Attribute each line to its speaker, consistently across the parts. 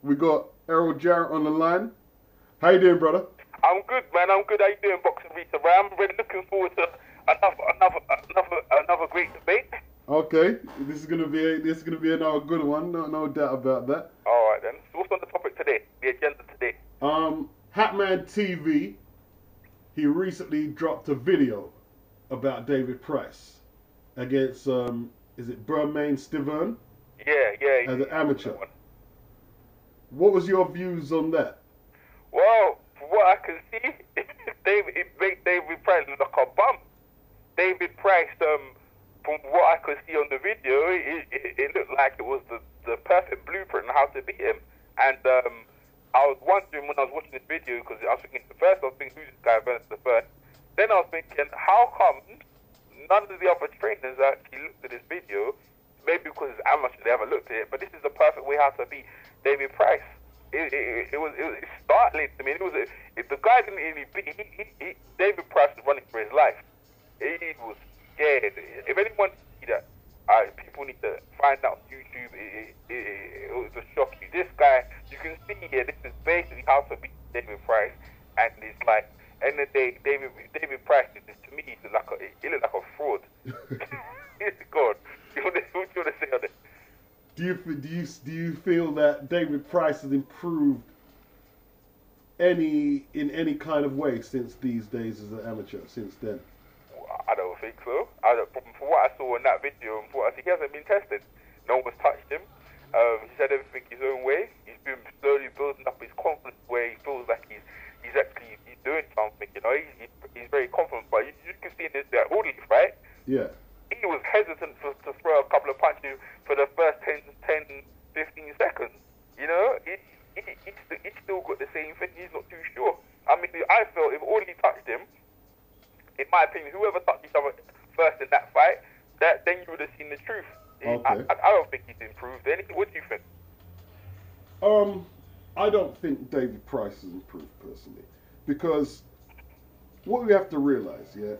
Speaker 1: We got Errol Jarrett on the line. How you doing, brother?
Speaker 2: I'm good, man. I'm good. How you doing, Boxing Beats? I'm really looking forward to another great debate.
Speaker 1: Okay, this is gonna be another good one. No doubt about that.
Speaker 2: All right then. So what's on the topic today? The agenda today?
Speaker 1: Hatman TV. He recently dropped a video about David Price against is it Bbandrhymes
Speaker 2: Yeah.
Speaker 1: as an amateur. What was your views on that?
Speaker 2: Well, from what I can see, it makes David Price look like a bum. David Price, from what I could see on the video, it looked like it was the perfect blueprint on how to beat him. And I was wondering when I was watching this video, because I was thinking, first I was thinking, who's this guy versus the first? Then I was thinking, how come none of the other trainers actually looked at this video? Maybe because it's amateur, they haven't looked at it, but this is the perfect way how to beat David Price. It was startling to me. If the guy didn't even beat, David Price was running for his life. He was scared. If anyone see that, people need to find out on YouTube. It was a shock. This guy, you can see here, this is basically how to beat David Price, and it's like, end of the day, David Price, to me, he looked like a fraud. God, what do you want to say on this?
Speaker 1: Do you feel that David Price has improved in any kind of way since these days as an amateur? Since then,
Speaker 2: I don't think so. From what I saw in that video and from what I see, he hasn't been tested. No one's touched him. He said everything his own way. He's been slowly building up his confidence where he feels like he's doing something. You know, he's very confident. But you can see in this audience, right?
Speaker 1: Yeah.
Speaker 2: He was hesitant to throw a couple of punches for the first 10, 15 seconds. You know, he's still got the same thing. He's not too sure. I mean, I felt if Audley touched him, in my opinion, whoever touched each other first in that fight, then you would have seen the truth.
Speaker 1: Okay.
Speaker 2: I don't think he's improved anything. What do you think?
Speaker 1: I don't think David Price has improved personally, because what we have to realize, yeah,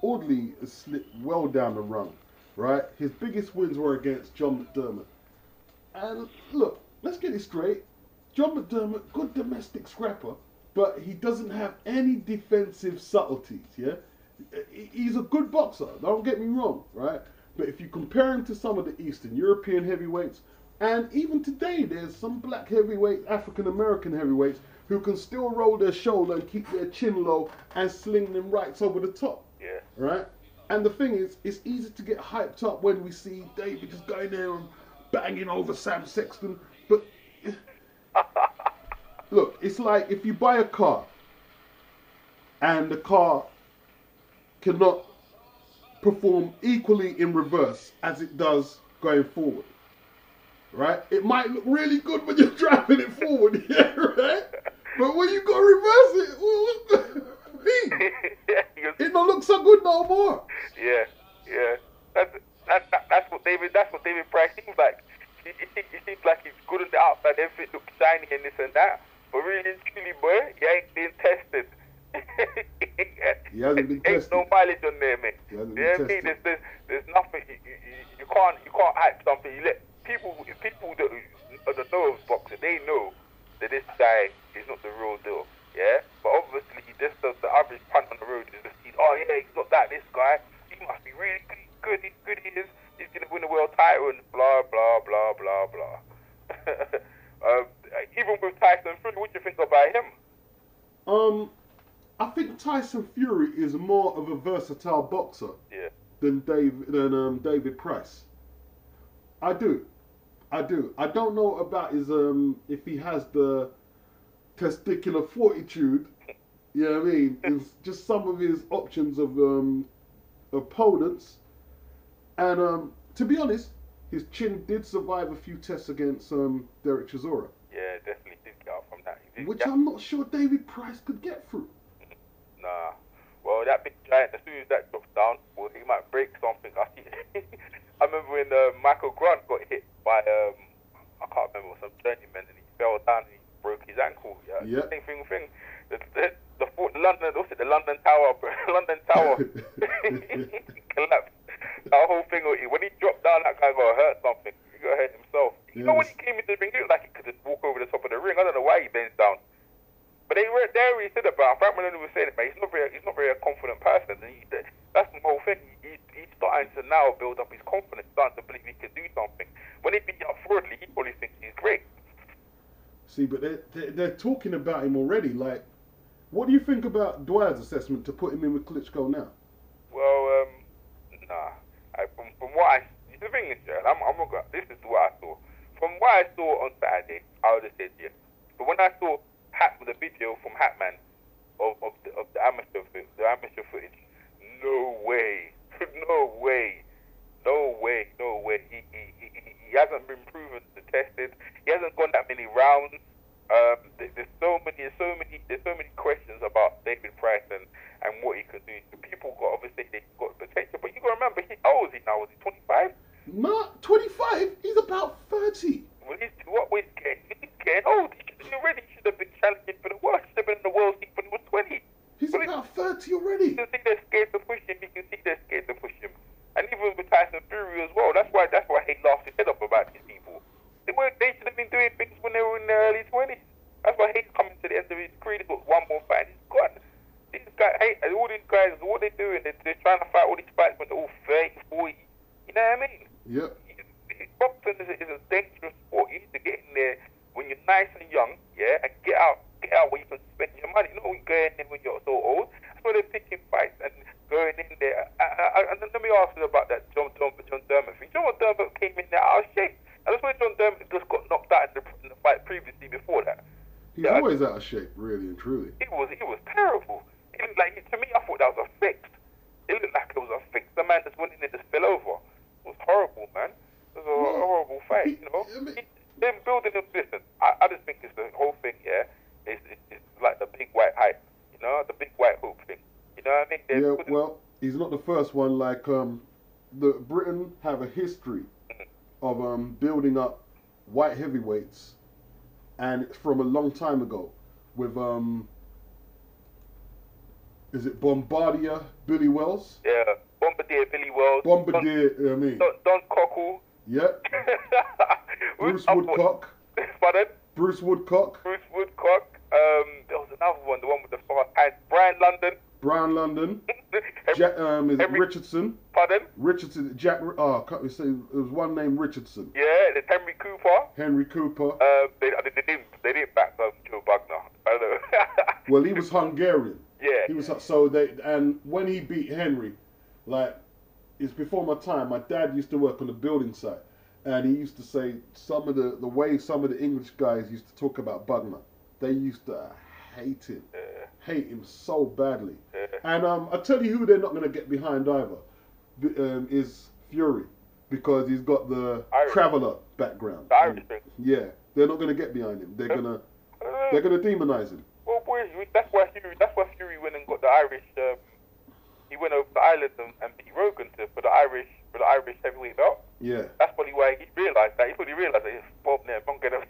Speaker 1: Audley has slipped well down the rung, right? His biggest wins were against John McDermott. And look, let's get it straight. John McDermott, good domestic scrapper, but he doesn't have any defensive subtleties, yeah? He's a good boxer, don't get me wrong, right? But if you compare him to some of the Eastern European heavyweights, and even today there's some black heavyweights, African American heavyweights, who can still roll their shoulder and keep their chin low and sling them rights over the top.
Speaker 2: Yeah.
Speaker 1: Right? And the thing is, it's easy to get hyped up when we see David just going there and banging over Sam Sexton. But look, it's like if you buy a car and the car cannot perform equally in reverse as it does going forward. Right? It might look really good when you're driving it forward, yeah, right? But when you go reverse it, it don't look so good no more.
Speaker 2: Yeah. That's what David Price seems like. It seems like he's good on the outside, everything looks shiny and this and that. But really and truly, boy, he ain't been tested.
Speaker 1: He hasn't been tested.
Speaker 2: Ain't no mileage on there, man.
Speaker 1: He hasn't been tested.
Speaker 2: There's nothing. You can't hype something. You let people that know of boxing, they know that this guy is not the real deal. Yeah, but obviously he just does the average punt on the road and just sees, oh yeah, he's not that. This guy, he must be really good. He's good. He is. He's gonna win the world title and blah blah blah blah blah. Even with Tyson Fury, what do you think about him?
Speaker 1: I think Tyson Fury is more of a versatile boxer than David Price. I do. I don't know about his if he has the testicular fortitude. You know what I mean? It's just some of his options of opponents. And to be honest, his chin did survive a few tests against Derek Chisora.
Speaker 2: Yeah, definitely did get out from that.
Speaker 1: Which I'm not sure David Price could get through.
Speaker 2: Nah. Well, that big giant, as soon as that drops down, well, he might break something. I remember when Michael Grant got hit by, I can't remember, some journeyman, and he fell down and he broke his ankle. Yeah. Same thing. The London Tower, London Tower collapsed. That whole thing, when he dropped down, that guy got hurt something. He got hurt himself. You know, when he came into the ring, it looked like he could just walk over the top of the there he said about Frank Maloney was saying it, mate. He's not very a confident person, and that's the whole thing. He's starting to now build up his confidence, starting to believe he can do something. When he beat up Fordley, he probably thinks he's great.
Speaker 1: See, but they're talking about him already. Like, what do you think about Dwyer's assessment to put him in with Klitschko now?
Speaker 2: Well, nah. From what the thing is, yeah, this is what I saw. From what I saw on Saturday, I would have said yes. But when I saw the video from Hatman of the amateur footage, no way, no way. He hasn't been proven to tested. He hasn't gone that many rounds. There's so many questions about David Price and what he could do. People got obviously they got potential, but you got to remember, how old is he now? Was he 25?
Speaker 1: Not 25. He's about 30.
Speaker 2: Well, he's getting old. He already should have been challenging for the world. He should have been in the world scene when he was 20.
Speaker 1: He's about 30 already.
Speaker 2: You can see they're scared to push him. You can see they're scared to push him. And even with Tyson Fury as well. That's why he laughs his head up about these people. They should have been doing things when they were in their early 20s. That's why he's coming to the end of his career. He's got one more fight. He's gone. These guys, all these guys, what they're doing, they're trying to fight all these fights when they're all 30, 40. You know what I mean?
Speaker 1: Yep.
Speaker 2: Boxing is a dangerous sport. You need to get in there when you're nice and young, yeah, and get out where you can spend your money. You know, when you go in there when you're so old. That's why they're picking fights and going in there. And let me ask you about that John Dermott thing. John Dermott came in there out of shape. And that's why John Dermott just got knocked out in the fight previously before that.
Speaker 1: He's always out of shape, really and truly.
Speaker 2: It was terrible. It looked like, to me, I thought that was a fix. It looked like it was a fix. The man just went in and just fell over. It was horrible, man. It was a horrible fight, you know. They're building him. Listen, I just think it's the whole thing, yeah. It's like the big white hype, you know, the big white hoop thing. You know what I mean?
Speaker 1: Well, he's not the first one. Like, the Britain have a history of building up white heavyweights, and it's from a long time ago with is it Bombardier Billy Wells?
Speaker 2: Yeah, Bombardier Billy Wells. Don Cockle.
Speaker 1: Yep. Bruce Woodcock.
Speaker 2: Pardon?
Speaker 1: Bruce Woodcock.
Speaker 2: There was another one, the one with the fast hands. Brian London.
Speaker 1: Is it Richardson?
Speaker 2: Pardon?
Speaker 1: Richardson. Can't we say there was one named Richardson?
Speaker 2: Yeah, there's Henry Cooper. They didn't back Joe Bugner. I don't know.
Speaker 1: Well, he was Hungarian.
Speaker 2: Yeah.
Speaker 1: He was and when he beat Henry, like, it's before my time. My dad used to work on the building site, and he used to say some of the way some of the English guys used to talk about Bugner. They used to hate him. Hate him so badly. And I tell you who they're not going to get behind either, is Fury, because he's got the
Speaker 2: Irish
Speaker 1: traveller background.
Speaker 2: The Irish thing.
Speaker 1: Yeah, they're not going to get behind him. They're gonna demonize him.
Speaker 2: Well, boy, that's why Fury went and got the Irish. He went over to Ireland and beat Rogan for the Irish heavyweight belt.
Speaker 1: Yeah.
Speaker 2: That's probably why he realised that. He probably realised that he's Bob there, don't get him.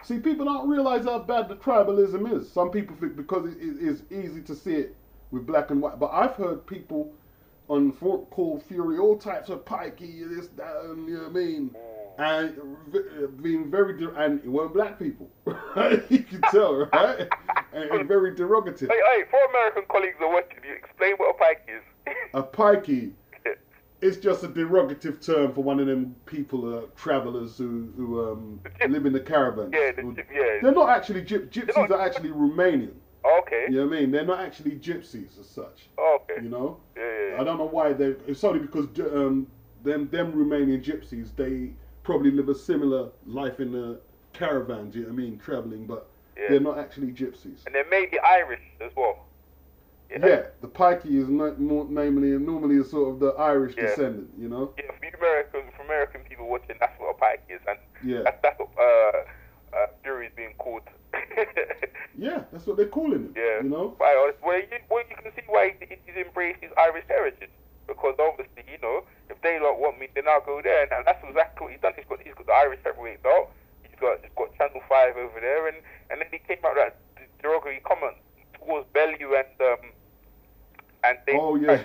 Speaker 1: See, people don't realise how bad the tribalism is. Some people think because it is easy to see it with black and white. But I've heard people on forum call Fury all types of pikey, this, that, and you know what I mean? And being and it weren't black people. You can tell, right? And very derogative.
Speaker 2: Hey, for American colleagues are watching, you explain what a pikey is.
Speaker 1: A pikey. It's just a derogative term for one of them people, travellers who live in the caravans.
Speaker 2: Yeah,
Speaker 1: They're not actually gypsies. Are actually Romanian.
Speaker 2: Okay.
Speaker 1: You know what I mean? They're not actually gypsies as such.
Speaker 2: Okay.
Speaker 1: You know?
Speaker 2: Yeah.
Speaker 1: I don't know why it's only because them Romanian gypsies, they probably live a similar life in the caravans. You know what I mean? Travelling, but they're not actually gypsies.
Speaker 2: And they may be Irish as well.
Speaker 1: Yeah, the pikey is normally a sort of the Irish descendant, you know?
Speaker 2: Yeah, for American people watching, that's what a pikey is. And that's what Fury is being called.
Speaker 1: Yeah, that's what they're calling him, you know?
Speaker 2: Well, you can see why he's embraced his Irish heritage. Because obviously, you know, if they don't want me, then I'll go there. And that's exactly what he's done. He's got the Irish heavyweight belt. He's got Channel 5 over there. And then he came out with that derogatory comment towards Bellew and they on the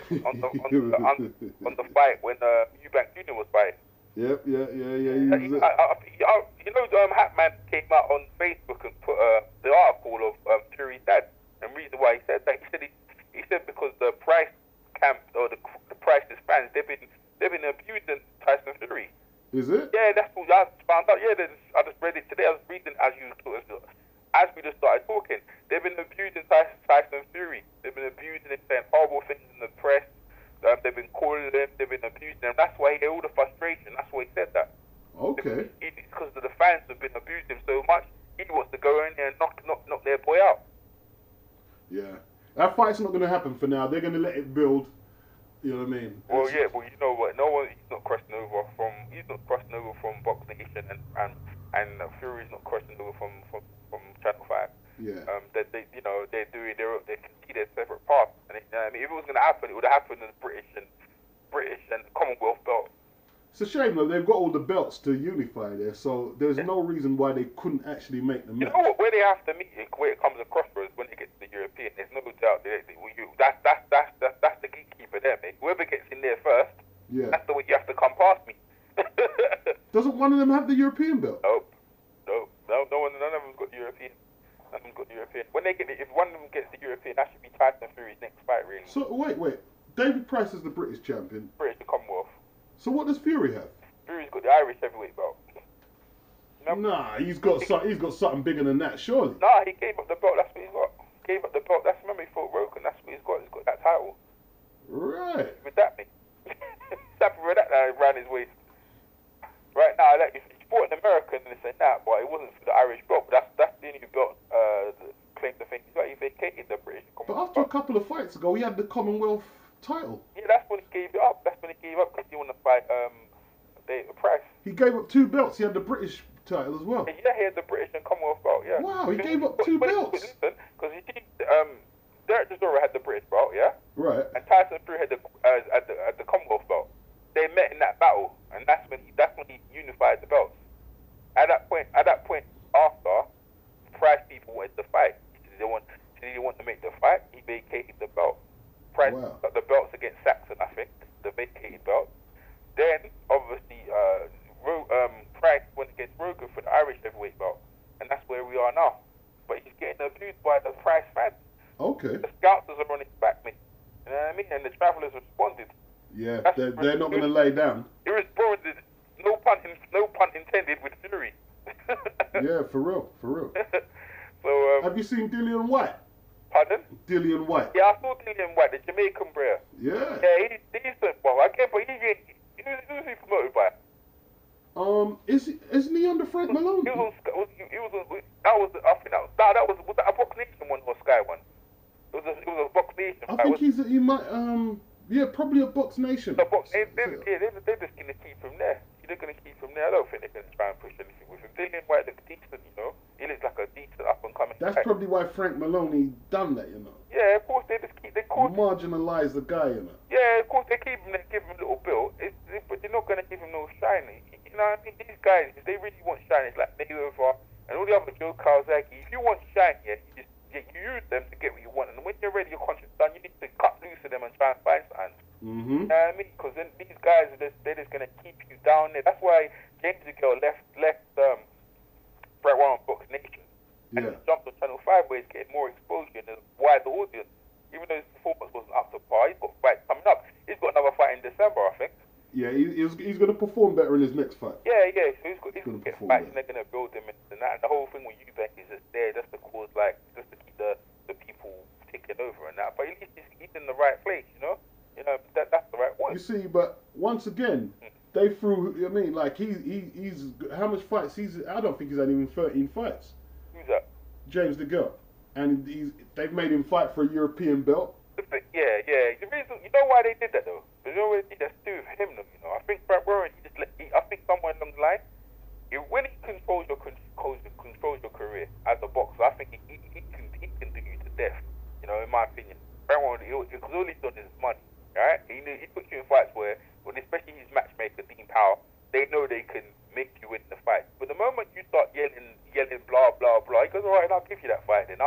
Speaker 2: fight when Eubank Jr. was fighting.
Speaker 1: Yep, yeah.
Speaker 2: Hatman came out on Facebook and put the article of Fury's dad. abusing, as we just started talking, they've been abusing Tyson Fury. They've been abusing him, saying horrible things in the press. They've been calling him, they've been abusing him. That's why he had all the frustration. That's why he said that.
Speaker 1: Okay.
Speaker 2: It's because the fans have been abusing him so much. He wants to go in there and knock their boy out.
Speaker 1: Yeah. That fight's not going to happen for now. They're going to let it build. You know what I mean?
Speaker 2: Well, yeah, but you know what? He's not crossing over from Box Nation, and Fury's not crossing over from Channel 5.
Speaker 1: Yeah.
Speaker 2: They can see their separate paths. And I mean, if it was going to happen, it would have happened in the British and Commonwealth belt.
Speaker 1: It's a shame though, they've got all the belts to unify there, so there's no reason why they couldn't actually make the match.
Speaker 2: You know what, where they have to meet, where it comes to crossroads when they get to the European, there's no doubt that's the gatekeeper there, mate. Whoever gets in there first, that's the way you have to come past me.
Speaker 1: Doesn't one of them have the European belt?
Speaker 2: Nope. None of them's got the European. None of them's got the European. When they get if one of them gets the European, that should be Tyson Fury's next fight, really.
Speaker 1: So wait, David Price is the British champion.
Speaker 2: British, the Commonwealth.
Speaker 1: So what does Fury have?
Speaker 2: Fury's got the Irish heavyweight belt.
Speaker 1: Nah, he's got something bigger than that, surely.
Speaker 2: Nah, he gave up the belt. That's what he's got. Gave up the belt. That's remember he fought Rogan. That's what he's got. He's got that title.
Speaker 1: Right.
Speaker 2: With that, mate. He's happy with that around his waist. Right now, if he fought an American and this and that, but it wasn't for the Irish belt. But that's the only belt claim to think. He's got. He vacated the British.
Speaker 1: But after a couple of fights ago, he had the Commonwealth title.
Speaker 2: Yeah, that's when he gave it up. That's when he gave up because he wanted to fight David Price.
Speaker 1: He gave up 2 belts. He had the British title as well.
Speaker 2: Yeah, he had the British and Commonwealth belt. Yeah.
Speaker 1: Wow, he gave up 2 belts.
Speaker 2: Listen, because he did. Jarrett had the British belt, yeah.
Speaker 1: Right.
Speaker 2: And Tyson Fury had the Commonwealth belt. They met in that battle, and that's when he unified the belts. At that point, after Price people wanted to fight, he didn't want to make the fight. He vacated the belt. Price got the belts against Saxon, I think, the vacated belt. Then obviously Price went against Rogan for the Irish heavyweight belt, and that's where we are now. But he's getting abused by the Price fans.
Speaker 1: Okay.
Speaker 2: The scouts are on his back, mate. You know what I mean? And the travellers responded.
Speaker 1: Yeah, they're not going to lay down.
Speaker 2: It responded. No pun intended with Fury.
Speaker 1: Yeah, for real.
Speaker 2: So
Speaker 1: have you seen Dillian White?
Speaker 2: Pardon?
Speaker 1: Dillian White.
Speaker 2: Yeah, I saw Dillian White, the Jamaican player.
Speaker 1: Yeah.
Speaker 2: Yeah, he's decent, well, I can't, but who's he promoted by?
Speaker 1: Isn't he under Frank Malone?
Speaker 2: He was was that a Box Nation one or Sky one? It was a Box Nation.
Speaker 1: I think he might, probably a Box Nation.
Speaker 2: They're just going to keep him there. They're going to keep him there. I don't think they're going to try and push anything with him. Dillian White looks decent, you know. He looks like a decent up-and-coming
Speaker 1: That's probably why Frank Maloney done that, you know.
Speaker 2: Yeah, of course, they
Speaker 1: marginalise the guy, you know.
Speaker 2: Yeah, of course, they keep him, they give him a little bill, but they're not going to give him no shine. You know what I mean? These guys, if they really want shine, it's like Mayweather and all the other Joe Kawasaki. If you want shine, you use them to get what you want. And when you're ready, your contract's done, you need to cut loose of them and try and find something.
Speaker 1: Mm-hmm.
Speaker 2: You know what I mean? Because then these guys, they're just going to keep you down there. That's why James DeGale left Brett Warren Box Nation. And he jumped on Channel 5 where he's getting more exposure and a wider audience. Even though his performance wasn't up to par, he's got fights coming up. He's got another fight in December, I think.
Speaker 1: Yeah, he's going to perform better in his next fight.
Speaker 2: Yeah. So he's going to get fights and they're going to build him and that. And the whole thing with Bbandrhymes is just there just to cause, just to keep the people taking over and that. But at least he's in the right place, you know? You know, that's the right one.
Speaker 1: You see, but once again, they threw, I mean, he's how much fights? I don't think he's had even 13 fights.
Speaker 2: Who's that?
Speaker 1: James DeGale. And they've made him fight for a European belt.
Speaker 2: Yeah. The reason, you know why they did that though? They always did that to do with him, you know. I think Brett Warren, I think somewhere along the line, when he controls your career as a boxer, I think he can do you to death. You know, in my opinion, Brett Warren, because all he's done is money, right? He puts you in fights where, especially his matchmaker Dean Powell, they know they can make you win the fight. But the moment you start yelling, blah blah blah, he goes, all right, I'll give you that fight then.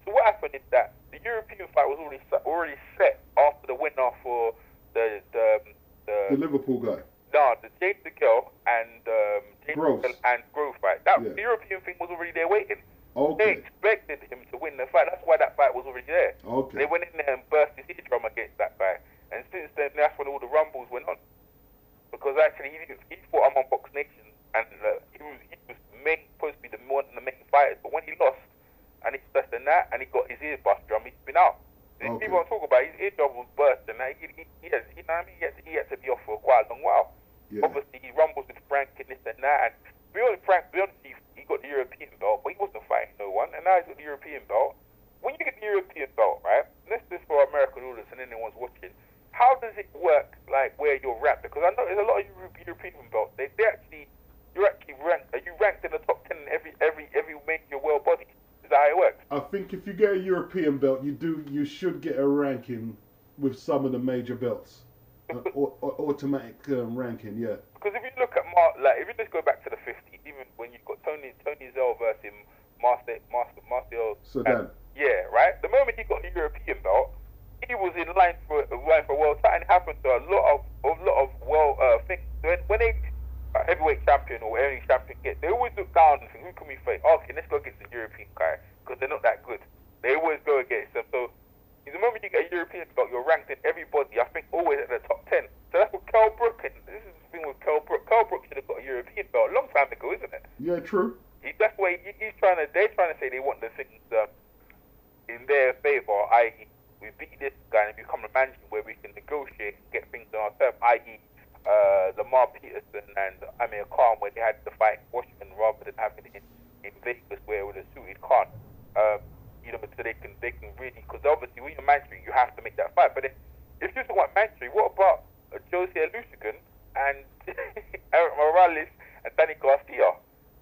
Speaker 2: So what happened is that the European fight was already set after the winner for the
Speaker 1: Liverpool guy.
Speaker 2: No, the James DeGale and
Speaker 1: Grove
Speaker 2: fight. The European thing was already there waiting.
Speaker 1: Okay.
Speaker 2: They expected him to win the fight. That's why that fight was already there.
Speaker 1: Okay.
Speaker 2: They went in there and burst his eardrum against that guy. And since then, that's when all the rumbles went on. Because actually, he fought him on Box Nation, and he was supposed he lost, and it's less than that, and he got his ear bust drum. He's been out.
Speaker 1: Okay.
Speaker 2: People don't talk about his eardrum was burst, and he had, you know what I mean? He had to be off for quite a long while.
Speaker 1: Yeah.
Speaker 2: Obviously, he rumbles with Frank and this and that, and Frank, he got the European belt, but he wasn't fighting no one, and now he's got the European belt. When you get the European belt, right? This is for American audience and anyone's watching. How does it work, like where you're ranked? Because I know there's a lot of European belts. You're actually ranked. Are you ranked in the top 10 in every major world body? Is that how it works?
Speaker 1: I think if you get a European belt, you should get a ranking with some of the major belts. Automatic ranking, yeah.
Speaker 2: Because if you look at if you just go back to the 50s, even when you've got Tony Zell versus Marcel
Speaker 1: Sedan.
Speaker 2: Yeah, right. The moment he got the European belt, he was in line for world title. And it happened to a lot of world things. When they heavyweight champion or any champion get, they always look down and think, who can we face? Okay, let's go against the European guy because they're not that good. They always go against them. So the moment you get a European belt, you're ranked in everybody. I think always at the top 10. So that's what Kell Brook, and this is the thing with Kell Brook. Kell Brook should have got a European belt a long time ago, isn't it?
Speaker 1: Yeah, true.
Speaker 2: That's why they're trying to say they want the things in their favour, i.e. we beat this guy and become a management where we can negotiate and get things on our terms, i.e. Lamar Peterson and Amir Khan, where they had the fight in Washington rather than having it in Vegas where it would have suited Khan. So they can really, because obviously when you're Manchester, you have to make that fight. But if you don't want Manchester, what about Josie Lusigan and Eric Morales and Danny Garcia?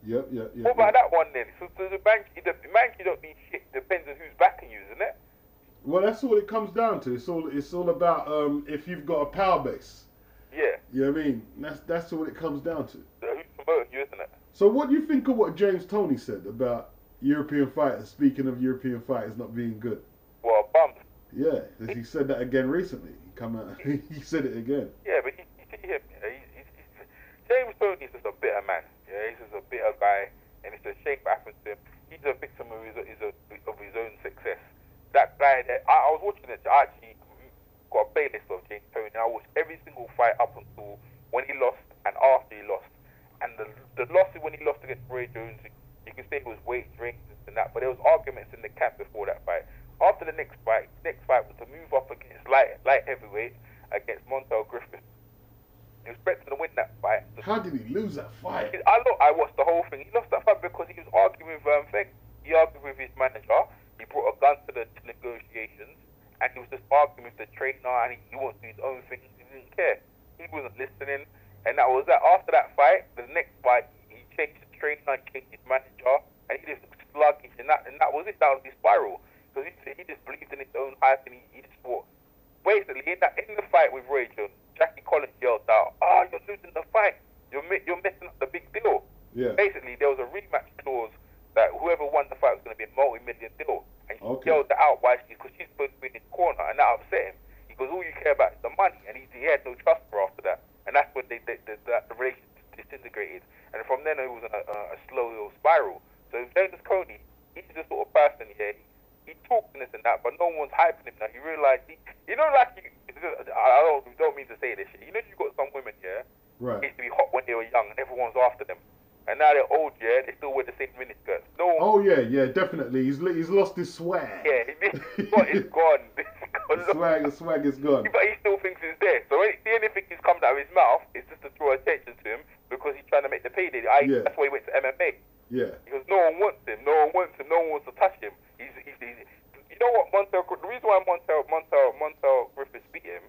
Speaker 1: Yep.
Speaker 2: What about that one then? So the Manchester don't mean shit. Depends on who's backing you, isn't it?
Speaker 1: Well, that's all it comes down to. It's all about if you've got a power base.
Speaker 2: Yeah.
Speaker 1: You know what I mean? That's all it comes down to.
Speaker 2: So who's promoting you, isn't it?
Speaker 1: So what do you think of what James Toney said about European fighters? Speaking of European fighters not being good.
Speaker 2: Well, bummed.
Speaker 1: Yeah, he said that again recently. He come out. He said it again.
Speaker 2: Yeah, but you see him. James Toney is just a bitter man. Yeah, he's just a bitter guy, and it's a shame what happened to him. He's a victim of his own success. That guy that I was watching it, I actually got a playlist of James Toney. I watched every single fight up until when he lost and after he lost. And the losses when he lost against Roy Jones, you can say it was weight ranges and that, but there was arguments in the camp before that fight. After the next fight was to move up against light heavyweight against Montel Griffith. He was expected to win that fight.
Speaker 1: How did he lose that fight?
Speaker 2: I watched the whole thing. He lost that fight because he was arguing with he argued with his manager. He brought a gun to the negotiations, and he was just arguing with the trainer, and he wants to do his own thing. He didn't care. He wasn't listening, and that was that. After that fight, the next fight, he changed the trainer, changed his manager, and he just looked sluggish, and that was it. That was his spiral, because he just believed in his own hype, and he just thought. Basically, in the fight with Roy Jones, Jackie Collins yelled out, you're losing the fight. You're messing up the big deal.
Speaker 1: Yeah.
Speaker 2: Basically, there was a rematch clause that whoever won the fight was going to be a multi-million deal. And she
Speaker 1: Okay.
Speaker 2: yelled that out because she's supposed to be in his corner, and that upset him. Because all you care about is the money, and he had no trust for her after that. And that's when the relationship disintegrated. And from then, it was a slow little spiral. So James Toney, he's the sort of person, he talks and this and that, but no one's hyping him now. He realized, I don't mean to say this shit. You know, you got some women, yeah?
Speaker 1: Right.
Speaker 2: They used to be hot when they were young, and everyone's after them. And now they're old, yeah? They still wear the same miniskirts. No one.
Speaker 1: Oh yeah, definitely. He's lost his swag.
Speaker 2: Yeah, it's gone.
Speaker 1: The swag is gone.
Speaker 2: But he still thinks it's there. So the only thing he's coming out of his mouth is just to draw attention to him because he's trying to make the payday.
Speaker 1: Yeah.
Speaker 2: That's why he went to MMA.
Speaker 1: Yeah.
Speaker 2: Because no one wants him. No one wants to touch him. You know what, the reason why Montel Griffiths beat him,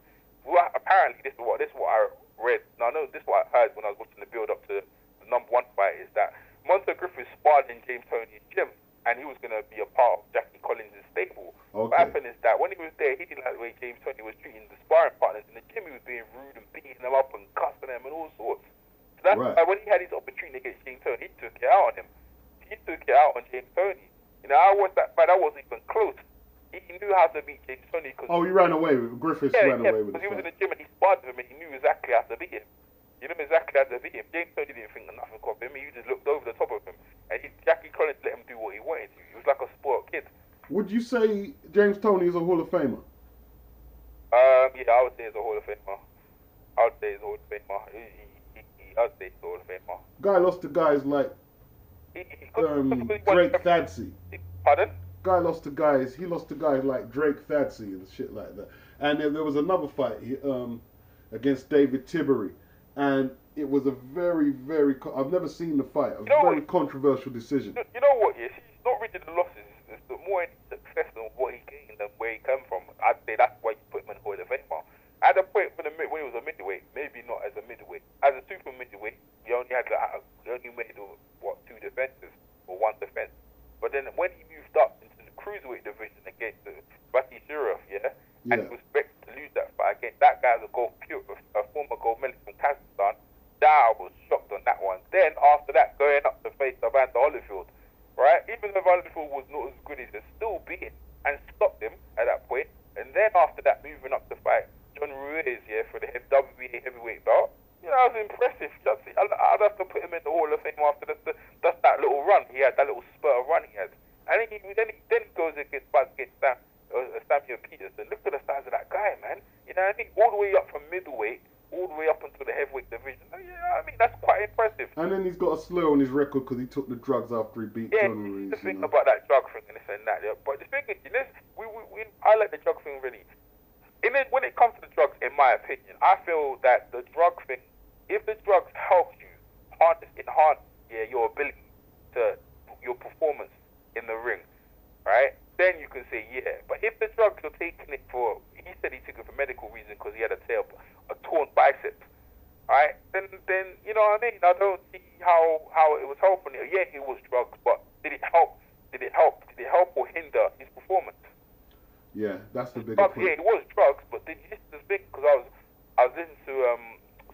Speaker 2: well, apparently this is what I read. Now, I know this is what I heard when I was watching the build-up to the number one fight, is that Montel Griffiths sparred in James Toney's gym, and he was going to be a part of Jackie Collins' stable.
Speaker 1: Okay.
Speaker 2: What happened is that when he was there, he didn't like the way James Toney was treating the sparring partners in the gym. He was being rude and beating them up and cussing them and all sorts. So that's
Speaker 1: Right.
Speaker 2: why when he had his opportunity against James Toney, he took it out on him. He took it out on James Toney. You know, I watched that fight. That wasn't even close. He knew how to beat James Toney.
Speaker 1: Oh, he ran away with Griffiths. Ran away with
Speaker 2: because he was in
Speaker 1: the
Speaker 2: the gym and he sparred with him, and he knew exactly how to beat him. You knew exactly how to beat him. James Toney didn't think nothing of him. He just looked over the top of him, and Jackie Collins let him do what he wanted to. He was like a spoiled kid.
Speaker 1: Would you say James Toney is a Hall of Famer?
Speaker 2: Yeah, I would say he's a Hall of Famer. I would say he's a Hall of Famer. I would say he's a Hall of Famer.
Speaker 1: Guy lost to guys like Drake Thadsey.
Speaker 2: Pardon?
Speaker 1: Guy lost to guys. He lost to guys like Drake Thadsey and shit like that. And then there was another fight against David Tiberi, and it was a very, I've never seen the fight. A very controversial decision.
Speaker 2: You know what? Yes, it's not really the losses. It's the more success than what he gained and where he came from. I'd say that's why you put him in the Hall of Fame. At a point when he was a middleweight, maybe not as a middleweight. As a super middleweight, he only made two defenses or one defense. But then when he moved up into the cruiserweight division against Bati Shirov, and he was expected to lose that fight against that guy's a former gold medalist from Kazakhstan. I was shocked on that one. Then after that, going up to face Evander Holyfield, right? Even though Holyfield was not as good as he still beat him and stopped him at that point. And then after that, moving up to fight John Ruiz, for the WBA heavyweight belt. That was impressive. I'd have to put him in the Hall of Fame after that little run he had, that little spurt of run he had. And then he goes against Samuel Peterson. Look at the size of that guy, man. I think all the way up from middleweight, all the way up into the heavyweight division. That's quite impressive.
Speaker 1: And then he's got a slur on his record because he took the drugs after he beat John Ruiz.
Speaker 2: The thing about that drug thing and this and that. But the thing is, I like the drug thing really. And then when it comes to the drugs, in my opinion, I feel that the drug thing, if the drugs help you enhance your ability to your performance in the ring, right? Then you can say But if the drugs are taking it for, he said he took it for medical reasons because he had a torn bicep, right? Then you know what I mean. I don't see how it was helping. Yeah, it was drugs, but did it help? Did it help or hinder his performance?
Speaker 1: Yeah, that's the big
Speaker 2: point. Yeah, it was drugs, but this is the big because I was listening to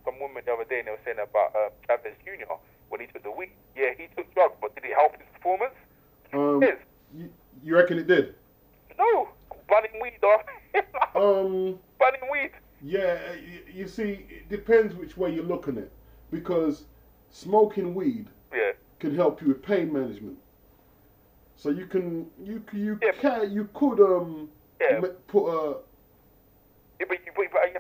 Speaker 2: some women the other day and they were saying about Chavez Jr. when he took the weed. Yeah, he took drugs, but did it help his performance? Yes.
Speaker 1: You reckon it did?
Speaker 2: No, banning weed, banning weed.
Speaker 1: Yeah, you see, it depends which way you're looking at it, because smoking weed can help you with pain management. So you could put a.
Speaker 2: Yeah, but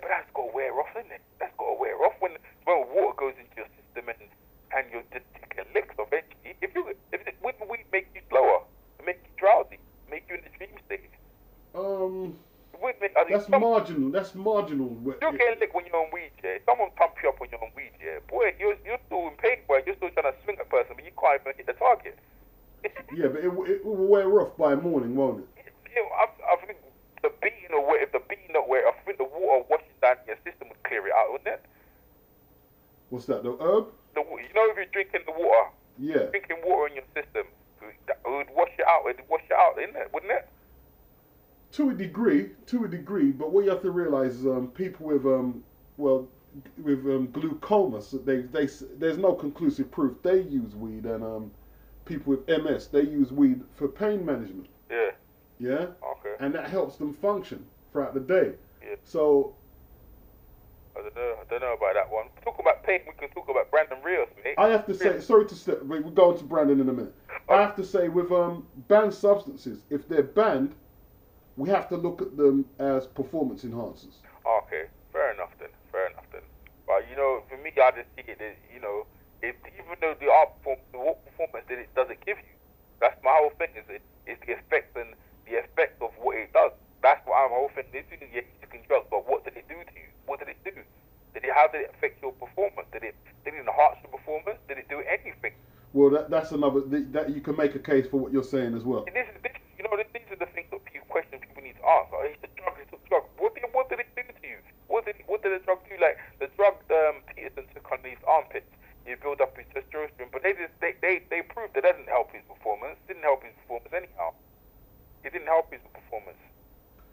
Speaker 2: that's got to wear off, isn't it? That's got to wear off when water goes into your system and you're just taking licks eventually. Wouldn't weed make you slower, make you drowsy, make you in the dream state?
Speaker 1: That's marginal. That's marginal.
Speaker 2: You're getting licked when you're on weed, Someone pump you up when you're on weed, Boy, you're still in pain, boy. You're still trying to swing a person, but you can't even hit the target.
Speaker 1: Yeah, but it will wear off by morning, won't it?
Speaker 2: I think the beating or if the beating not wear, I think the water washing down your system would clear it out, wouldn't it?
Speaker 1: What's that? The herb?
Speaker 2: If you're drinking the water, drinking water in your system, it would wash it out. It'd wash it out, wouldn't it?
Speaker 1: To a degree, but what you have to realize is people with glaucoma, so there's no conclusive proof they use weed, and people with MS, they use weed for pain management.
Speaker 2: Yeah.
Speaker 1: Yeah?
Speaker 2: Okay.
Speaker 1: And that helps them function throughout the day.
Speaker 2: Yeah.
Speaker 1: So
Speaker 2: I don't know about that one. Talk about pain, we can talk about Brandon Rios, mate.
Speaker 1: I have to say, sorry to step, we'll go on to Brandon in a minute. I have to say, with banned substances, if they're banned, we have to look at them as performance enhancers.
Speaker 2: Okay, fair enough then. But for me, I just see it as, even though what performance does it give you? That's my whole thing. Is the effect and the effect of what it does. That's what I'm whole thing. This is taking drugs, but what did it do to you? What did it do? How did it affect your performance? Did it enhance your performance? Did it do anything?
Speaker 1: Well, that's another that you can make a case for what you're saying as well.
Speaker 2: And these are the things that questions people need to answer. It's the drug. What did it do to you? What did the drug do? Like the drug Peterson took on these armpits, you build up his testosterone, but they proved that didn't help his performance. Didn't help his performance anyhow. It didn't help his performance.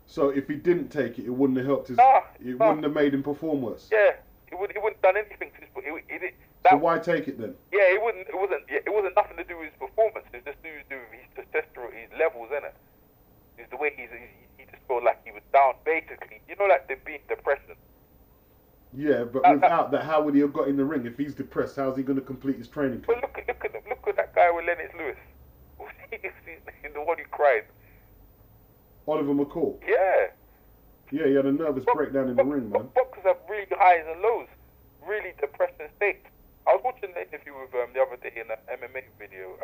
Speaker 1: So if he didn't take it, it wouldn't have helped his. It wouldn't have made him perform worse.
Speaker 2: Yeah, it wouldn't have done anything to his.
Speaker 1: So why take it then?
Speaker 2: Yeah, it wasn't nothing to do with his performance. It's just to do with his testosterone, his levels, innit? It's the way he just felt like he was down, basically. Like the being depression.
Speaker 1: Yeah, but without that, how would he have got in the ring? If he's depressed, how's he going to complete his training camp?
Speaker 2: But look at that guy with Lennox Lewis. The one who cried.
Speaker 1: Oliver McCall.
Speaker 2: Yeah.
Speaker 1: Yeah, he had a nervous breakdown in the ring, man.
Speaker 2: Boxers have really highs and lows, really depressing states. I was watching the interview with the other day in an MMA video,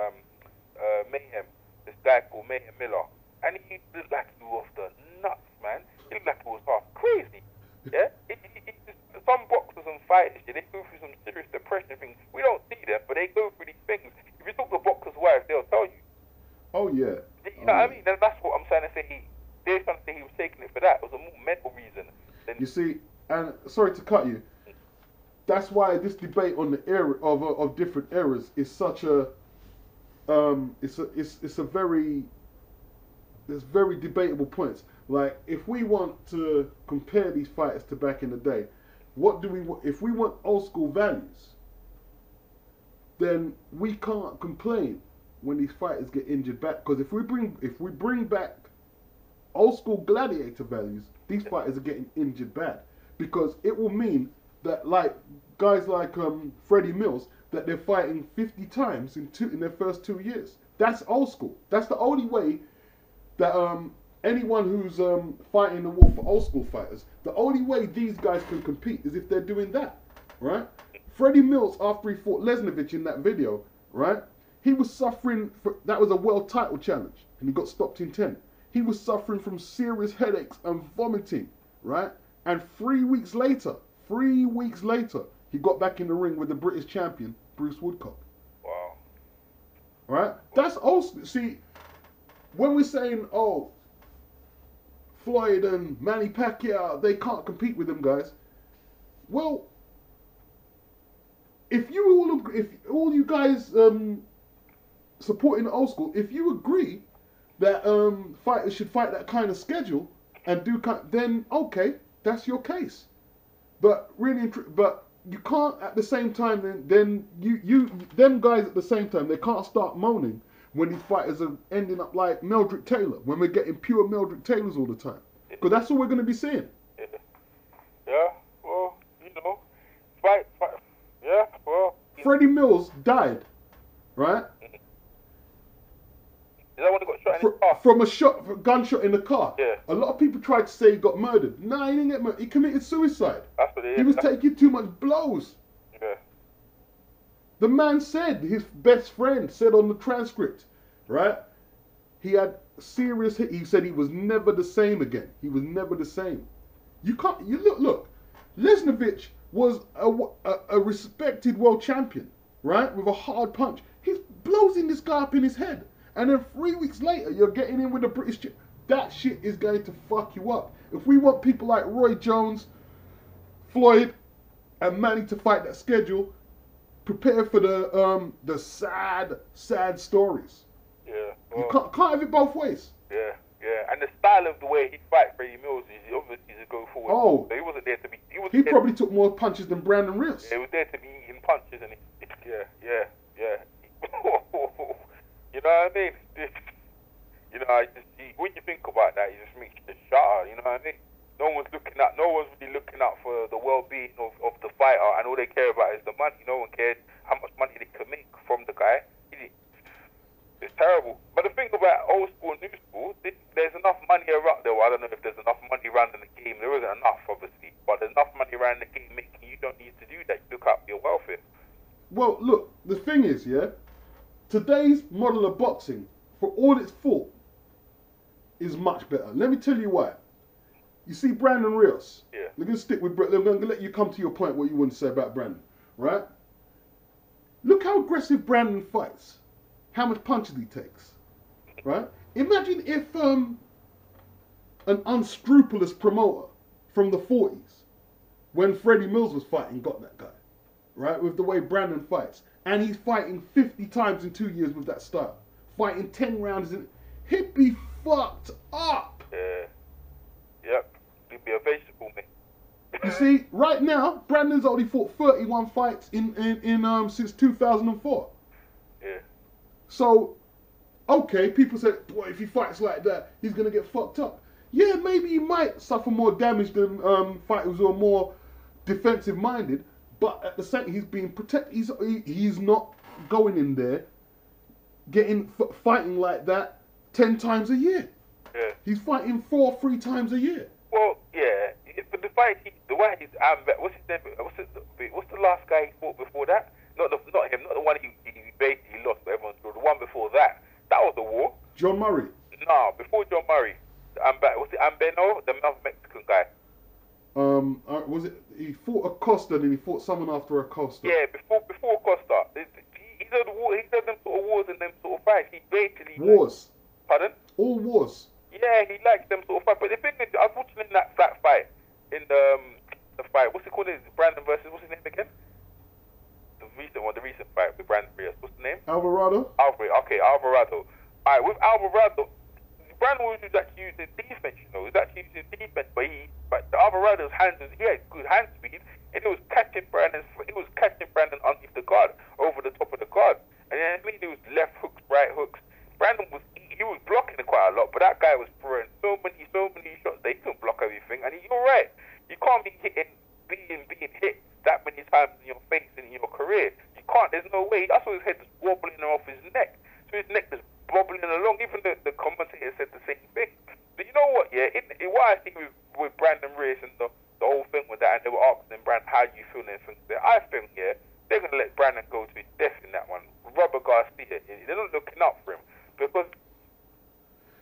Speaker 2: Mayhem, this guy called Mayhem Miller, and he looked like he was off the nuts, man. He looked like he was half crazy. Yeah? Some boxers and fighters, they go through some serious depression things. We don't see them, but they go through these things. If you talk to boxers' wives, they'll tell you.
Speaker 1: Oh, yeah.
Speaker 2: You know what I mean? And that's what I'm trying to say. They're trying to say he was taking it for that. It was a more mental reason.
Speaker 1: You see, and sorry to cut you, that's why this debate on the era of different eras is such a it's a very, there's very debatable points. Like, if we want to compare these fighters to back in the day, what do we want? If we want old school values, then we can't complain when these fighters get injured back, because if we bring back old school gladiator values, these fighters are getting injured bad, because it will mean that, like guys like Freddie Mills, that they're fighting 50 times in their first 2 years. That's old school. That's the only way that anyone who's fighting the war for old school fighters, the only way these guys can compete is if they're doing that, right? Freddie Mills, after he fought Lesnovich in that video, right? He was suffering, that was a world title challenge, and he got stopped in 10. He was suffering from serious headaches and vomiting, right? And 3 weeks later, he got back in the ring with the British champion, Bruce Woodcock.
Speaker 2: Wow.
Speaker 1: Right? That's also, see, when we're saying, oh, Floyd and Manny Pacquiao, they can't compete with them guys. Well, if all you guys supporting the old school, if you agree that fighters should fight that kind of schedule and then okay, that's your case. But really, but you can't at the same time. Then them guys at the same time, they can't start moaning when these fighters are ending up like Meldrick Taylor, when we're getting pure Meldrick Taylors all the time, because that's all we're going to be seeing.
Speaker 2: Yeah. Well, you know, fight. Yeah. Well.
Speaker 1: Freddie Mills died, right?
Speaker 2: Is that when he got shot in his car?
Speaker 1: From a gunshot in the car.
Speaker 2: Yeah.
Speaker 1: A lot of people tried to say he got murdered. Nah, he didn't get murdered. He committed suicide.
Speaker 2: That's what it is.
Speaker 1: He was taking too much blows.
Speaker 2: Yeah.
Speaker 1: The man said, his best friend said on the transcript, right? He had serious hit. He said he was never the same again. He was never the same. You can't, look. Lesnovich was a respected world champion, right? With a hard punch. He blows in this guy up in his head. And then 3 weeks later, you're getting in with a British chip. That shit is going to fuck you up. If we want people like Roy Jones, Floyd, and Manny to fight that schedule, prepare for the sad stories.
Speaker 2: Yeah. Well,
Speaker 1: you can't have it both ways.
Speaker 2: Yeah. And the style of the way he fights Freddie Mills is obviously to go forward.
Speaker 1: Oh.
Speaker 2: So he wasn't there to be.
Speaker 1: He probably took more punches than Brandon Rios.
Speaker 2: Yeah, he was there to be eating punches, and yeah. You know what I mean? You know, when you think about that, it just makes you shudder. You know what I mean? No one's really looking out for the well-being of the fighter, and all they care about is the money. No one cares how much money they can make from the guy. It's terrible. But the thing about old school and new school, there's enough money around there. Well, I don't know if there's enough money around in the game. There isn't enough, obviously. But there's enough money around the game making you don't need to do that. You look out for your welfare. Well,
Speaker 1: look, the thing is, yeah, today's model of boxing, for all its fault, is much better. Let me tell you why. You see Brandon Rios.
Speaker 2: Yeah.
Speaker 1: We're going to stick with Brandon. I'm going to let you come to your point, what you want to say about Brandon, right? Look how aggressive Brandon fights. How much punches he takes, right? Imagine if an unscrupulous promoter from the 40s, when Freddie Mills was fighting, got that guy, right? With the way Brandon fights. And he's fighting 50 times in 2 years with that style. Fighting 10 rounds, he'd be fucked up.
Speaker 2: Yeah. Yep. He'd be a vegetable, man.
Speaker 1: You see, right now, Brandon's only fought 31 fights in since 2004.
Speaker 2: Yeah.
Speaker 1: So, okay, people say, boy, if he fights like that, he's going to get fucked up. Yeah, maybe he might suffer more damage than fighters who are more defensive-minded, but at the same time, he's being protected. He's not going in there fighting like that 10 times a year.
Speaker 2: Yeah.
Speaker 1: He's fighting 3 times a year.
Speaker 2: Well, yeah, but the way he's what's his name? What's the last guy he fought before that? Not him, not the one he basically lost, but everyone's the one before that. That was a war.
Speaker 1: John Murray.
Speaker 2: No, before John Murray. Was it Ambeno, the Mexican guy?
Speaker 1: Was it? He fought Acosta, and he fought someone after Acosta.
Speaker 2: Yeah, before Acosta. He did them sort of wars and them sort of fights. He basically
Speaker 1: wars.
Speaker 2: Pardon?
Speaker 1: All wars.
Speaker 2: Yeah, he likes them sort of fights. But the thing is, I was watching in that fight, in the fight. What's it called? Brandon versus what's his name again? The recent fight with Brandon Reyes. What's the name?
Speaker 1: Alvarado.
Speaker 2: Okay, Alvarado. Alright, with Alvarado, Brandon was actually using defense, you know. He was actually using defense, but the Alvarado's he had good hand speed, and he was catching Brandon underneath the guard, over the top of the guard. And then I mean, he was left hooks, right hooks. Brandon was blocking it quite a lot, but that guy was throwing so many shots that he couldn't block everything. And you're right, you can't be being hit that many times in your face in your career. You can't. There's no way. That's why his head was wobbling off his neck. So his neck was bobbling along. Even the commentator said the same thing. But you know what? Yeah, what I think with Brandon Reyes and the whole thing with that, and they were asking Brandon, how do you feel and everything there? I think, yeah, they're gonna let Brandon go to his death in that one. Robert Garcia, they're not looking out for him because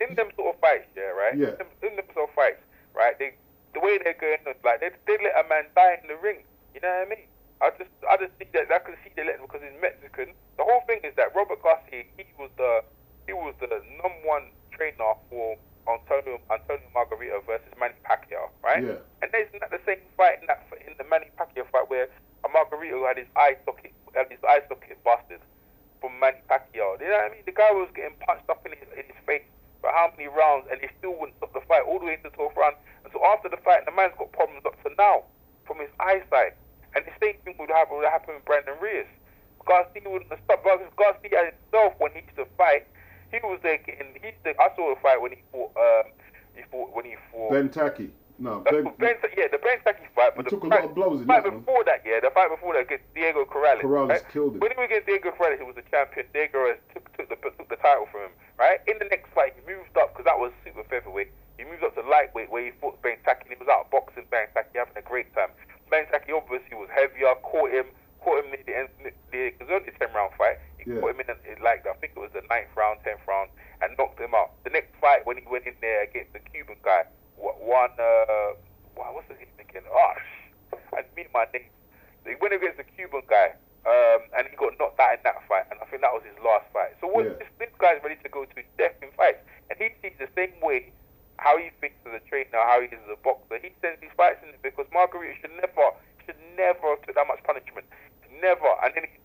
Speaker 2: in them sort of fights, yeah, right?
Speaker 1: Yeah.
Speaker 2: In them sort of fights, right? The way they're going, like they let a man die in the ring. You know what I mean? I just think that I can see they let him because he's Mexican. The whole thing is that Robert Garcia, he was the number one trainer for Antonio Margarito versus Manny Pacquiao, right?
Speaker 1: Yeah.
Speaker 2: And isn't that the same fight in the Manny Pacquiao fight where Margarito had his eye socket busted from Manny Pacquiao? You know what I mean? The guy was getting punched up in his face for how many rounds, and he still wouldn't stop the fight all the way into the 12th round. And so after the fight, the man's got problems up to now from his eyesight. And the same thing would happen with Brandon Reyes. Garcia wouldn't have stopped. Garcia himself, when he used to fight, he was there getting. I saw a fight when he fought.
Speaker 1: Ben Taki. No,
Speaker 2: the Ben Taki fight. But
Speaker 1: he took a lot of blows in
Speaker 2: that
Speaker 1: that
Speaker 2: one. The fight before that against Diego Corrales.
Speaker 1: Corrales killed him.
Speaker 2: When he was against Diego Corrales, he was the champion. Diego Corrales took the title from him. Right. In the next fight, he moved up because that was super featherweight. He moved up to lightweight where he fought Ben Taki. And he was out boxing Ben Taki, having a great time. Ben Taki obviously was heavier. Caught him near the end. It was only a 10-round fight. He caught him in I think it was the 9th round, 10th round, and knocked him out. The next fight when he went in there against the Cuban guy, what's his name again? I mean my name. He went against the Cuban guy, and he got knocked out in that fight, and I think that was his last fight. So this guy's ready to go to his death in fights, and he sees the same way how he thinks as a trainer, how he is as a boxer. He sends these fights in because Margarito should never took that much punishment. Never. And then he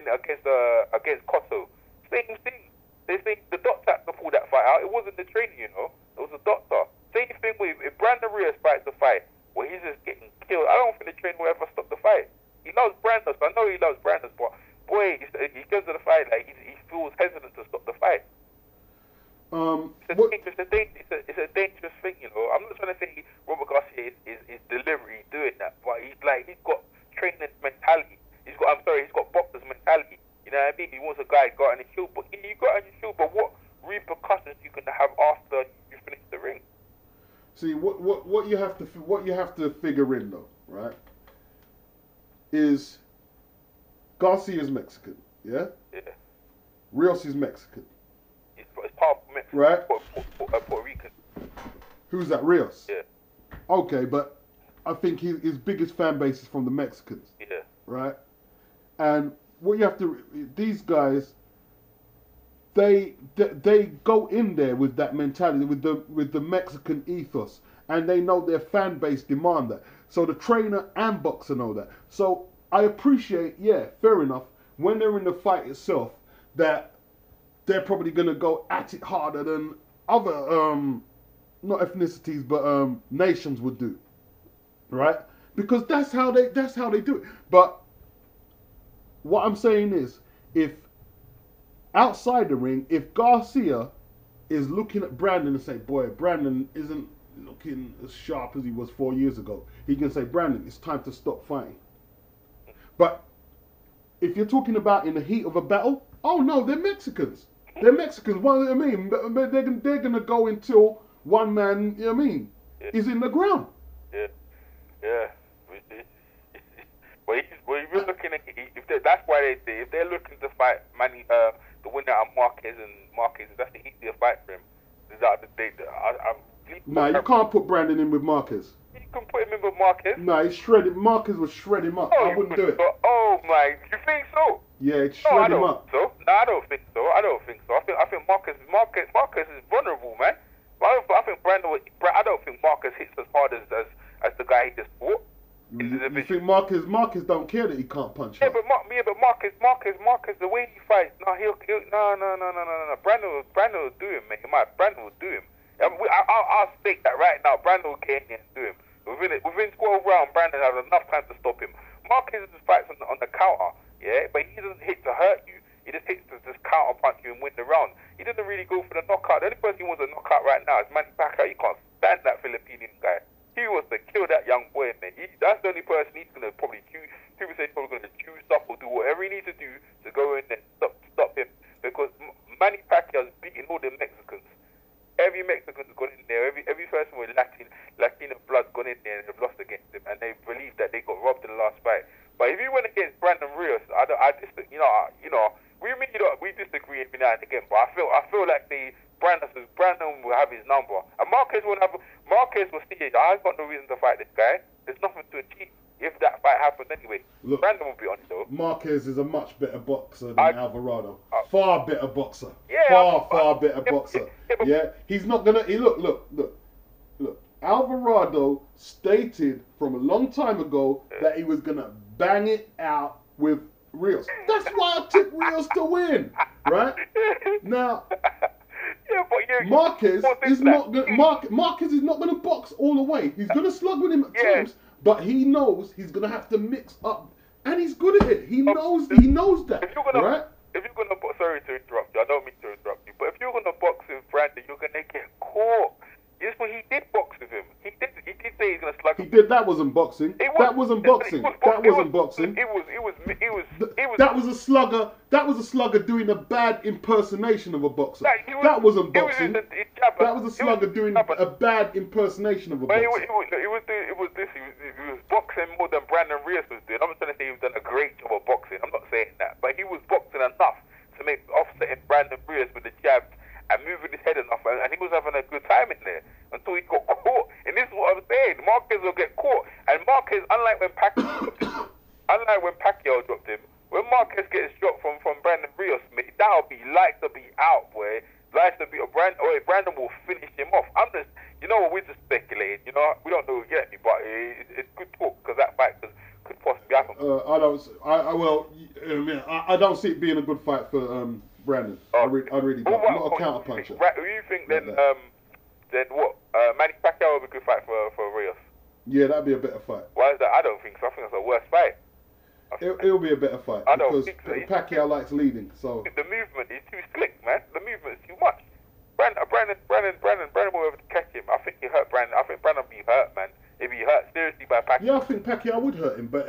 Speaker 2: against Cotto. Same thing. They think the doctor had to pull that fight out. It wasn't the trainer, you know. It was the doctor. Same thing with if Brandon Reyes fights the fight where he's just getting killed. I don't think the trainer will ever stop the fight. He loves Brandos. I know he loves Brandos, but boy, he goes to the fight like he feels hesitant to stop the fight. It's a dangerous thing, you know. I'm not trying to say Robert Garcia is deliberately doing that, but he's got training mentality. He's got boxer's mentality. You know what I mean? He wants a guy got on his shield, but you got on your shield, but what repercussions you can have after you finish the ring?
Speaker 1: See, what you have to figure in though, right? Is Garcia's Mexican, yeah? Yeah. Rios is Mexican.
Speaker 2: It's part of Mexico,
Speaker 1: right?
Speaker 2: Puerto Rican.
Speaker 1: Who's that, Rios?
Speaker 2: Yeah.
Speaker 1: Okay, but I think his biggest fan base is from the Mexicans.
Speaker 2: Yeah.
Speaker 1: Right? And what you have to, these guys, they go in there with that mentality, with the Mexican ethos, and they know their fan base demand that. So the trainer and boxer know that. So I appreciate, yeah, fair enough, when they're in the fight itself, that they're probably gonna go at it harder than other not ethnicities but nations would do, right? Because that's how they do it. But what I'm saying is, if outside the ring, if Garcia is looking at Brandon and say, boy, Brandon isn't looking as sharp as he was 4 years ago, he can say, Brandon, it's time to stop fighting. But if you're talking about in the heat of a battle, oh no, they're Mexicans. They're Mexicans. What do I mean? They're gonna go until one man, you know what I mean, is in the ground.
Speaker 2: Yeah. Well, Well, if you're looking at, that's why if they're looking to fight the winner of Marquez, that's the easier fight for him.
Speaker 1: Nah, you can't put Brandon in with Marquez.
Speaker 2: You can put him in with Marquez.
Speaker 1: Nah, he's shredded. Marquez would shred him up. I wouldn't do it.
Speaker 2: Oh my, you think so?
Speaker 1: Yeah, it's shred him up.
Speaker 2: No, I don't think so. I think Marquez is vulnerable, man. I think Brandon. I don't think Marquez hits as hard as the guy he just fought.
Speaker 1: You think Marquez don't care that he can't punch?
Speaker 2: Yeah, but Marquez, the way he fights, no. Brandon will do him, man. Brandon will do him. I'll stake that right now. Brandon will get in and do him. Within 12 rounds, Brandon has enough time to stop him. Marquez fights on the counter, yeah, but he doesn't hit to hurt you. He just hits to just counter punch you and win the round. He doesn't really go for the knockout. The only person who wants a knockout right now is Manny Pacquiao. You can't stand that Filipino guy. He wants to kill that young boy, man. That's the only person he's going to probably choose. People say he's probably going to choose up or do whatever he needs to do to go in and stop him. Because Manny Pacquiao's beating all the Mexicans. Every Mexican's gone in there. Every person with Latino blood gone in there and have lost against him. And they believe that they got robbed in the last fight. But if he went against Brandon Rios, we disagree every now and again. But I feel like Brandon will have his number, and Marquez will see it. I've got no reason to fight this guy. There's nothing to achieve if that fight happens anyway. Look, Brandon will be on it though.
Speaker 1: Marquez is a much better boxer than Alvarado. Far better boxer. Yeah, far better boxer. Yeah, he's not gonna. Look. Alvarado stated from a long time ago that he was gonna bang it out with Rios. That's why I took Rios to win, right? Now, Marquez is not going to box all the way. He's going to slug with him at times, but he knows he's going to have to mix up, and he's good at it. He knows that, right?
Speaker 2: If you're going to box, sorry to interrupt you, I don't mean to interrupt you, but if you're going to box with Brandon, you're going to get caught. Yes, but he did box with him. He did say he's gonna slug him.
Speaker 1: He did. That wasn't boxing. That wasn't boxing. That wasn't boxing. That was a slugger. That was a slugger doing a bad impersonation of a boxer. That wasn't boxing. That was a slugger doing a bad impersonation of a boxer.
Speaker 2: He was boxing more than Brandon Rios was doing. I'm not trying to say he was done a great job of boxing. I'm not saying that, but he was boxing enough to make offsetting Brandon Rios with the jab and moving his head enough, and he was having a good time in there until he got caught. And this is what I'm saying: Marquez will get caught. And Marquez, unlike when Pacquiao dropped him, when Marquez gets dropped from Brandon Rios, mate, that'll be like to be out, boy. Like to be Brandon will finish him off. I'm just, we're just speculating. We don't know yet, but it's good talk because that fight could possibly happen.
Speaker 1: I don't see it being a good fight for Brandon. I really don't. I'm not a counter puncher.
Speaker 2: Right, you think then what? Manny Pacquiao would be a good fight for Rios?
Speaker 1: Yeah, that'd be a better fight.
Speaker 2: Why is that? I don't think so. I think that's a worse fight.
Speaker 1: It'll be a better fight.
Speaker 2: I don't think so.
Speaker 1: Pacquiao likes leading, so.
Speaker 2: The movement is too slick, man. The movement is too much. Brandon will be able to catch him. I think he hurt Brandon. I think Brandon will be hurt, man. If he hurt seriously by Pacquiao.
Speaker 1: Yeah, I think Pacquiao would hurt him, but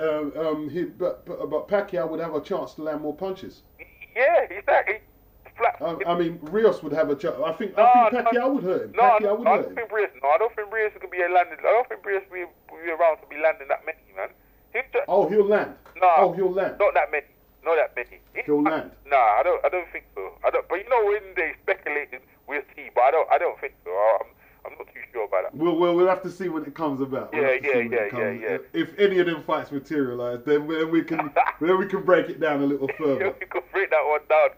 Speaker 1: Pacquiao would have a chance to land more punches.
Speaker 2: Yeah, exactly.
Speaker 1: Rios would have a chance. I think Pacquiao would hurt him.
Speaker 2: I don't think Rios could be landing. I don't think Rios will be around to be landing that many, man.
Speaker 1: He'll land.
Speaker 2: No,
Speaker 1: he'll land.
Speaker 2: Not that many.
Speaker 1: He'll land.
Speaker 2: Nah, I don't think so. But when they speculated, we'll see. But I don't think so. I'm not too sure about that.
Speaker 1: We'll have to see when it comes about.
Speaker 2: Yeah.
Speaker 1: If any of them fights materialise, then we can break it down a little further.
Speaker 2: We can break that one down.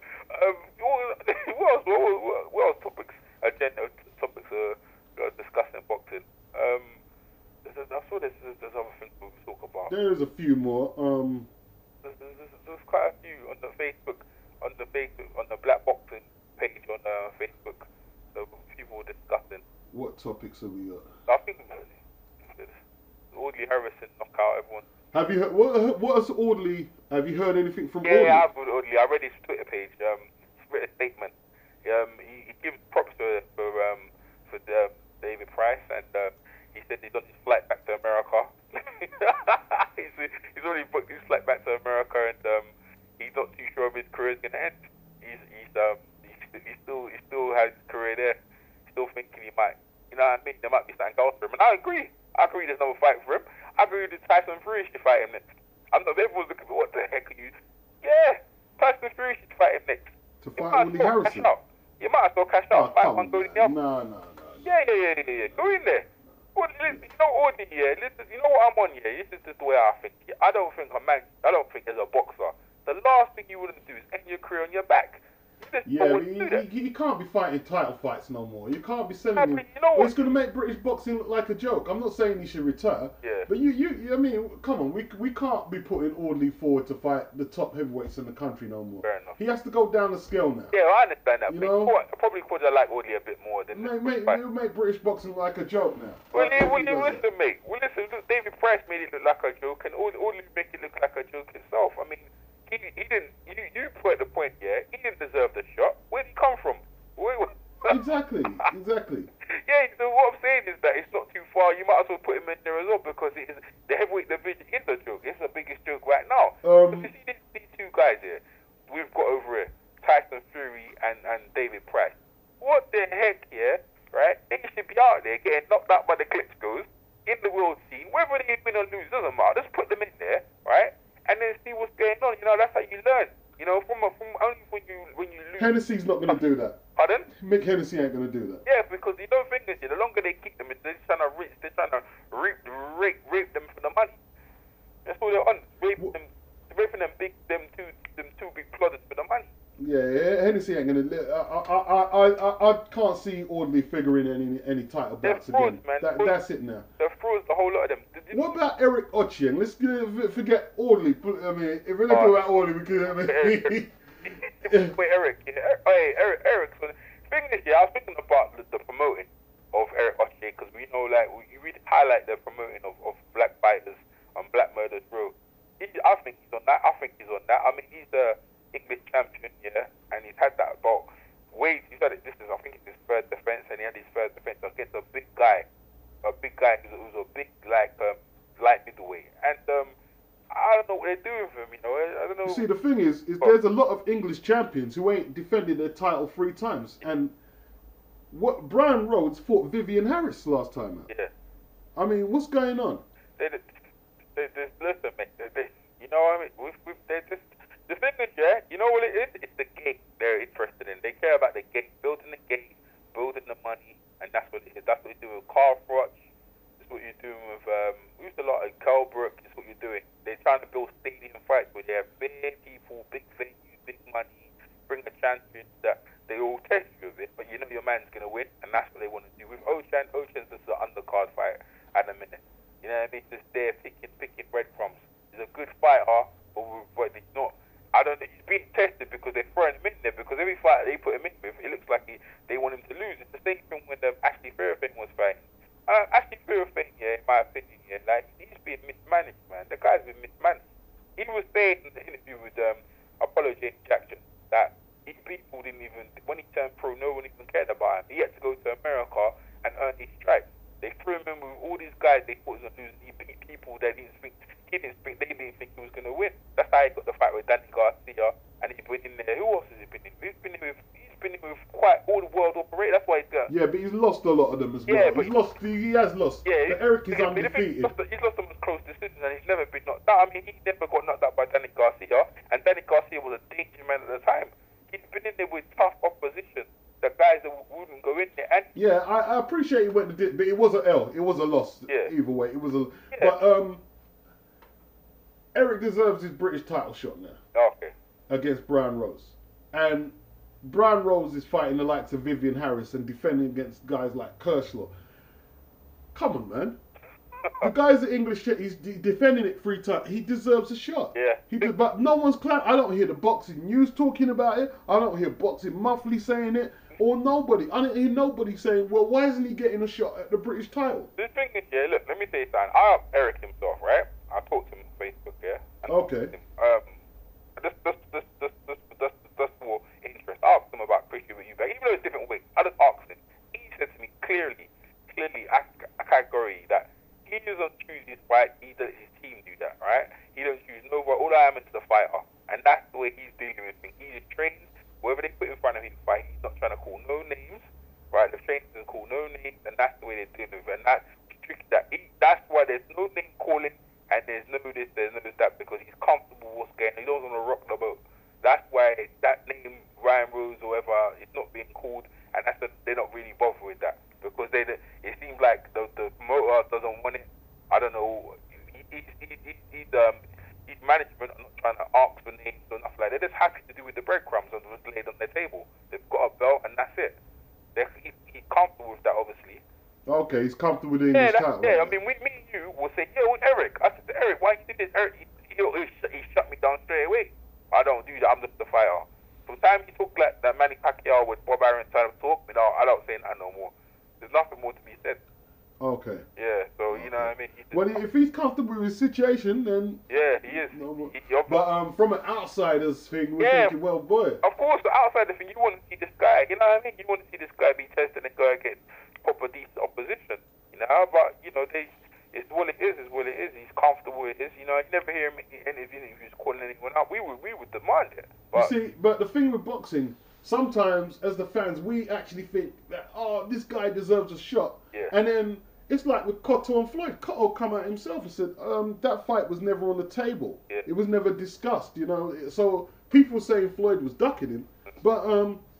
Speaker 2: What else topics discussing boxing? I saw there's other things we talk about.
Speaker 1: There's a few more.
Speaker 2: There's quite a few on the Black Boxing page on Facebook. So people were discussing.
Speaker 1: What topics have we got?
Speaker 2: I think Audley Harrison knockout everyone.
Speaker 1: Have you heard what is Audley? Have you heard anything from Audley?
Speaker 2: Yeah, I've heard Audley. I read his Twitter page. He's written a statement. He gives props for David Price, and he said he's on his flight back to America. he's already booked his flight back to America, and he's not too sure if his career is going to end. He still has his career there. Still thinking he might, there might be something else for him. And I agree. There's no fight for him. I agree with Tyson Fury should fight him next. I'm not. Everyone's looking at me, what the heck are you? Yeah, Tyson Fury should fight him next.
Speaker 1: To fight Woody Harrison.
Speaker 2: You might as well cash out. Fight one, go in the other.
Speaker 1: No.
Speaker 2: Yeah. Go in there. Well, listen, you know, Audi, yeah. Listen, you know what I'm on, yeah. This is just the way I think. Yeah? I don't think as a boxer, the last thing you want to do is end your career on your back.
Speaker 1: Yeah, you can't be fighting title fights no more. You can't be selling him.
Speaker 2: You know what?
Speaker 1: It's going to make British boxing look like a joke. I'm not saying he should retire.
Speaker 2: Yeah.
Speaker 1: But I mean, come on. We can't be putting Audley forward to fight the top heavyweights in the country no more.
Speaker 2: Fair enough.
Speaker 1: He has to go down the scale now.
Speaker 2: Yeah, I understand that.
Speaker 1: You know?
Speaker 2: Probably because I like Audley a bit more than
Speaker 1: You make British boxing look like a joke now.
Speaker 2: Listen, mate. Well, listen. Look, David Price made it look like a joke, and Audley make it look like a joke himself. I mean, he didn't. You put the point, yeah. He didn't deserve the shot. Where did he come from?
Speaker 1: Exactly.
Speaker 2: Yeah. So what I'm saying is that it's not too far. You might as well put him in there as well because the heavyweight division is a joke. It's the biggest joke right now. But you see these two guys here we've got over here, Tyson Fury and David Price. What the heck, yeah? Right? They should be out there getting knocked out by the Klitschko's in the world scene. Whether they win or lose doesn't matter. Just put them in there, right? And then see what's going on. You know, that's how you learn. You know, from only when you lose.
Speaker 1: Hennessy's not going to do that.
Speaker 2: Pardon?
Speaker 1: Mick Hennessy ain't going to do that.
Speaker 2: Yeah, because you don't think this. The longer they keep them, they're trying to rape them for the money. That's all they're on. Raping them two big plotters for the money.
Speaker 1: Yeah, Hennessy ain't going to. I can't see Audley figuring any title bouts again. That's it now.
Speaker 2: They're frauds, the whole lot of them.
Speaker 1: What about Eric Ochieng? Let's forget Audley. I mean, if we're looking about Audley, we could.
Speaker 2: Wait, Eric. Eric. So the thing is, I was thinking about the promoting of Eric Ochieng because we know, like, you really highlight the promoting of black fighters on Black Murderers Row. I think he's on that. I mean, he's the English champion, yeah, and he's had that about weight. He's had it. I think it's his third defense, and he had his third defense against a big guy who's a big light middleweight, and I don't know what they're doing for him. You know, I don't know.
Speaker 1: See, the thing is there's a lot of English champions who ain't defended their title 3 times, and Brian Rhodes fought Vivian Harris last time out.
Speaker 2: Yeah.
Speaker 1: I mean, what's going on?
Speaker 2: Listen, mate. You know what I mean? They're just. The thing is, yeah, you know what it is? It's the game they're interested in. They care about the game, building the game, building the money, and that's what it is. That's what you do with Carl Froch. That's what you're doing with, we used a lot of Kelbrook. That's what you're doing. They're trying to build stadium fights where they have big people, big venues, big money, bring a champion that they all test you with it, but you know your man's going to win, and that's what they want to do. With Ocean's just an undercard fight at the minute. You know what I mean? Just there picking breadcrumbs. He's a good fighter, but he's not. I don't know, he's being tested because they're throwing him in there, because every fight they put him in with, it looks like they want him to lose. It's the same thing when Ashley Fairfane was fighting. Ashley Fairfane, yeah, in my opinion, yeah, like, he's been mismanaged, man. The guy's been mismanaged. He was saying in the interview with Apollo James Jackson that people didn't even, when he turned pro, no one even cared about him. He had to go to America and earn his stripes. They threw him in with all these guys they thought was going to lose. He beat people that they didn't think he was going to win. That's how he got the fight with Danny Garcia, and he's been in there. Who else has he been in? He's been in with quite all the world operators. That's why he's got.
Speaker 1: Yeah, but he's lost a lot of them as well.
Speaker 2: Yeah, but
Speaker 1: he has lost. Yeah, but Eric is undefeated.
Speaker 2: He's lost them with close decisions, and he's never been knocked out. I mean, he never got knocked out by Danny Garcia, and Danny Garcia was a danger man at the time. He's been in there with tough opposition. The guys that wouldn't go in there. And
Speaker 1: yeah, I appreciate he went to dip, but it was an L. It was a loss. Yeah. Either way, it was a. Yeah. But Eric deserves his British title shot now.
Speaker 2: Okay.
Speaker 1: Against Brian Rose. And Brian Rose is fighting the likes of Vivian Harris and defending against guys like Kershaw. Come on, man. The guy's an English shit. He's defending it 3 times. He deserves a shot.
Speaker 2: Yeah.
Speaker 1: But no one's I don't hear the Boxing News talking about it. I don't hear Boxing Monthly saying it. Or nobody. I don't hear nobody saying, well, why isn't he getting a shot at the British title?
Speaker 2: The thing is, yeah, look, let me tell you something. I asked Eric himself, right? I talked to him on Facebook, yeah? And
Speaker 1: okay.
Speaker 2: Just for interest. I asked him about Christian with you back, even though it's different ways. I just asked him. He said to me clearly, a category that he doesn't choose his fight, his team do that, right? He don't choose nobody. All I am is the fighter. And that's the way he's dealing with things. He just trains, whatever they put in front of him to fight, he's not trying to call no names, right? The trainers don't call no names, and that's the way they're dealing with it. And that's tricky. That's why there's no name calling. and there's no this, there's no that, because he's comfortable with what's going on. He doesn't want to rock the boat. That's why that name, Ryan Rose or whatever, is not being called, and they're not really bothered with that, because it seems like the promoter doesn't want it. I don't know. His management are not trying to ask for names or nothing like that. They're just happy to do with the breadcrumbs that was laid on their table. They've got a belt and that's it. He's comfortable with that, obviously.
Speaker 1: Okay, he's comfortable with the English title.
Speaker 2: Yeah, I mean, me and you will say, yeah, with Eric. I said to Eric, why you do this? Eric, he shut me down straight away. I don't do that. I'm just the fighter. From the time you talk like that Manny Pacquiao with Bob Aaron trying to talk, I don't say that no more. There's nothing more to be said.
Speaker 1: Okay.
Speaker 2: Yeah, so you know what I mean.
Speaker 1: Well, if he's comfortable with his situation, then
Speaker 2: yeah, he is.
Speaker 1: No more. But from an outsider's thing, we're thinking, well, boy.
Speaker 2: Of course, the outsider thing, you want to see this guy. You know what I mean? You want to see this guy be tested and go against proper decent opposition. You know, but it's what it is. Is what it is. He's comfortable with it. You know, you never hear him in any interviews calling anyone out. We would demand it. But,
Speaker 1: you see, but the thing with boxing, sometimes as the fans, we actually think that this guy deserves a shot, and then. It's like with Cotto and Floyd. Cotto come out himself and said that fight was never on the table.
Speaker 2: Yeah.
Speaker 1: It was never discussed, you know. So people saying Floyd was ducking him, but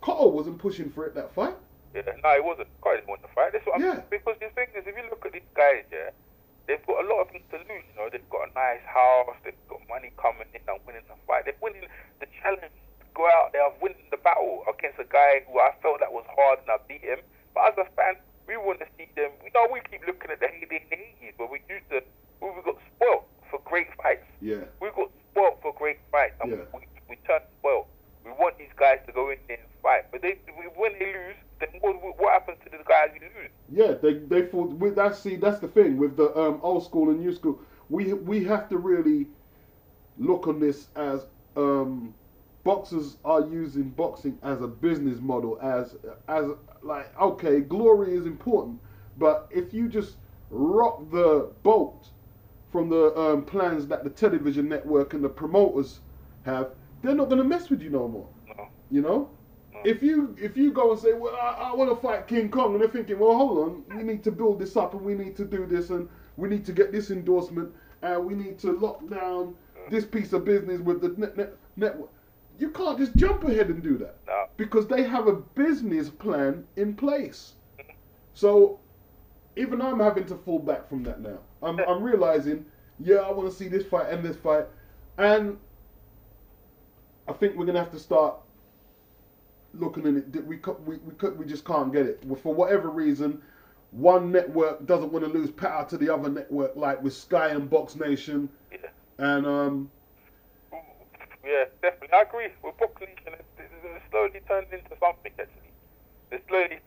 Speaker 1: Cotto wasn't pushing for it that fight.
Speaker 2: Yeah, no, it wasn't. Cotto didn't want the fight. That's what I'm saying. Because the thing is, if you look at these guys, they've got a lot of things to lose. You know, they've got a nice house, they've got money coming in and winning the fight. They're winning the challenge to go out there, winning the battle against a guy who I felt that was hard and I beat him. But as a fan, we want to see them. We keep looking at the heyday in the 80s, where we got spoiled for great fights.
Speaker 1: Yeah.
Speaker 2: We got spoiled for great fights, and we turned spoiled. We want these guys to go in there and fight, but when they lose, then what happens to the guys who lose?
Speaker 1: Yeah, they fought. That's the thing with the old school and new school. We have to really look on this as boxers are using boxing as a business model, as like, okay, glory is important, but if you just rock the boat from the plans that the television network and the promoters have, they're not going to mess with you no more.
Speaker 2: No.
Speaker 1: You know? No. If you go and say, well, I want to fight King Kong, and they're thinking, well, hold on, we need to build this up, and we need to do this, and we need to get this endorsement, and we need to lock down this piece of business with the network. You can't just jump ahead and do that.
Speaker 2: No.
Speaker 1: Because they have a business plan in place. So even I'm having to fall back from that now. I'm realizing, I want to see this fight and this fight, and I think we're gonna have to start looking at it. We just can't get it for whatever reason. One network doesn't want to lose power to the other network, like with Sky and Box Nation, and
Speaker 2: yeah, definitely. I agree. With Box Nation, it's slowly turned into something, actually. They're slowly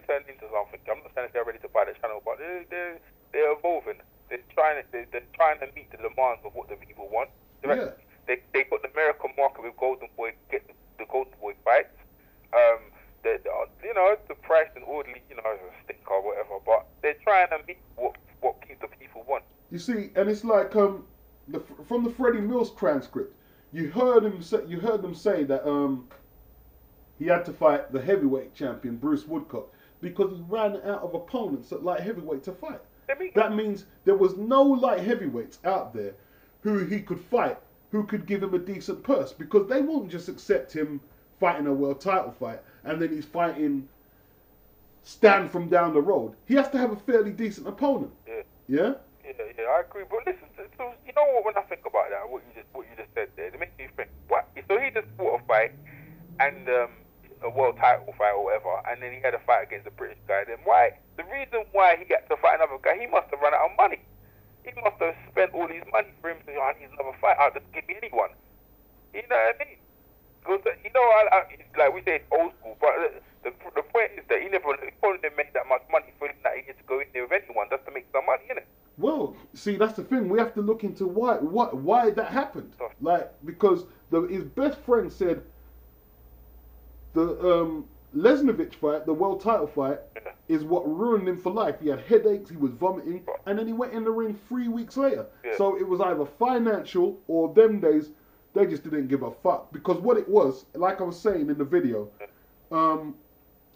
Speaker 2: turned into something. I'm not saying they're ready to buy the channel, but they're evolving. They're trying to meet the demands of what the people want. They got the American market with Golden Boy, get the Golden Boy fights. The price and orderly, is a stinker or whatever, but they're trying to meet what the people want.
Speaker 1: You see, and it's like from the Freddie Mills transcript. You heard them say that he had to fight the heavyweight champion Bruce Woodcock because he ran out of opponents at light heavyweight to fight. That means there was no light heavyweights out there who he could fight, who could give him a decent purse, because they won't just accept him fighting a world title fight and then he's fighting Stan from down the road. He has to have a fairly decent opponent. Yeah?
Speaker 2: Yeah, I agree. But listen, so you know what? When I think about that, what you just said there, it makes me think. What? So he just fought a fight and a world title fight or whatever, and then he had a fight against a British guy. Then why? The reason why he got to fight another guy, he must have run out of money. He must have spent all his money for him to say, I need another fight. I'll just give me anyone. You know what I mean? Because like we say, it's old school, but the point is that he probably didn't make that much money for him that he had to go in there with anyone just to make some money, innit?
Speaker 1: Well, see, that's the thing. We have to look into why that happened. Like, because his best friend said the Lesnovich fight, the world title fight, is what ruined him for life. He had headaches, he was vomiting, and then he went in the ring 3 weeks later. So it was either financial or them days they just didn't give a fuck. Because what it was, like I was saying in the video,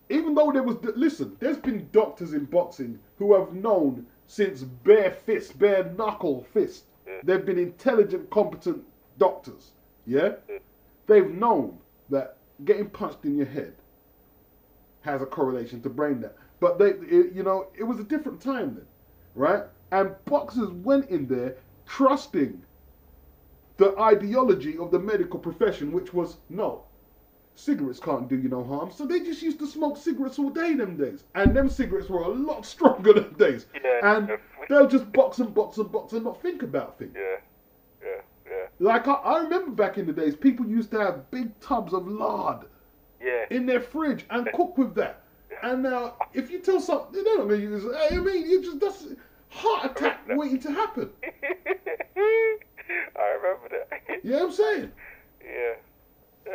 Speaker 1: even though there's been doctors in boxing who have known since bare knuckle fist, They've been intelligent, competent doctors. Yeah? They've known that getting punched in your head has a correlation to brain death. But it was a different time then, right? And boxers went in there trusting the ideology of the medical profession, which was no, cigarettes can't do you no harm. So they just used to smoke cigarettes all day them days, and them cigarettes were a lot stronger than days. And they'll just box and box and box and not think about things. Like I remember back in the days, people used to have big tubs of lard in their fridge and cook with that. And now, if you tell something, they're not going to use it. I mean, that's heart attack waiting to happen.
Speaker 2: I remember that.
Speaker 1: You know what I'm saying?
Speaker 2: Yeah.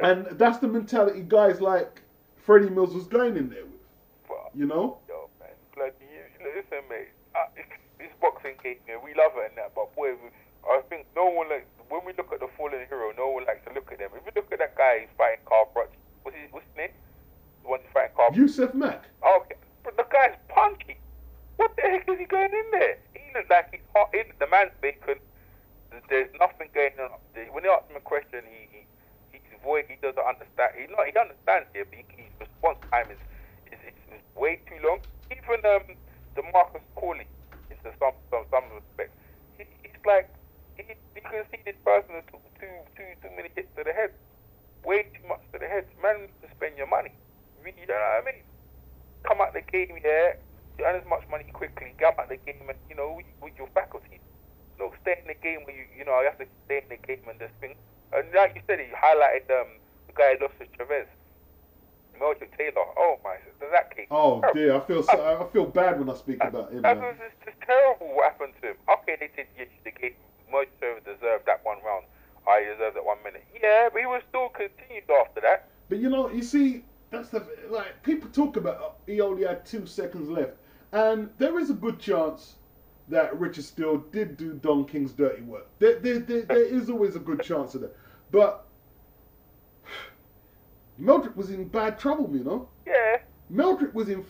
Speaker 1: And that's the mentality guys like Freddie Mills was going in there with.
Speaker 2: Well,
Speaker 1: you know?
Speaker 2: Yo, man. Bloody, listen, mate. This boxing game, we love it and that, but boy, I think no one likes, when we look at the fallen hero, no one likes to look at them. If you look at that guy who's fighting Carl Brutch, what's his name? The one who's fighting Carl
Speaker 1: Yusuf Mack.
Speaker 2: Oh, okay. But the guy's punky. What the heck is he going in there? He looks like he's hot in. The man's bacon. There's nothing going on. When they ask him a question, his voice, he doesn't understand. He understands it, but his response time is way too long. Even the Marcus Corley, into some respects, he's like, you can see this person who took too many hits to the head, way too much to the head. Man, to spend your money. Really, you know what I mean? Come out the game, earn as much money quickly, get out the game, and with your faculty. No, stay in the game where you have to stay in the game and this thing. And like you said, he highlighted the guy who lost to Chavez, Melchior Taylor. Oh my, that case.
Speaker 1: Oh dear, I feel bad when I speak about him.
Speaker 2: It's just terrible what happened to him. Okay, they said yes, the game Melchior deserved that 1 round. I deserved that 1 minute. Yeah, but he was still continued after that.
Speaker 1: But you see, that's like people talk about. He only had 2 seconds left, and there is a good chance that Richard Steele did do Don King's dirty work. There is always a good chance of that. But Meldrick was in bad trouble, you know.
Speaker 2: Yeah.
Speaker 1: Meldrick was in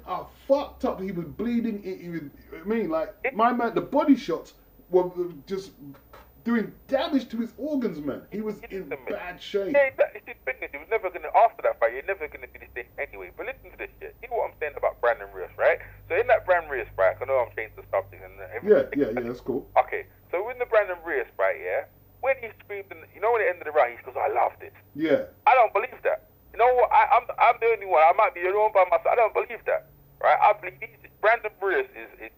Speaker 1: a fucked up. He was bleeding. My man, the body shots were just doing damage to his organs, man. He was in bad shape.
Speaker 2: Yeah, it's his thing. He was never gonna, after that fight, you're never gonna be the same anyway. But listen to this shit. You know what I'm saying about Brandon Rios, right? So in that Brandon Rios fight, I know I'm changing the subject and
Speaker 1: yeah, that's cool.
Speaker 2: Okay, so in the Brandon Rios fight, when he screamed, when at the end of the round, he goes, "I love this."
Speaker 1: Yeah.
Speaker 2: I don't believe that. You know what? I'm the only one. I might be the only one by myself. I don't believe that, right? I believe Brandon Rios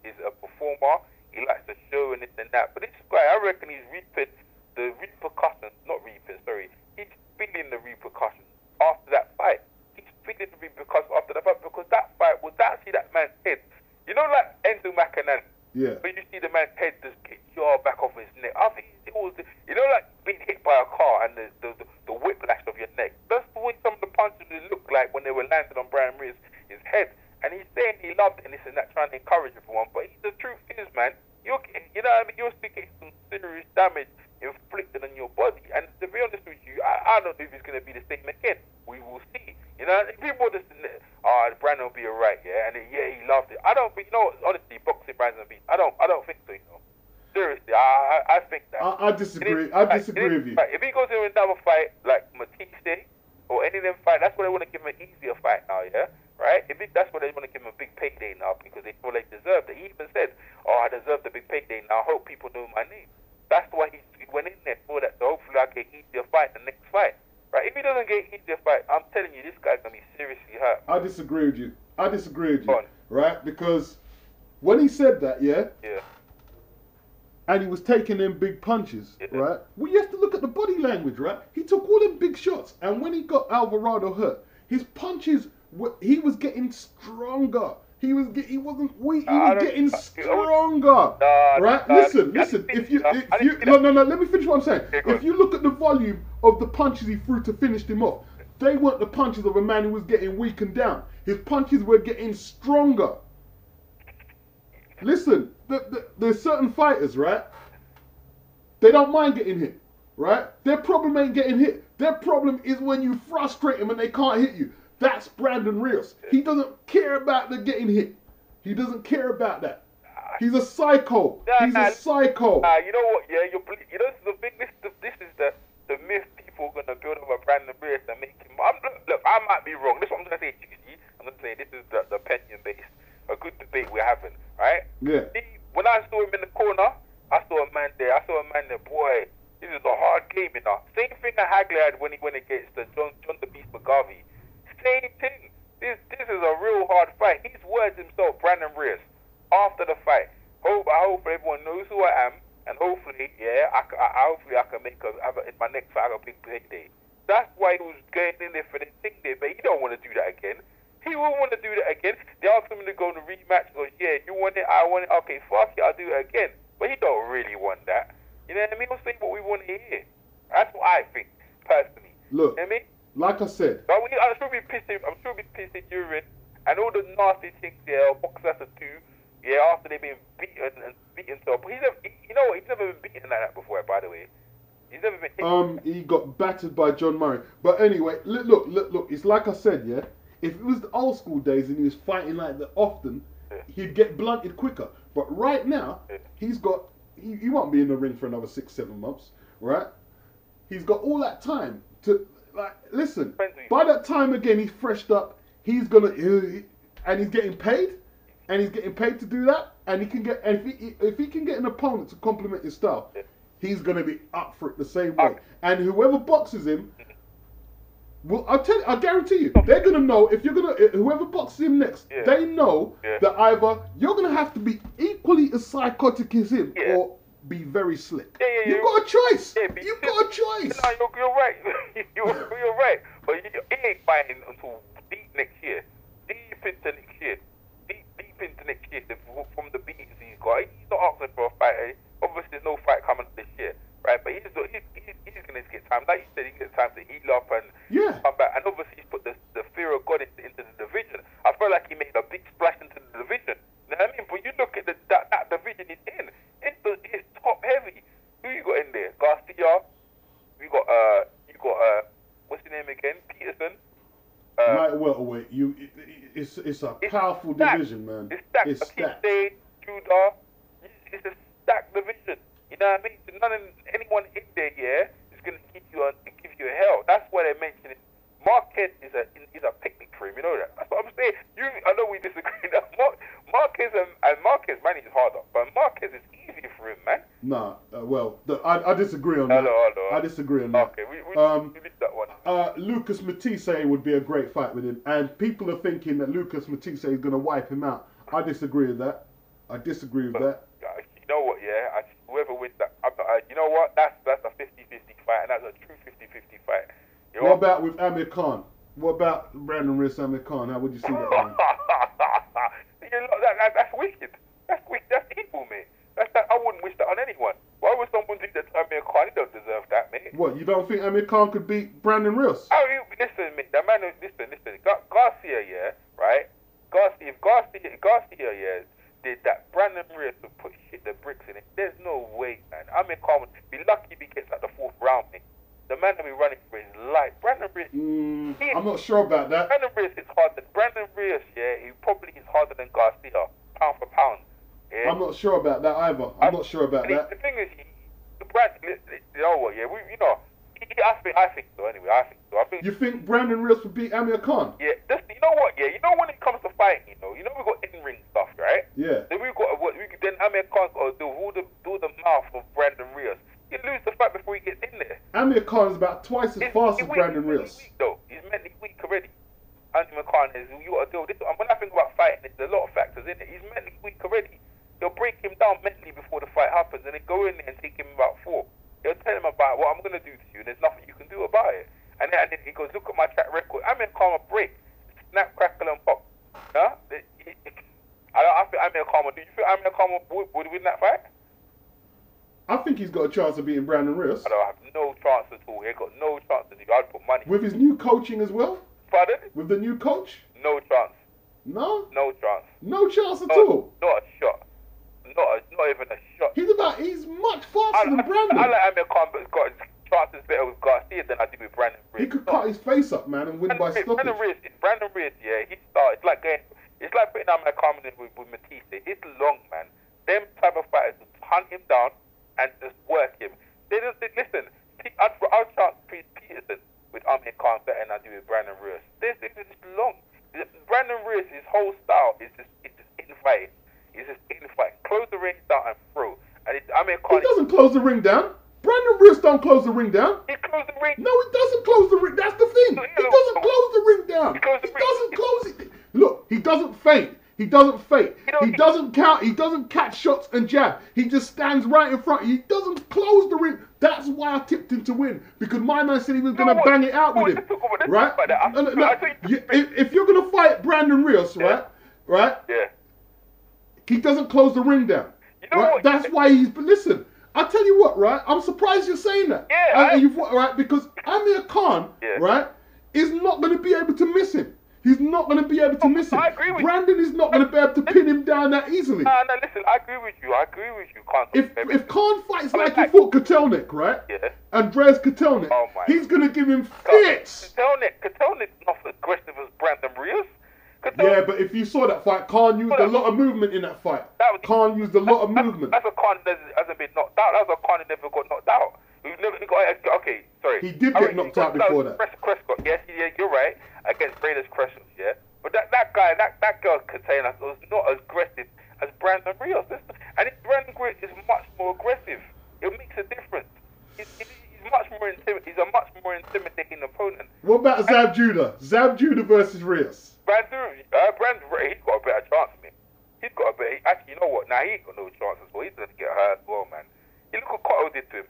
Speaker 2: is a performer. He likes to show and this and that. But this guy, I reckon he's reaping the repercussions. Not reaping, sorry. He's feeling the repercussions after that fight. He's feeling the repercussions after the fight because that fight, see that man's head. You know, like Enzo McAnan.
Speaker 1: Yeah.
Speaker 2: When you see the man's head just get jaw back off his neck. I think it was, like being hit by a car and the whiplash of your neck. That's what some of the punches looked like when they were landed on Brian Reed's head. And he's saying he loved it and this and that, trying to encourage everyone. But the truth is, man, you're still getting some serious damage inflicted on your body. And to be honest with you, I don't know if it's going to be the same again. We will see. People just, Brandon will be alright, and he loved it. I don't think, honestly, boxing Brandon beat. I don't think so, Seriously, I think that.
Speaker 1: I disagree. I disagree with you.
Speaker 2: If he goes in another fight like Matisse or any of them fight, that's why they want to give him an easier fight now, right? That's why they want to give him a big payday now because they feel they deserve it. He even said, I deserve the big payday now. I hope people know my name. That's why he went in there for that. So hopefully I get easier fight the next fight. Right? If he doesn't get easier fight, I'm telling you, this guy's going to be seriously hurt.
Speaker 1: I disagree with you. Right? Because when he said that, yeah, and he was taking them big punches, right? Well, you have to look at the body language, right? He took all them big shots, and when he got Alvarado hurt, his punches, he was getting stronger. He wasn't weak. He was getting stronger. Right? Listen. If you no. Let me finish what I'm saying. If you look at the volume of the punches he threw to finish him off, they weren't the punches of a man who was getting weakened down. His punches were getting stronger. Listen, there's certain fighters, right? They don't mind getting hit, right? Their problem ain't getting hit. Their problem is when you frustrate them and they can't hit you. That's Brandon Rios. He doesn't care about the getting hit. He doesn't care about that. He's a psycho. He's a psycho.
Speaker 2: You know what? Yeah, you know this is the big. This is the myth people are gonna build up a Brandon Beers and make him. Look, I might be wrong. This is what I'm gonna say, GG. I'm gonna say this is the opinion based, a good debate we're having, right?
Speaker 1: Yeah.
Speaker 2: When I saw him in the corner, I saw a man there. Boy, this is a hard game, you know. Same thing that Hagler had when he went against the John the Beast McGarvey. Same thing. This is a real hard fight. His words himself, Brandon Beers, after the fight. I hope everyone knows who I am, and hopefully, yeah, hopefully I can make in my next fight a big payday. That's why he was going in there for the thing there, but he don't want to do that again. He won't want to do that again. They asked him to go in the rematch. He goes, yeah, you want it, I want it. Okay, fuck it, I'll do it again. But he don't really want that. You know what I mean? He'll say what we want to hear. That's what I think, personally.
Speaker 1: Look,
Speaker 2: you know what I mean?
Speaker 1: Like I said,
Speaker 2: I'm sure we pissing urine and all the nasty things there. Boxers are too. Yeah, after they've been beaten so. But you know what? He's never been beaten like that before. By the way, he's never been.
Speaker 1: He got battered by John Murray. But anyway, look. It's like I said, yeah. If it was the old school days and he was fighting like that often, he'd get blunted quicker. But right now, he won't be in the ring for another 6-7 months, right? He's got all that time to, like, listen. By that time again, he's freshed up. He's getting paid, and he's getting paid to do that. And he can get, if he can get an opponent to complement his style, he's gonna be up for it the same way. And whoever boxes him. Well, I guarantee you, they're gonna know whoever boxes him next, they know that either you're gonna have to be equally as psychotic as him or be very slick. You've got a choice. You've got a choice.
Speaker 2: No, you're right. you're right. But he ain't fighting until deep next year. Deep into next year. Deep into next year. From the beatings he's got, he's not asking for a fight. Obviously, there's no fight coming this year, right? But he's gonna get time. Like you said, he gets time to heal up and come back. And obviously, he's put the fear of God into the division. I feel like he made a big splash into the division. You know what I mean? But you look at that division he's in. It's top heavy. Who you got in there? Garcia. You got what's his name again? Peterson.
Speaker 1: Light welterweight. It's a powerful division, man.
Speaker 2: It's stacked. Judah. It's a stacked division. You know what I mean? So anyone in there, is going to give you a hell. That's why they mention it. Marquez is a picnic for him. You know that. That's what I'm saying. I know we disagree. Marquez, man, he's harder, but Marquez is easy for him, man.
Speaker 1: Nah, I disagree on that.
Speaker 2: Hello.
Speaker 1: I disagree on that.
Speaker 2: Okay, we missed that one.
Speaker 1: Lucas Matisse would be a great fight with him, and people are thinking that Lucas Matisse is going to wipe him out. I disagree with that.
Speaker 2: You know what? Yeah, whoever wins that, you know what? That's a 50-50 fight, and that's a true 50-50 fight.
Speaker 1: What about with Amir Khan? What about Brandon Riss, Amir Khan? How would you see that one?
Speaker 2: That's wicked. That's wicked. That's evil, mate. I wouldn't wish that on anyone. Why would someone do that to Amir Khan? He don't deserve that, mate.
Speaker 1: What? You don't think Amir Khan could beat Brandon Riss?
Speaker 2: Oh, listen, mate. That man, listen. Garcia, yeah, right? Garcia, yeah, did that. Brandon Riss would put the bricks in it. There's no way, man. Amir Khan would be lucky if he gets like the 4th round, mate. The man will be running for his life. Brandon Riss.
Speaker 1: I'm not sure about that.
Speaker 2: Brandon Riss is harder. Brandon Riss, yeah, he probably is harder than Garcia, pound for pound. Yeah?
Speaker 1: I'm not sure about that either. I'm not sure about that.
Speaker 2: The thing is, you know what? Yeah, I think so. Anyway, I think so.
Speaker 1: You think Brandon Riss would beat Amir Khan?
Speaker 2: Yeah. You know what? Yeah. You know when it comes to fighting, we got in-ring stuff, right?
Speaker 1: Yeah.
Speaker 2: Then then Amir Khan's got to do the mouth of Brandon Riss. You lose the fight before he gets in there.
Speaker 1: Amir Khan is about twice as fast as Brandon Riss.
Speaker 2: He's mentally weak already. Amir Khan is, you got to deal with this. When I think about fighting, there's a lot of factors in it. He's mentally weak already. They'll break him down mentally before the fight happens, and then go in there and take him about 4. They'll tell him about what I'm going to do to you, and there's nothing you can do about it. And then he goes, look at my track record. Amir Khan will break. Snap, crackle, and pop. Huh? I think Amir Khan would. Do you think Amir Khan would win that fight?
Speaker 1: I think he's got a chance of beating Brandon Riss.
Speaker 2: I don't have no chance at all. He's got no chance to do. I'd put money.
Speaker 1: With his new coaching as well?
Speaker 2: Pardon?
Speaker 1: With the new coach?
Speaker 2: No chance.
Speaker 1: No?
Speaker 2: No chance.
Speaker 1: No chance at all?
Speaker 2: Not a shot. Not even a shot.
Speaker 1: He's much faster than Brandon.
Speaker 2: I like Amir Khan, but he's got chances better with Garcia than I do with Brandon Riss.
Speaker 1: He could cut his face up, man, and win by stoppage.
Speaker 2: Brandon Riss, yeah, it's like putting Amir Khan with Matisse. It's long, man. his whole style is just infighting. It's just infighting. Close the ring down and throw. And
Speaker 1: he doesn't close the ring down. Brandon Rios don't close the ring down.
Speaker 2: He closed the ring.
Speaker 1: No, he doesn't close the ring. That's the thing. He doesn't close the ring down. He doesn't close it. Look, he doesn't feint. He doesn't fake. He doesn't count. He doesn't catch shots and jab. He just stands right in front. He doesn't close the ring. That's why I tipped him to win. Because my man said he was going to bang it out with him. Right? If you're going to fight Brandon Rios, right? Right?
Speaker 2: Yeah.
Speaker 1: He doesn't close the ring down.
Speaker 2: You know
Speaker 1: right?
Speaker 2: what?
Speaker 1: That's why he's... But listen, I tell you what, right? I'm surprised you're saying that.
Speaker 2: Yeah.
Speaker 1: Right? Because Amir Khan, right, is not going to be able to miss him. He's not going to be able to miss him.
Speaker 2: I agree with
Speaker 1: Brandon is not going to be able to pin him down that easily.
Speaker 2: No, listen, I agree with you.
Speaker 1: If Khan fights like he fought Kotelnik, right?
Speaker 2: Yeah.
Speaker 1: Andreas Kotelnik, he's going to give him fits.
Speaker 2: Kotelnik's not as aggressive as Brandon Rios.
Speaker 1: Yeah, but if you saw that fight, Khan used a lot of movement in that fight. Khan used a lot of movement.
Speaker 2: That's a Khan that hasn't been knocked out. That's a Khan who never got knocked out. Okay, sorry.
Speaker 1: He did get knocked out before that.
Speaker 2: Prescott, yes, you're right. Against Raiders Crescent, yeah. But that girl Katana was not as aggressive as Brandon Rios. And Brandon Rios is much more aggressive. It makes a difference. He's much more He's a much more intimidating opponent.
Speaker 1: What about Zab Judah? Zab Judah versus Rios.
Speaker 2: Brandon, he's got a better chance than me. He's got a better. Actually, you know what? Now he ain't got no chance as well. He's gonna get hurt as well, man. You look what Cotto did to him.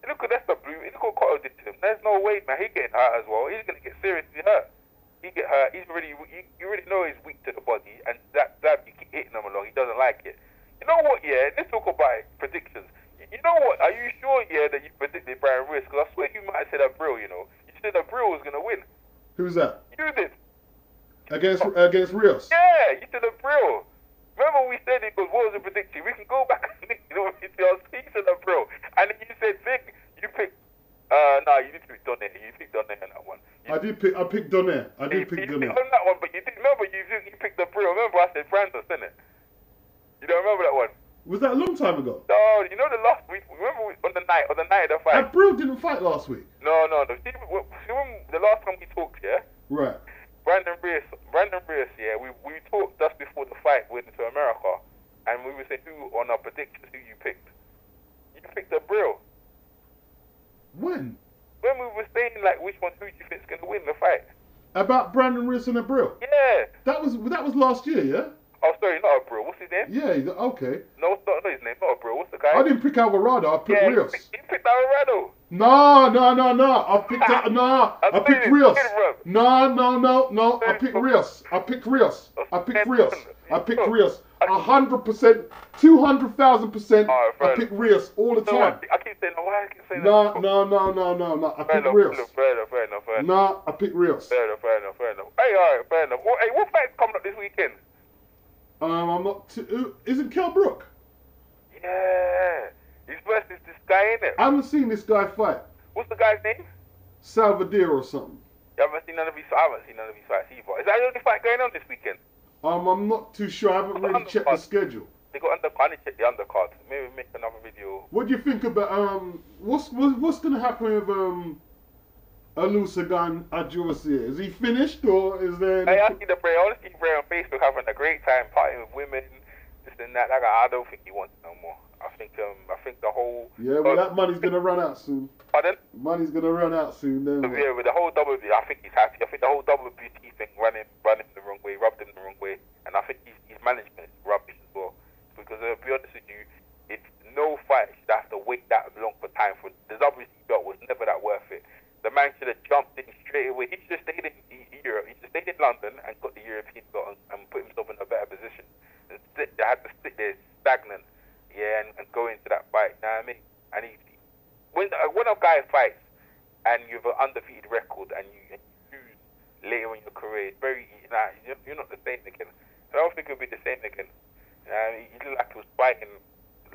Speaker 2: Look at that's the blue. Look what Cotto did to him. There's no way, man. He's getting hurt as well. He's gonna get seriously hurt. He get hurt. You already know he's weak to the body, and that you keep hitting him along. He doesn't like it. You know what? Yeah, let's talk about predictions. You know what? Are you sure? Yeah, that you predicted Brandon Rios? Because I swear you might have said Abril. You know, you said Abril was gonna win.
Speaker 1: Who's that?
Speaker 2: You did.
Speaker 1: Against Rios.
Speaker 2: Yeah, you said Abril. Remember we said it was what was the prediction? We can go back and you know you said Abril, and then you said Vic. You picked. No, you didn't pick Donaire. You picked Donaire on that one. I
Speaker 1: picked Donaire. I did pick Donaire.
Speaker 2: On that one, but you did remember you picked the Brill. Remember I said Brandon, didn't it? You don't remember that one?
Speaker 1: Was that a long time ago?
Speaker 2: No, you know the last week. Remember on the night of the fight.
Speaker 1: Brill didn't fight last week.
Speaker 2: No. See, the last time we talked, yeah.
Speaker 1: Right.
Speaker 2: Brandon Rios, yeah. We talked just before the fight went to America, and we were saying who on our predictions who you picked. You picked the Brill.
Speaker 1: When
Speaker 2: we were saying like who do you think's gonna win the fight?
Speaker 1: About Brandon Rios and Abril?
Speaker 2: Yeah.
Speaker 1: That was last year, yeah?
Speaker 2: Oh, sorry, not Abril. What's his name?
Speaker 1: Yeah, okay.
Speaker 2: No, it's not his name, not Abril. What's the guy?
Speaker 1: I didn't pick Alvarado, I picked Rios.
Speaker 2: You picked Alvarado.
Speaker 1: No. I picked Rios. No. I picked Rios. 100%, 200,000%. I pick Rios all the time.
Speaker 2: I keep saying, why I keep saying that?
Speaker 1: No. I pick Rios.
Speaker 2: Fair enough.
Speaker 1: No, I pick Rios.
Speaker 2: Fair enough. Hey, alright, fair enough. Hey, what fight's coming up this weekend?
Speaker 1: I'm not too... Isn't Kell Brook?
Speaker 2: Yeah. He's versus this guy, innit?
Speaker 1: I haven't seen this guy fight.
Speaker 2: What's the guy's name?
Speaker 1: Salvador or something.
Speaker 2: I haven't seen none of his fights either. Is that the only fight going on this weekend?
Speaker 1: I'm not too sure. I haven't really checked the schedule.
Speaker 2: They got I need to check the undercard. Maybe make another video.
Speaker 1: What do you think about what's gonna happen with Alusagan Adjosia? Is he finished or is there?
Speaker 2: Hey, I see Bray on Facebook having a great time partying with women, this and that. I don't think he wants it no more. I think the whole...
Speaker 1: Yeah, well, that money's going to run out soon.
Speaker 2: Pardon?
Speaker 1: Money's going to run out soon, then.
Speaker 2: Yeah, with the whole WB, I think he's happy. I think the whole WBT thing ran him the wrong way, rubbed him the wrong way, and I think his management is rubbish as well. Because, to be honest with you, it's no fight should have to wait that long for time for... The WBC belt was never that worth it. The man should have jumped in straight away. He should have stayed in Europe. He should have stayed in London and got the European belt and put himself in a better position. They had to sit there stagnant. Yeah, and go into that fight, you know what I mean? And when a guy fights and you have an undefeated record and you lose later in your career, it's very, you're not the same again. I don't think it'll be the same again. He looked like he was fighting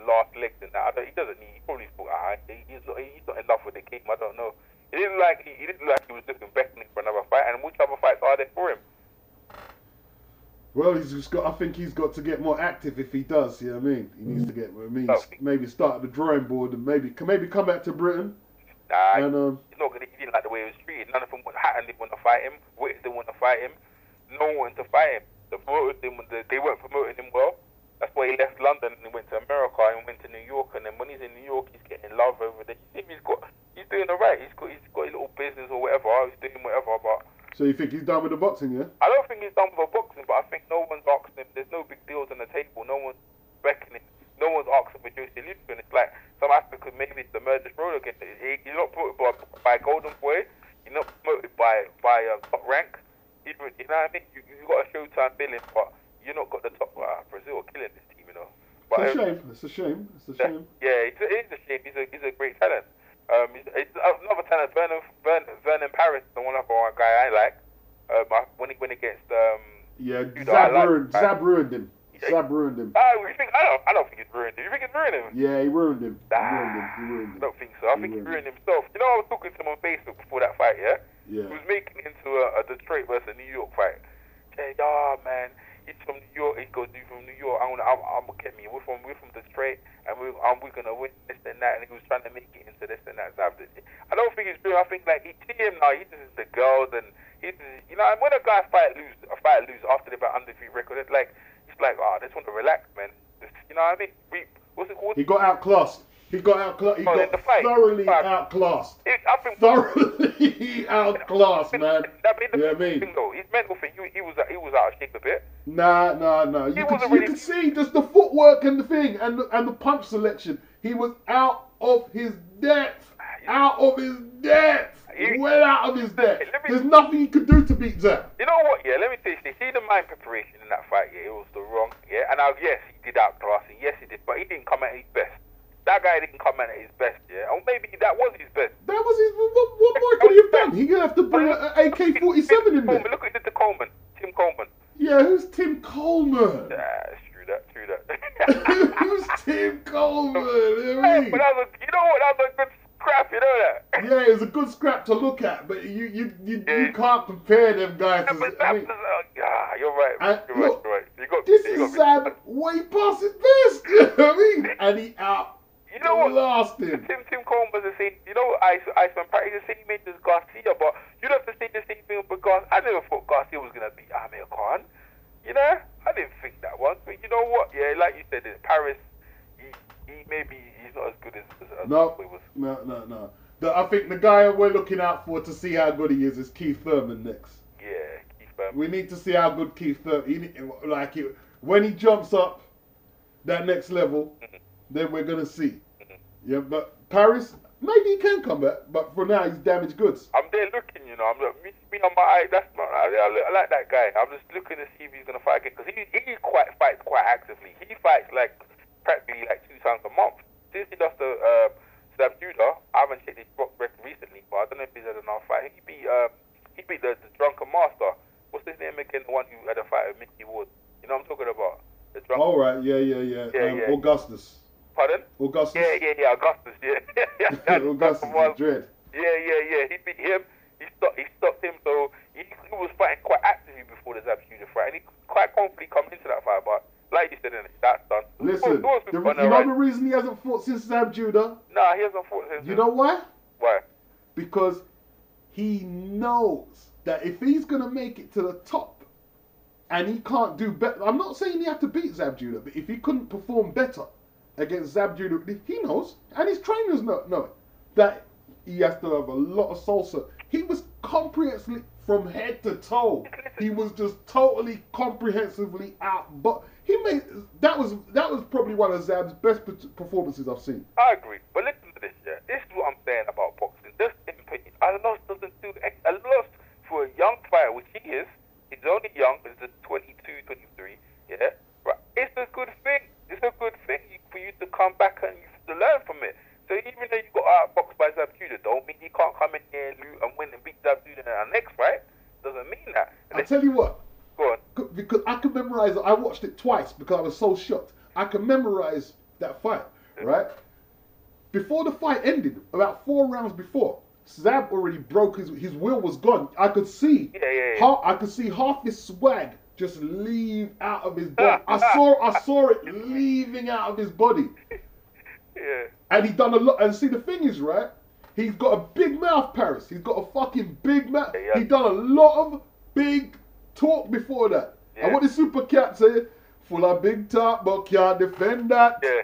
Speaker 2: last legs and that. He probably thought, he's not in love with the game. I don't know. He didn't look like he was looking beckoning for another fight. And which other fights are there for him?
Speaker 1: Well, I think he's got to get more active if he does, you know what I mean? He needs to get, maybe start at the drawing board and maybe come back to Britain.
Speaker 2: Nah, he's not gonna, he didn't like the way he was treated. None of them, Hatton didn't want to fight him. Witt didn't want to fight him. No one wanted to fight him. They weren't promoting him well. That's why he left London and he went to America and went to New York. And then when he's in New York, he's getting love over there. You see, he's doing alright. He's got his little business or whatever. He's doing whatever. But
Speaker 1: So you think he's done with the boxing, yeah?
Speaker 2: I don't think he's done with the boxing. But I think no one's asking him. There's no big deals on the table. No one's reckoning. No one's asking for Josie Luke. And it's like South Africa, maybe it's the Murder's Road again. He's not promoted by Golden Boy. He's not promoted by Top Rank. You know what I mean? You got a Showtime billing, but you're not got the top. Brazil are killing this team, you know. But,
Speaker 1: it's a shame. It's a shame.
Speaker 2: Yeah, it is a shame. He's a great talent. It's another talent. Vernon Paris, the one other guy I like. When he went against
Speaker 1: Zab ruined him. Zab ruined him.
Speaker 2: I don't think he's ruined him. You think he's ruined him?
Speaker 1: Yeah, he ruined him.
Speaker 2: He ruined him. I don't think so. I think he ruined himself. You know, I was talking to him on Facebook before that fight. Yeah.
Speaker 1: Yeah.
Speaker 2: He was making it into a Detroit versus New York fight. Saying, "Oh man, he's from New York. He goes from New York. I'm gonna get me. We're from Detroit, and we're gonna win this and that." And he was trying to make it into this and that. I don't think it's true. I think like he see him now. He just is the girls and you know. And when a guy fight lose after they've got undefeated record, it's like oh, they just want to relax, man. You know what I mean? What's it called?
Speaker 1: He got outclassed. He got thoroughly outclassed. Thoroughly outclassed, man. You know what I mean?
Speaker 2: His mental thing, he was out of shape a bit.
Speaker 1: Nah. You could see just the footwork and the thing and the punch selection. He was out of his depth. Out of his depth. Well out of his depth. There's nothing he could do to beat Zab.
Speaker 2: You know what? Yeah, let me tell you this. See the mind preparation in that fight. Yeah, it was the wrong. Yeah, and yes, he did outclass him. Yes, he did, but he didn't come at his best. That guy didn't come at his best, yeah? Or maybe that was his best.
Speaker 1: That was his... What more could he have done? He's going to have to bring an AK-47 in there.
Speaker 2: Look at Tim Coleman.
Speaker 1: Yeah, who's Tim Coleman?
Speaker 2: Nah, true that.
Speaker 1: Who's Tim Coleman? You know what I mean?
Speaker 2: But you know what? That was a good scrap, you know that?
Speaker 1: Yeah, it was a good scrap to look at, but you can't compare them guys.
Speaker 2: You're right. You're right.
Speaker 1: This is Zab way past his best. You know what I mean? And he outclassed him.
Speaker 2: Tim Coleman was the same. You know, Iceman practice the same as Garcia, but you'd have to say the same thing because I never thought Garcia was gonna beat Amir Khan. You know, I didn't think that once. But you know what? Yeah, like you said, in Paris, he's not as good as
Speaker 1: No.
Speaker 2: he was.
Speaker 1: No. I think the guy we're looking out for to see how good he is Keith Thurman next.
Speaker 2: Yeah, Keith Thurman.
Speaker 1: We need to see how good Keith Thurman. When he jumps up that next level, then we're gonna see. Yeah, but Paris, maybe he can come back, but for now he's damaged goods.
Speaker 2: I'm there looking, you know. I'm me on my eye. I like that guy. I'm just looking to see if he's gonna fight again because he fights quite actively. He fights practically 2 times a month. Since he lost to Zab Judah, I haven't checked his record recently, but I don't know if he's had another fight. He beat the drunken master. What's his name again? The one who had a fight with Mickey Ward. You know what I'm talking about? The drunken.
Speaker 1: All right, yeah. Augustus.
Speaker 2: Pardon?
Speaker 1: Augustus.
Speaker 2: Yeah, Augustus. Yeah.
Speaker 1: Augustus is dread.
Speaker 2: Yeah. He beat him. He stopped him. So he was fighting quite actively before the Zab Judah fight, and he quite confidently come into that fight. But like you said, that's done.
Speaker 1: Listen, you know the reason he hasn't fought since Zab Judah?
Speaker 2: Nah, he hasn't fought since.
Speaker 1: You know why?
Speaker 2: Why?
Speaker 1: Because he knows that if he's gonna make it to the top, and he can't do better. I'm not saying he had to beat Zab Judah, but if he couldn't perform better against Zab Judah, he knows, and his trainers know that he has to have a lot of salsa. He was comprehensively from head to toe. He was just totally comprehensively out. But he made that was probably one of Zab's best performances I've seen.
Speaker 2: I agree, but listen to this. Yeah, this is what I'm saying about boxing. This a loss doesn't do a loss for a young fighter, which he is. He's only young. He's just 22, 23. Yeah, right. It's a good thing. It's a good thing for you to come back and to learn from it. So even though you got outboxed by Zab Judah, don't mean you can't come in here and win and beat Zab Judah in our next fight. Doesn't mean that. And
Speaker 1: I tell you what.
Speaker 2: Go on.
Speaker 1: Because I can memorize it. I watched it twice because I was so shocked. I can memorize that fight, right? Before the fight ended, about 4 rounds before, Zab already broke his will was gone. I could see.
Speaker 2: Yeah.
Speaker 1: I could see half his swag just leave out of his body. I saw it leaving out of his body.
Speaker 2: Yeah.
Speaker 1: And he done a lot. And see, the thing is, right? He's got a big mouth, Paris. He's got a fucking big mouth.
Speaker 2: Yeah.
Speaker 1: He done a lot of big talk before that. And what the Super Cat say? Full of big talk, but can't defend that.
Speaker 2: Yeah.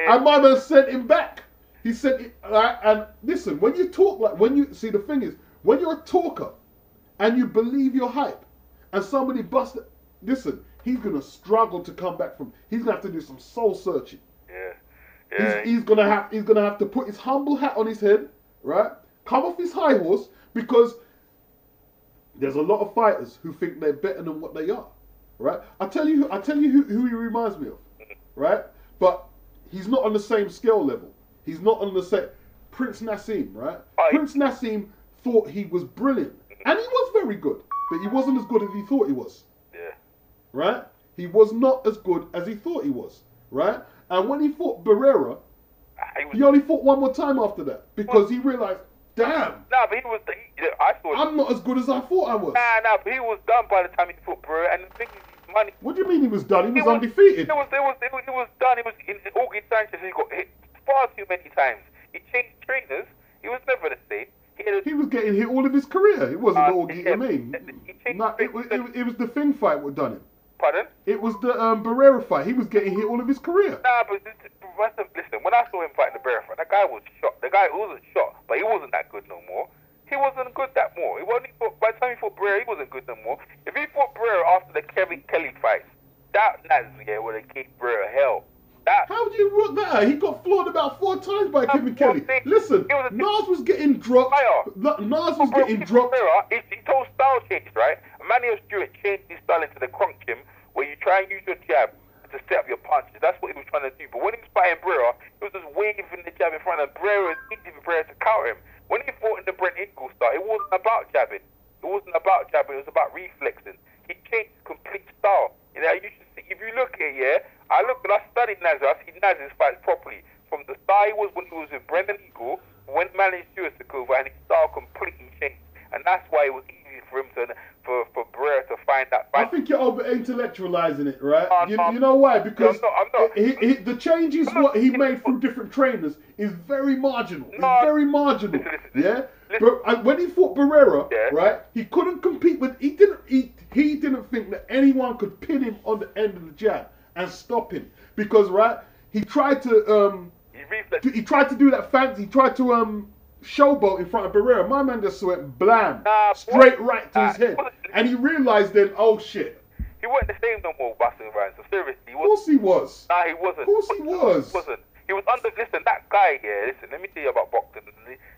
Speaker 1: And my man sent him back. He said, and listen, when you talk see, the thing is, when you're a talker and you believe your hype and somebody busts it, listen, he's going to struggle to come back from, he's going to have to do some soul searching.
Speaker 2: Yeah.
Speaker 1: He's going to have to put his humble hat on his head, right? Come off his high horse, because there's a lot of fighters who think they're better than what they are, right? I tell you who he reminds me of, right? But he's not on the same scale level. He's not on the same. Prince Nassim, right? Prince Nassim thought he was brilliant, and he was very good, but he wasn't as good as he thought he was.
Speaker 2: Yeah.
Speaker 1: Right? He was not as good as he thought he was. Right? And when he fought Barrera, he only fought one more time after that, because he realized, damn.
Speaker 2: Nah, but he was.
Speaker 1: I'm not as good as I thought I was.
Speaker 2: Nah, but he was done by the time he fought Barrera, and the thing is, money.
Speaker 1: What do you mean he was done? He was undefeated.
Speaker 2: He was done. He was in August Sanchez. He got hit far too many times. He changed trainers. He was never the same. He was
Speaker 1: getting hit all of his career. It wasn't Augie. I mean, it was the Thing fight what done him.
Speaker 2: Pardon?
Speaker 1: It was the Barrera fight. He was getting hit all of his career.
Speaker 2: Nah, but listen, when I saw him fight the Barrera fight, that guy was shot. The guy wasn't shot, but he wasn't that good no more. He wasn't good that more. By the time he fought Barrera, he wasn't good no more. If he fought Barrera after the Kevin Kelly fight, that would have gave Barrera hell.
Speaker 1: How do you work that out? He got floored about 4 times by Kevin Kelly. Listen, Nas was getting dropped. Nas was getting dropped.
Speaker 2: His whole style changed, right? Emmanuel Stewart changed his style into the crunk gym, where you try and use your jab to set up your punches. That's what he was trying to do. But when he was fighting Barrera, he was just waving the jab in front of Barrera. It was easy for Barrera to counter him. When he fought in the Brent Eagle style, it wasn't about jabbing. It wasn't about jabbing. It was about reflexing. He changed his complete style. You know, you should see, if you look at it, I studied Naz. I see Naz's fights properly. From the style he was when he was with Brendan Eagle, when Manny Stewart took over, and his style completely changed. And that's why it was easy for him for Barrera to find that fight.
Speaker 1: I think you're over-intellectualizing it, right? You know why? Because
Speaker 2: I'm not.
Speaker 1: The changes what he made through different trainers is very marginal. It's very marginal.
Speaker 2: Listen.
Speaker 1: But when he fought Barrera, right, he couldn't compete with. He didn't think that anyone could pin him on the end of the jab and stop him, because he tried to do that fancy. He tried to showboat in front of Barrera. My man just went blam, straight right to his head, and he realized then, oh shit.
Speaker 2: He wasn't the same no more, BOXINGBEATSANDRHYMES. So seriously,
Speaker 1: of course he was.
Speaker 2: Nah, he wasn't.
Speaker 1: Of course he was.
Speaker 2: He wasn't. He was listen, that guy, listen, let me tell you about boxing.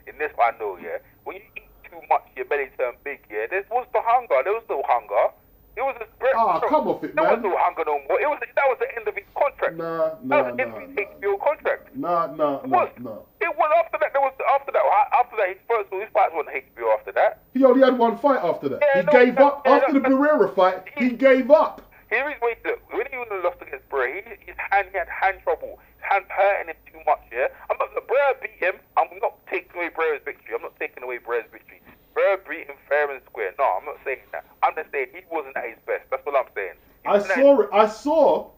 Speaker 2: In this I know, when you eat too much, your belly turn big, there was the hunger. There was no hunger. It was a spread.
Speaker 1: Come off it, man.
Speaker 2: There was no hunger no more. That was the end of his contract.
Speaker 1: That
Speaker 2: was the end of his HBO contract.
Speaker 1: No.
Speaker 2: It was after that. After that, his fights wasn't HBO after that.
Speaker 1: He only had one fight after that. He gave up after the Barrera fight. He gave up.
Speaker 2: Here is what he did. When he lost against Barrera, he had hand trouble. His hand hurting him too much. Barrera beat him. I'm not taking away Barrera's victory. I'm not taking away Barrera's victory. Barrera beat him fair and square. No, I'm not saying that. I'm just saying he wasn't at his best. That's what I'm saying. I saw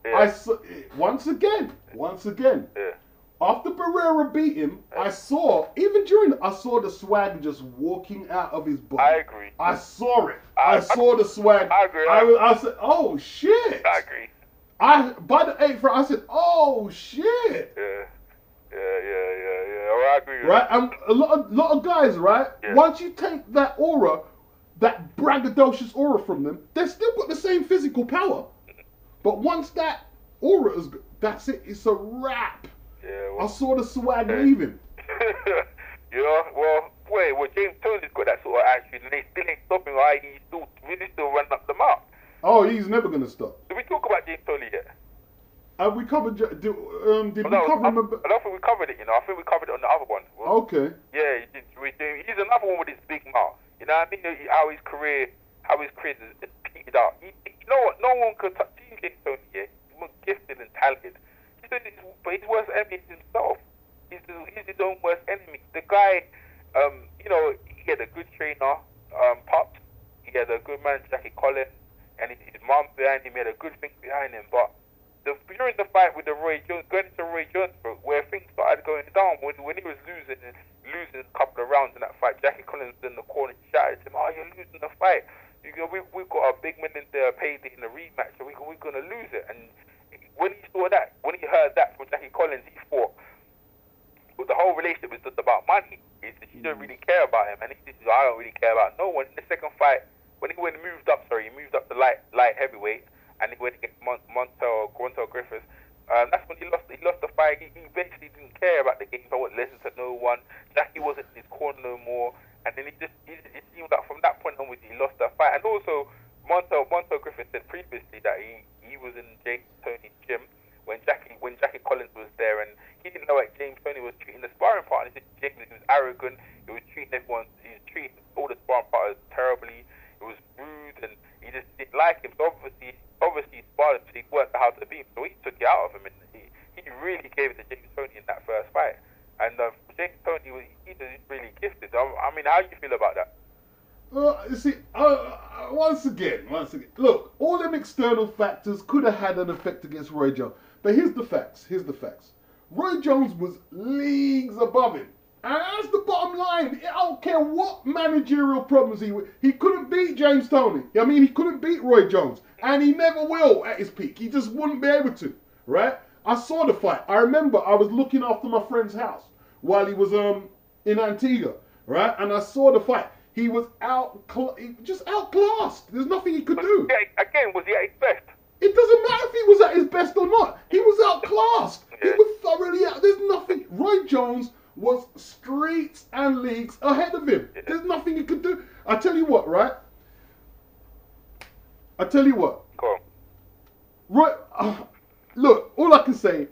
Speaker 2: once again. Yeah.
Speaker 1: After Barrera beat him, I saw the swag just walking out of his body.
Speaker 2: I agree.
Speaker 1: I saw it. I saw the swag.
Speaker 2: I agree.
Speaker 1: I said, oh shit.
Speaker 2: I agree.
Speaker 1: By the 8th round, I said, oh shit.
Speaker 2: Yeah. I agree.
Speaker 1: Right, and a lot of guys, right?
Speaker 2: Yeah.
Speaker 1: Once you take that aura, that braggadocious aura from them, they've still got the same physical power. But once that aura is, that's it. It's a wrap.
Speaker 2: Yeah.
Speaker 1: I saw the swag leaving.
Speaker 2: James Tony's got that sort of attitude, and they still ain't stopping. Right? He's still running up the mark.
Speaker 1: Oh, he's never gonna stop.
Speaker 2: Did we talk about James Tony yet?
Speaker 1: We covered. Did we cover him?
Speaker 2: I don't think we covered it. I think we covered it on the other one.
Speaker 1: Okay.
Speaker 2: Yeah, he's another one with his big mouth. You know what I mean? How his career is petered out. You know what? No one could touch James Tony. He's more gifted and talented. But his worst enemy is himself. He's his own worst enemy. The guy, he had a good trainer, Pops. He had a good man, Jackie Collins, and his mom behind him. He had a good thing behind him, but during the fight with Roy Jones, going into Roy Jones, where things started going down, when he was losing a couple of rounds in that fight, Jackie Collins was in the corner, shouted to him, "Oh, you're losing the fight." you know, we've got a big man in there payday in the rematch, so we're gonna lose it. And when he saw that, when he heard that from Jackie Collins, he thought, well, the whole relationship is just about money. He said, she don't really care about him, and he said, I don't really care about no one. In the second fight, when he moved up to light heavyweight, and he went against Montel Griffiths. That's when he lost the fight. He basically didn't care about the game. I wouldn't listen to no one. Jackie wasn't in his corner no more. And then it seemed like from that point onwards he lost that fight. And also Montel Griffith said previously that he was in James Toney's gym when Jackie Collins was there, and he didn't know like James Toney was treating the sparring partners. James was arrogant. He was treating all the sparring partners terribly. It was rude, and he just didn't like him. So obviously he sparred him, so he worked out how to beat him. So he took it out of him, and he really gave it to James Toney in that first fight. And James Toney he's really gifted. I mean, how do you feel about that?
Speaker 1: You see, once again, look, all them external factors could have had an effect against Roy Jones. But here's the facts. Roy Jones was leagues above him. And that's the bottom line. I don't care what managerial problems he couldn't beat James Toney. I mean, he couldn't beat Roy Jones. And he never will at his peak. He just wouldn't be able to, right? I saw the fight. I remember I was looking after my friend's house while he was in Antigua, right? And I saw the fight. He was just outclassed. There's nothing he could do.
Speaker 2: Again, was he at his best?
Speaker 1: It doesn't matter if he was at his best or not. He was outclassed. He was thoroughly out. There's nothing. Roy Jones was streets and leagues ahead of him. There's nothing he could do. I tell you what, right?
Speaker 2: Go on.
Speaker 1: Roy, look, all I can say,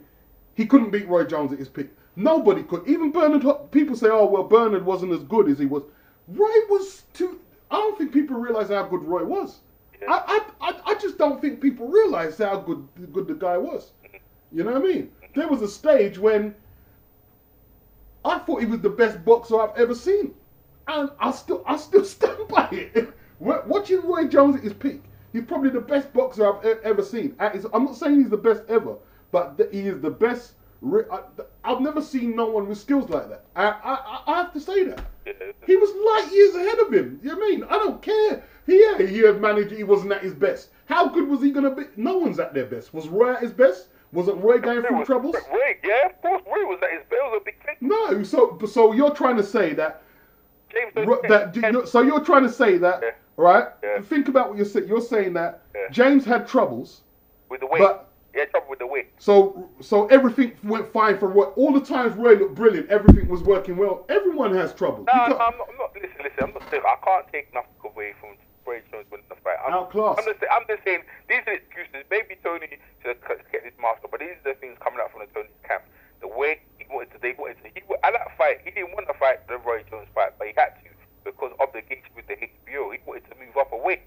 Speaker 1: he couldn't beat Roy Jones at his peak. Nobody could. Even Bernard. People say, oh well, Bernard wasn't as good as he was. Roy was too. I don't think people realize how good Roy was. Yeah. I just don't think people realize how good the guy was. You know what I mean? There was a stage when I thought he was the best boxer I've ever seen, and I still stand by it. Watching Roy Jones at his peak, he's probably the best boxer I've ever seen. I'm not saying he's the best ever, but he is the best. I've never seen no one with skills like that. I have to say that. He was light years ahead of him. You know what I mean? I don't care. He had managed. He wasn't at his best. How good was he going to be? No one's at their best. Was Roy at his best? Wasn't Roy going through troubles?
Speaker 2: Roy, yeah, of course. Roy was at his best. It was a big thing.
Speaker 1: No, so you're trying to say that. So you're trying to say that, right? Yeah. Think about what you're saying. You're saying that James had troubles
Speaker 2: with the weight. He had trouble with the weight.
Speaker 1: So everything went fine for Roy. All the times Roy looked brilliant, everything was working well. Everyone has trouble.
Speaker 2: No, I'm not. Listen. I'm not saying I can't take nothing away from Roy Jones winning the fight.
Speaker 1: Outclassed.
Speaker 2: I'm just saying these are excuses. Maybe Tony should get his mask up, but these are the things coming out from the Tony's camp. The way at that fight, he didn't want to fight the Roy Jones fight, but he had to because obligation with the HBO. He wanted to move up a weight.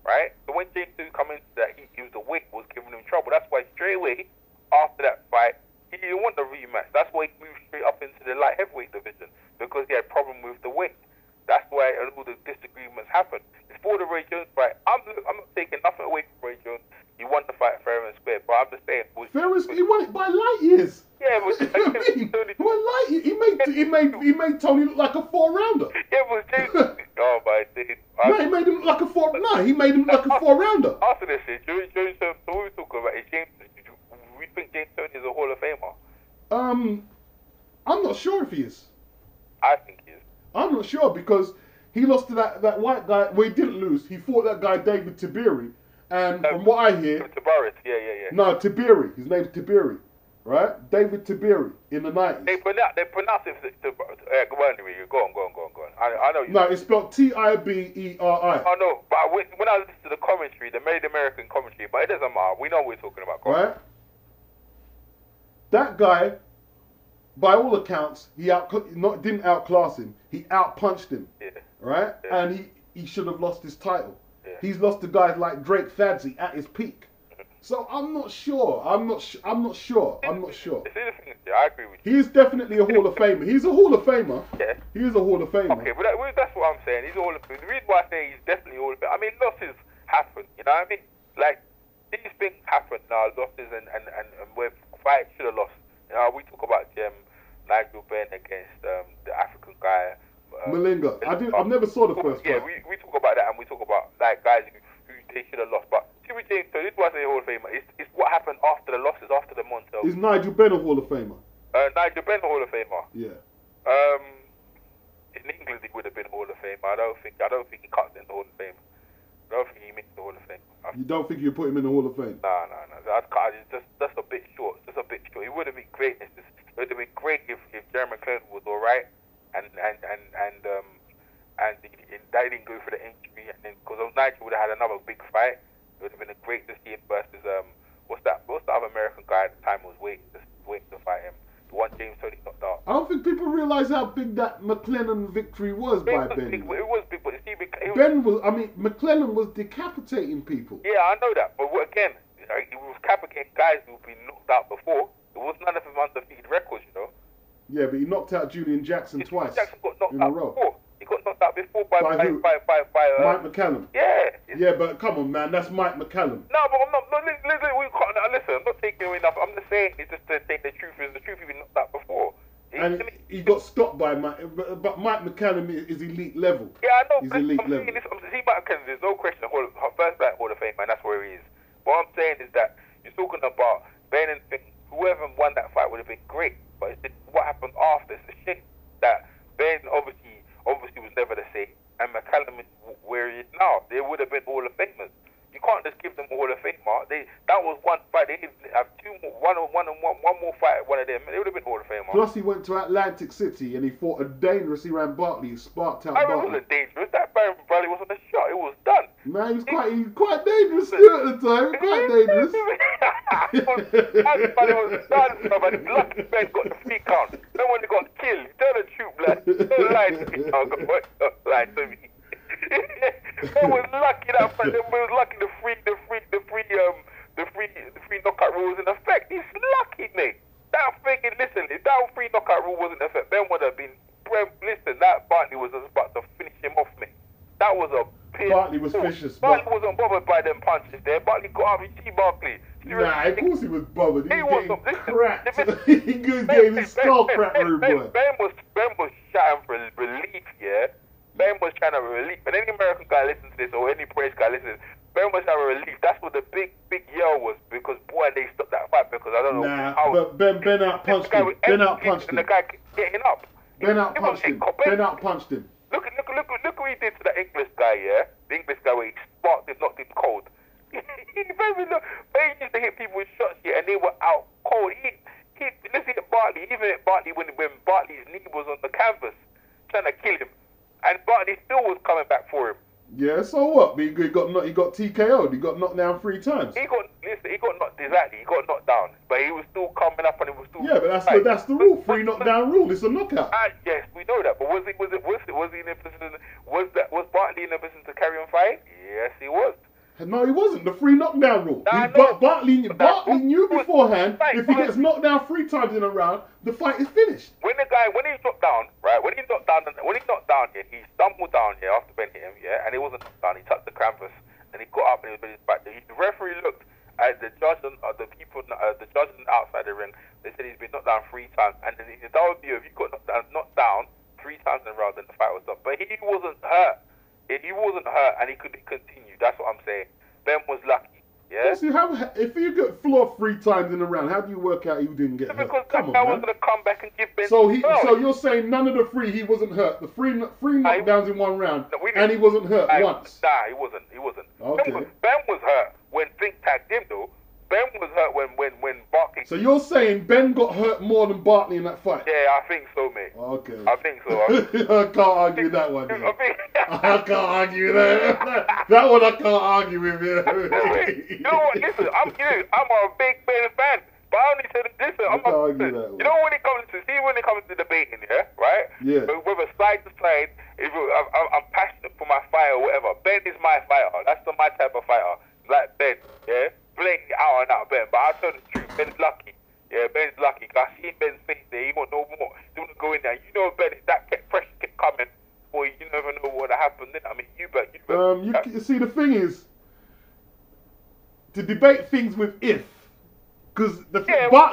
Speaker 2: Right? So when James Toney come into that, he was the weight was giving him trouble. That's why straight away after that fight, he didn't want the rematch. That's why he moved straight up into the light heavyweight division because he had problem with the weight. That's why all the disagreements happened. Before the Roy Jones fight, I'm not taking nothing away from Roy Jones. He won the fight fair and square, but I'm just saying.
Speaker 1: He won it by light years.
Speaker 2: Yeah, but
Speaker 1: he made Tony look like a 4-rounder.
Speaker 2: Yeah, but James. Oh my days.
Speaker 1: No, he made him look like a 4. No, he made him look like a 4-rounder.
Speaker 2: After this shit, Jones. So what we talking about is James. We think James Toney is a Hall of Famer.
Speaker 1: I'm not sure if he is.
Speaker 2: I think he is.
Speaker 1: I'm not sure because he lost to that white guy. Well, he didn't lose. He fought that guy David Tiberi, and from what I hear,
Speaker 2: Tiberi. Yeah.
Speaker 1: No, Tiberi. His name's Tiberi. Right? David Tiberi in the 90s.
Speaker 2: They pronounce it Go on. I know you.
Speaker 1: No, it's spelled Tiberi.
Speaker 2: I know, but when I listen to the commentary, the Made American commentary, but it doesn't matter. We know what we're talking about.
Speaker 1: Right? That guy, by all accounts, didn't outclass him. He outpunched him. Yeah. Right? Yeah. And he should have lost his title. Yeah. He's lost to guys like Drake Thadzy at his peak. So I'm not sure. I'm not sure.
Speaker 2: I agree with you.
Speaker 1: He is definitely a Hall of Famer. He's a Hall of Famer.
Speaker 2: Yeah.
Speaker 1: He is a Hall of Famer.
Speaker 2: Okay, but that's what I'm saying. He's a Hall of Famer. The reason why I say he's definitely a Hall of Famer. I mean, losses happen. You know what I mean? Like these things happen now. Losses and where fights should have lost. You know, we talk about Nigel Benn against the African guy,
Speaker 1: Malinga. I've never saw the first
Speaker 2: fight. Yeah, we talk about that, and we talk about like guys who they should have lost. But Jimmy James, so this was a Hall of Famer. It's what happened after the losses, after the Montel.
Speaker 1: Is Nigel Benn a Hall of Famer?
Speaker 2: Nigel Benn a Hall of Famer.
Speaker 1: Yeah.
Speaker 2: In England he would have been Hall of Famer. I don't think he cuts in the Hall of Fame. I don't think he makes the Hall of Fame.
Speaker 1: You don't think you put him in the Hall of Fame?
Speaker 2: No. That's a bit short. Just a bit short. It would have been great. It would have been great if Jeremy McClellan was all right, and that didn't go for the injury, and then because Nigel would have had another big fight. It would have been great to see him versus what's the other American guy at the time was waiting to fight him. The one James Tony knocked out.
Speaker 1: I don't think people realise how big that McClellan victory was by Ben.
Speaker 2: It was big, but see,
Speaker 1: McClellan was decapitating people.
Speaker 2: Yeah, I know that, but again, he was decapitating guys who've been knocked out before. It was none of them undefeated records, you know.
Speaker 1: Yeah, but he knocked out Julian Jackson twice.
Speaker 2: Jackson got knocked
Speaker 1: in
Speaker 2: out
Speaker 1: a row.
Speaker 2: Before. He got knocked out before by
Speaker 1: Mike McCallum.
Speaker 2: Yeah.
Speaker 1: Yeah, but come on, man, that's Mike McCallum.
Speaker 2: No, but I'm not. Listen, I'm not taking away enough. I'm just saying it's just to say the truth is the truth. He's been knocked out before.
Speaker 1: He got stopped by Mike, but Mike McCallum is elite level.
Speaker 2: Yeah, I know.
Speaker 1: He's elite level.
Speaker 2: See, Mike McCallum, there's no question. First black Hall of Fame, man. That's where he is. What I'm saying is that you're talking about Ben and Finn. Whoever won that fight would have been great, but it's what happened after. It's a shame that Ben obviously was never the same, and McCallum is where he is now. They would have been Hall of Famers. You can't just give them a Hall of Fame mark. That was one fight. They didn't have one more fight. One of them, they would have been Hall of Fame mark.
Speaker 1: Plus, he went to Atlantic City and he fought a dangerous. He ran Bartley. He sparked out Bartley.
Speaker 2: It wasn't dangerous. That Bartley wasn't a shot. It was done.
Speaker 1: Man, he was quite dangerous still at the time. Quite dangerous.
Speaker 2: That Bartley was done, but lucky Ben got the free count. Then when he got killed, tell the truth, lad. Don't lie to me. Don't lie to me. They was lucky that they was lucky the free knockout rule was in effect. He's lucky, mate. That free knockout rule was in effect. Ben would have been. Listen, that Bartley was about to finish him off, mate. That was a pin.
Speaker 1: Bartley was vicious.
Speaker 2: Bartley wasn't bothered by them punches there. Bartley got up. You see Bartley.
Speaker 1: Nah, of course he was bothered. He was getting cracked.
Speaker 2: He
Speaker 1: was getting his skull cracked, rude boy.
Speaker 2: Ben was shouting for relief, yeah. Ben was trying to relief, and any American guy listens to this, or any British guy listens, Ben was trying to relief. That's what the big yell was, because boy, they stopped that fight because I don't know how.
Speaker 1: But Ben outpunched him. Ben outpunched him.
Speaker 2: And the guy getting up.
Speaker 1: Ben outpunched him. Ben outpunched him.
Speaker 2: Look what he did to the English guy, yeah. The English guy where he sparked him, knocked him cold. Ben used to hit people with shots here, and they were out cold. Let's hit Bartley. Even hit Bartley when Bartley's knee was on the canvas, trying to kill him. And Bartley still was coming back for him.
Speaker 1: Yeah, so what? He got TKO'd. He got knocked down 3 times.
Speaker 2: He got knocked exactly. He got knocked down, but he was still coming up, and he was still.
Speaker 1: Yeah, but that's the rule. 3 knockdown rule. It's a knockout.
Speaker 2: Yes, we know that. But was he in a position? Was Bartley in a position to carry on fighting? Yes, he was.
Speaker 1: No, he wasn't. The 3 knockdown rule. Bartley knew beforehand if he gets knocked down 3 times in a round, the fight is finished.
Speaker 2: When he dropped down, right? When he knocked down, yeah, he stumbled down, yeah, after Ben hit him, yeah, and he wasn't knocked down. He touched the canvas, and he got up and he was back. The referee looked at the judge and the judges outside the ring. They said he's been knocked down 3 times, and then that would be if you got knocked down 3 times in a row, then the fight was done. But he wasn't hurt. He wasn't hurt, and he could continue. That's what I'm saying. Ben was lucky. Yeah.
Speaker 1: See, if you get floored 3 times in a round, how do you work out he didn't get hurt?
Speaker 2: Because that guy was going to come back and give Ben.
Speaker 1: So you're saying none of the 3 he wasn't hurt. The 3 knockdowns in 1 round, and he wasn't hurt once.
Speaker 2: Nah, he wasn't.
Speaker 1: Okay.
Speaker 2: Ben was hurt when Think tagged him though. Ben was hurt when Barkley.
Speaker 1: So you're saying Ben got hurt more than Bartley in that fight?
Speaker 2: Yeah, I think so, mate.
Speaker 1: Okay.
Speaker 2: I think so.
Speaker 1: I can't argue that one. I can't argue that. That one I can't argue with you.
Speaker 2: You know what? Listen, I'm a big Ben fan, but I only said listen.
Speaker 1: I can't argue that one.
Speaker 2: You know when it comes to debating, yeah, right?
Speaker 1: Yeah.
Speaker 2: Whether side to side, I'm passionate for my fighter or whatever. Ben is my fighter. That's my type of fighter. Like Ben, yeah. Blatantly out and out Ben, but I'll tell the truth, Ben's lucky. Yeah, Ben's lucky. Cause I seen Ben's face there, he want no more. He want to go in there. You know Ben, that pressure kept coming, boy, you never know what happened then. I mean, you bet.
Speaker 1: You see, the thing is, to debate things with if, because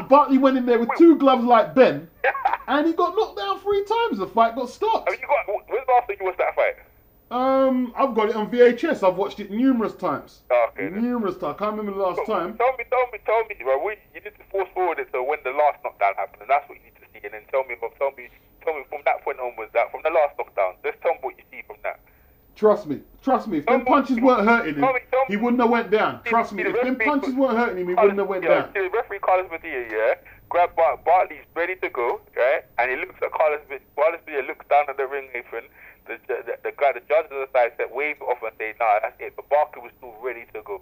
Speaker 1: Bartley went in there with 2 gloves like Ben, And he got knocked down 3 times. The fight got stopped.
Speaker 2: I mean, when's the last time you watched that fight?
Speaker 1: I've got it on VHS. I've watched it numerous times.
Speaker 2: Oh, okay.
Speaker 1: Numerous times. I can't remember the last time.
Speaker 2: Tell me. Right, you need to force forward it to when the last knockdown happened, and that's what you need to see. And then tell me from that point onwards, that from the last knockdown. Just tell me what you see from that.
Speaker 1: Trust me. If them punches weren't hurting him, he wouldn't have went down. Trust me. If them punches weren't hurting him, he wouldn't have went down.
Speaker 2: The referee Carlos Padilla, grabbed Bartley's ready to go, right? And he looks at Carlos Padilla, looks down at the ring apron. The judge on the side said, wave it off and say, nah, that's it. But Barkley was still ready to go.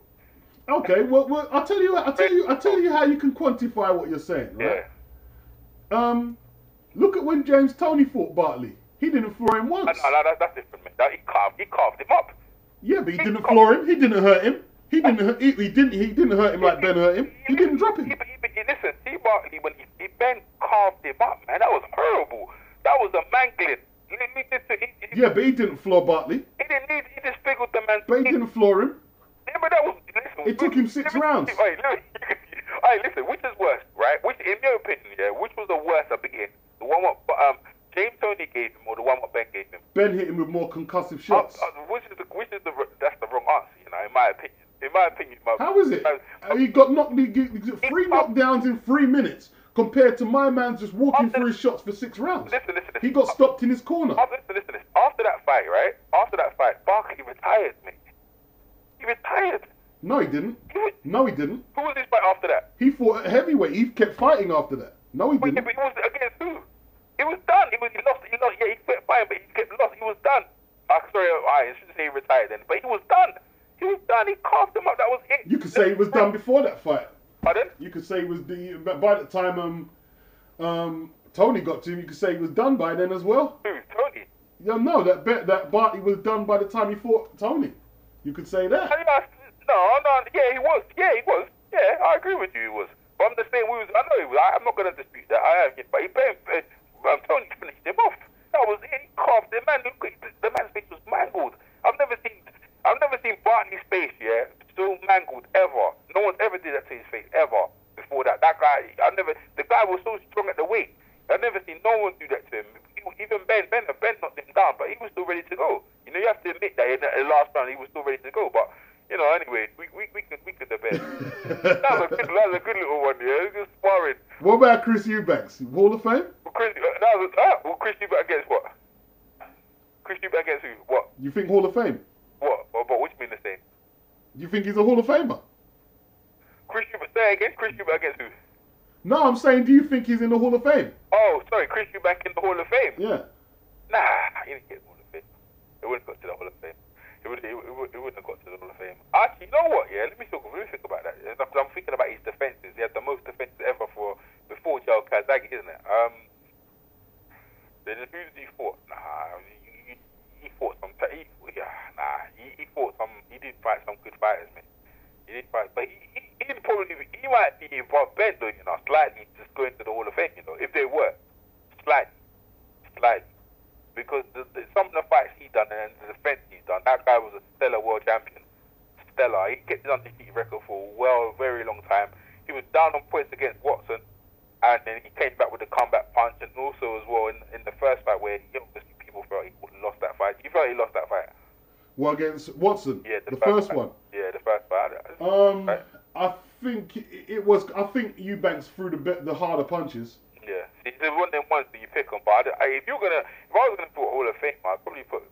Speaker 1: Okay, well, I'll tell you how you can quantify what you're saying, right? Yeah. Look at when James Toney fought Bartley. He didn't floor him once.
Speaker 2: No, that's different, man. He carved him up.
Speaker 1: Yeah, but he didn't floor him. He didn't hurt him. He didn't hurt him like Ben hurt him. He didn't drop him.
Speaker 2: Listen, see Bartley when Ben carved him up, man. That was horrible. That was a mangling.
Speaker 1: Yeah, but he didn't floor Bartley.
Speaker 2: He just figgled the man.
Speaker 1: But he didn't floor him.
Speaker 2: Yeah, but that was. Listen,
Speaker 1: it took him 6 rounds.
Speaker 2: Hey, listen, which is worse, right? Which, in your opinion, which was the worst at the beginning? The one what James Toney gave him, or the one what Ben gave him?
Speaker 1: Ben hit him with more concussive shots.
Speaker 2: That's the wrong answer, in my opinion.
Speaker 1: How is it? He got knocked. He got 3 knockdowns in 3 minutes. Compared to my man just walking through his shots for 6 rounds.
Speaker 2: Listen.
Speaker 1: He got stopped in his corner.
Speaker 2: Listen. After that fight, right? Barkley retired, mate. He retired.
Speaker 1: No, he didn't. No, he didn't.
Speaker 2: Who was his fight after that?
Speaker 1: He fought at heavyweight. He kept fighting after that. No, he didn't.
Speaker 2: Yeah, but he was against who? He was done. He lost. Yeah, he kept fighting, but he kept lost. He was done. Sorry, I shouldn't say he retired then, but he was done. He carved him up. That was it.
Speaker 1: You could say he was done before that fight.
Speaker 2: Pardon?
Speaker 1: You could say he was by the time Tony got to him. You could say he was done by then as well.
Speaker 2: Who? Tony?
Speaker 1: Yeah, no, that Barty was done by the time he fought Tony. You could say that.
Speaker 2: No, yeah, he was. Yeah, I agree with you, he was. But I'm just saying, I know he was. I'm not going to dispute that. But Tony finished him off. That was it. He carved the man. The man's face was mangled. I've never seen Bartley's face, so mangled ever. No one's ever did that to his face ever before that. That guy, the guy was so strong at the weight. I've never seen no one do that to him. Even Ben knocked him down, but he was still ready to go. You have to admit that in the last round he was still ready to go. But anyway, we could debate. That was a good little one, yeah. It was sparring.
Speaker 1: What about Chris Eubanks? Hall of Fame?
Speaker 2: Chris Eubanks against what? Chris Eubanks against who? What?
Speaker 1: You think Hall of Fame?
Speaker 2: What? What do you mean the same?
Speaker 1: You think he's a Hall of Famer?
Speaker 2: Say again, Chris Eubanks against who?
Speaker 1: No, I'm saying, do you think he's in the Hall of Fame?
Speaker 2: Oh, sorry, Chris Eubanks in the Hall of Fame?
Speaker 1: Yeah.
Speaker 2: Nah, he didn't get the Hall of Fame. It wouldn't have got to the Hall of Fame. It wouldn't have got to the Hall of Fame. Actually, you know what, yeah? Let me think about that. I'm thinking about his defenses. He had the most defenses ever before Joe Kazagi, isn't it? Then who did he fought? Nah, he fought some... He fought some... He did fight some good fighters, man. He did fight... But he might be involved Ben, though, slightly just going to the Hall of Fame, if they were. Slightly. Because some of the fights he done and the defense he's done, that guy was a stellar world champion. Stellar. He kept his undefeated record for a very long time. He was down on points against Watson, and then he came back with a comeback punch, and also as well in the first fight where obviously people felt he would have lost that fight. You felt he lost that fight?
Speaker 1: Well, against Watson?
Speaker 2: Yeah,
Speaker 1: the first one.
Speaker 2: Yeah, the first fight.
Speaker 1: I think it was. I think Eubanks threw the harder punches.
Speaker 2: Yeah, it's one of them ones that you pick on. But if I was gonna put Hall of Fame, I'd probably put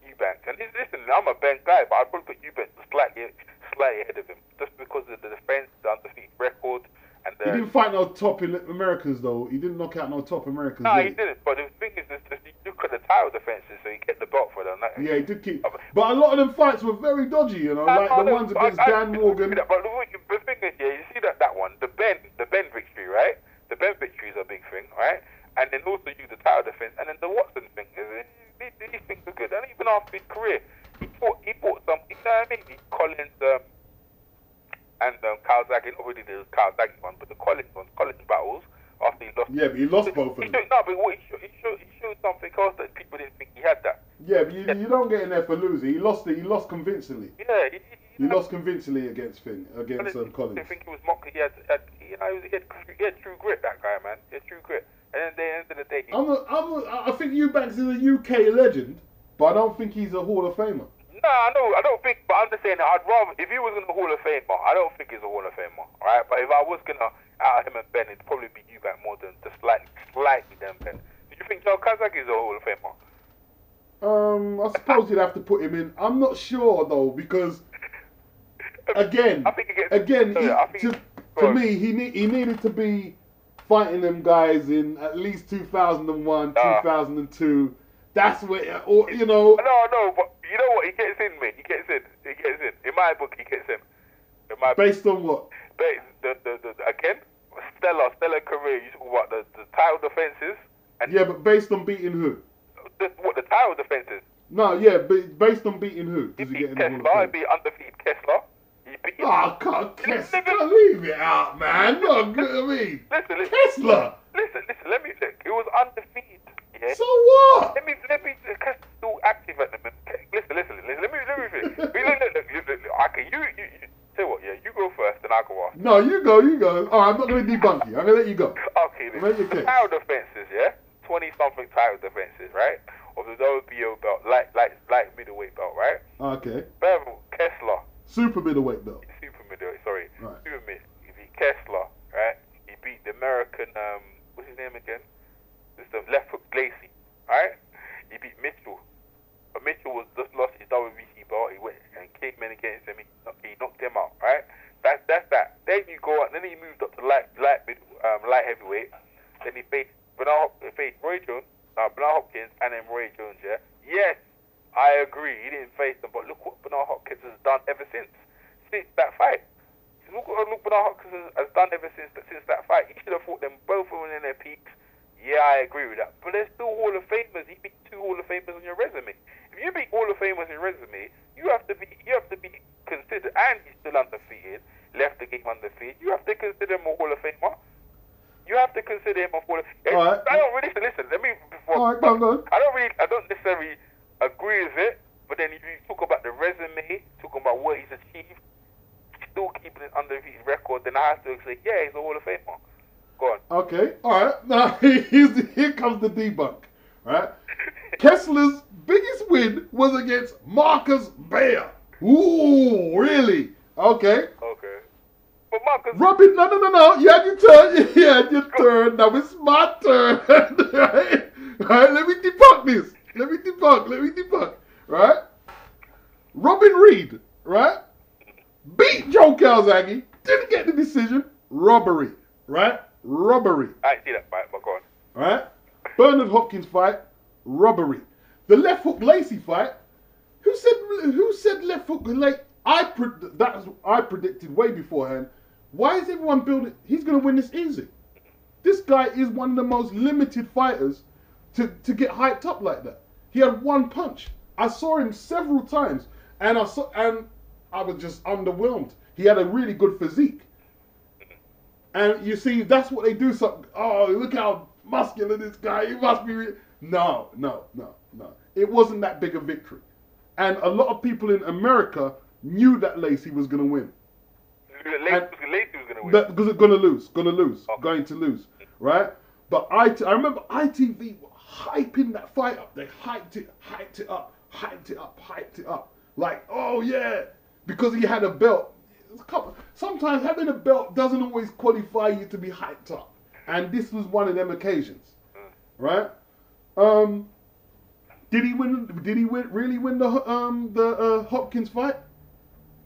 Speaker 2: Eubanks. And listen, I'm a Ben guy, but I'd probably put Eubanks slightly ahead of him, just because of the defense, the undefeated record, and
Speaker 1: he didn't fight no top Americans though. He didn't knock out no top Americans.
Speaker 2: No, he didn't. But the thing is, just you look at the title defenses, so he get the belt for them.
Speaker 1: Yeah, he did keep. But a lot of them fights were very dodgy, like the ones against Dan Morgan.
Speaker 2: But the thing is, you see that one, the Ben victory, right? The Ben victory is a big thing, right? And then also use the title defense, and then the Watson thing. These things are good. And even after his career, he fought some, you know what I mean? Collins and Kawasaki, not really the Kawasaki one, but the Collins battles after he lost.
Speaker 1: Yeah, but he lost both of them.
Speaker 2: No, but he showed something else that people didn't think he had that.
Speaker 1: Yeah, but you don't get in there for losing. He lost convincingly.
Speaker 2: Yeah,
Speaker 1: he lost convincingly against Collins.
Speaker 2: I think he was mocked. he had true grit. That guy, man, he had true grit. And at the end of the day,
Speaker 1: I think Eubanks is a UK legend, but I don't think he's a Hall of Famer.
Speaker 2: Nah, no, I don't think. But I'm just saying, I'd rather if he was in the Hall of Famer. I don't think he's a Hall of Famer, right? But if I was gonna out him and Ben, it'd probably be Eubank more than just slightly than Ben. Do you think Joe Kazaki is a Hall of Famer?
Speaker 1: I suppose you'd have to put him in. I'm not sure though, because again, to me, he needed to be fighting them guys in at least 2001, 2002. That's where, or you know.
Speaker 2: No, but you know what? He gets in, mate. He gets in. In my book, he gets in.
Speaker 1: Based on what?
Speaker 2: Again, stellar career. You talk about the title defenses. And
Speaker 1: yeah, but based on beating who?
Speaker 2: The title defenses?
Speaker 1: No, yeah, but based on beating who?
Speaker 2: He beat Kessler. He beat undefeated Kessler.
Speaker 1: Kessler, leave it out, man. No, I mean,
Speaker 2: listen,
Speaker 1: Kessler.
Speaker 2: Listen. Let me look. It was undefeated. Yeah.
Speaker 1: So what?
Speaker 2: Let me. Kessler's still active at the moment. Listen. Let me. Look. Okay, you. Say what? Yeah, you go first, then I go after.
Speaker 1: No, you go. All right, I'm not going to debunk you. I'm going to let you go.
Speaker 2: Okay, then. Title defenses, yeah. 20-something title defenses, right? Of the WBO belt, light middleweight belt, right?
Speaker 1: Okay.
Speaker 2: Bevel, Kessler.
Speaker 1: Super middleweight belt.
Speaker 2: Super middleweight, sorry.
Speaker 1: Right.
Speaker 2: Super mid. He beat Kessler, right? He beat the American, what's his name again? This is the left hook Glacy, right? He beat Mitchell. But Mitchell was just lost his WBC belt. He went and came in against him. He knocked him out, right? That's that. Then you go out. Then he moved up to light heavyweight. Then he faced Bernard Hopkins and then Roy Jones, yeah? Yes, I agree. He didn't face them, but look what Bernard Hopkins has done ever since that fight. Look what Bernard Hopkins has done ever since that fight. He should have fought them both in their peaks. Yeah, I agree with that. But they're still Hall of Famers. He beat 2 Hall of Famers on your resume. If you beat Hall of Famers on your resume, you have to be considered, and he's still undefeated, left the game undefeated. You have to consider him a Hall of Famer. You have to consider him a Hall of Famer.
Speaker 1: Right.
Speaker 2: I don't really listen. Let me.
Speaker 1: All right, go.
Speaker 2: I don't necessarily agree with it. But then if you talk about the resume, talking about what he's achieved, still keeping an undefeated record, then I have to say, yeah, he's a Hall of Famer. Go on.
Speaker 1: Okay, all right. Now here comes the debunk. Right? Kessler's biggest win was against Marcus Bayer. Ooh, really? Okay.
Speaker 2: But Marcus...
Speaker 1: Robin, no. You had your turn. Now it's my turn. Right? Let me debunk this. Let me debunk. Right? Robin Reed, right? Beat Joe Calzaghe. Didn't get the decision. Robbery. Right? Robbery.
Speaker 2: I see that fight, but go on.
Speaker 1: Right? Bernard Hopkins fight. Robbery. The left hook Lacey fight. Who said left hook Lacey? I predicted way beforehand. Why is everyone building? He's going to win this easy. This guy is one of the most limited fighters to get hyped up like that. He had one punch. I saw him several times, and I was just underwhelmed. He had a really good physique. And you see, that's what they do. Oh, look how muscular this guy. He must be. No. It wasn't that big a victory. And a lot of people in America knew that Lacey was going to win.
Speaker 2: Lacey was going to win.
Speaker 1: Because going to lose, right? But I remember ITV were hyping that fight up. They hyped it up. Like, oh yeah, because he had a belt. Sometimes having a belt doesn't always qualify you to be hyped up. And this was one of them occasions, right? Did he really win the Hopkins fight?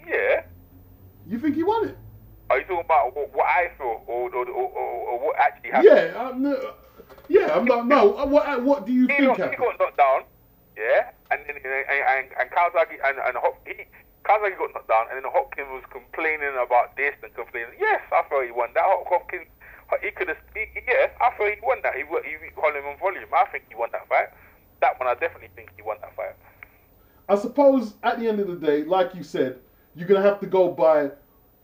Speaker 2: Yeah.
Speaker 1: You think he won it?
Speaker 2: Are you talking about what I feel, or what actually happened?
Speaker 1: Yeah. What do you think happened?
Speaker 2: He got knocked down. Yeah, and Kawasaki and Kawasaki got knocked down, and then Hopkins was complaining about this and complaining. Yes, I felt he won that. Hopkins, he could have. Yeah, I felt he won that. He volume on volume. I think he won that fight. That one, I definitely think he won that fight.
Speaker 1: I suppose at the end of the day, like you said, you're gonna have to go by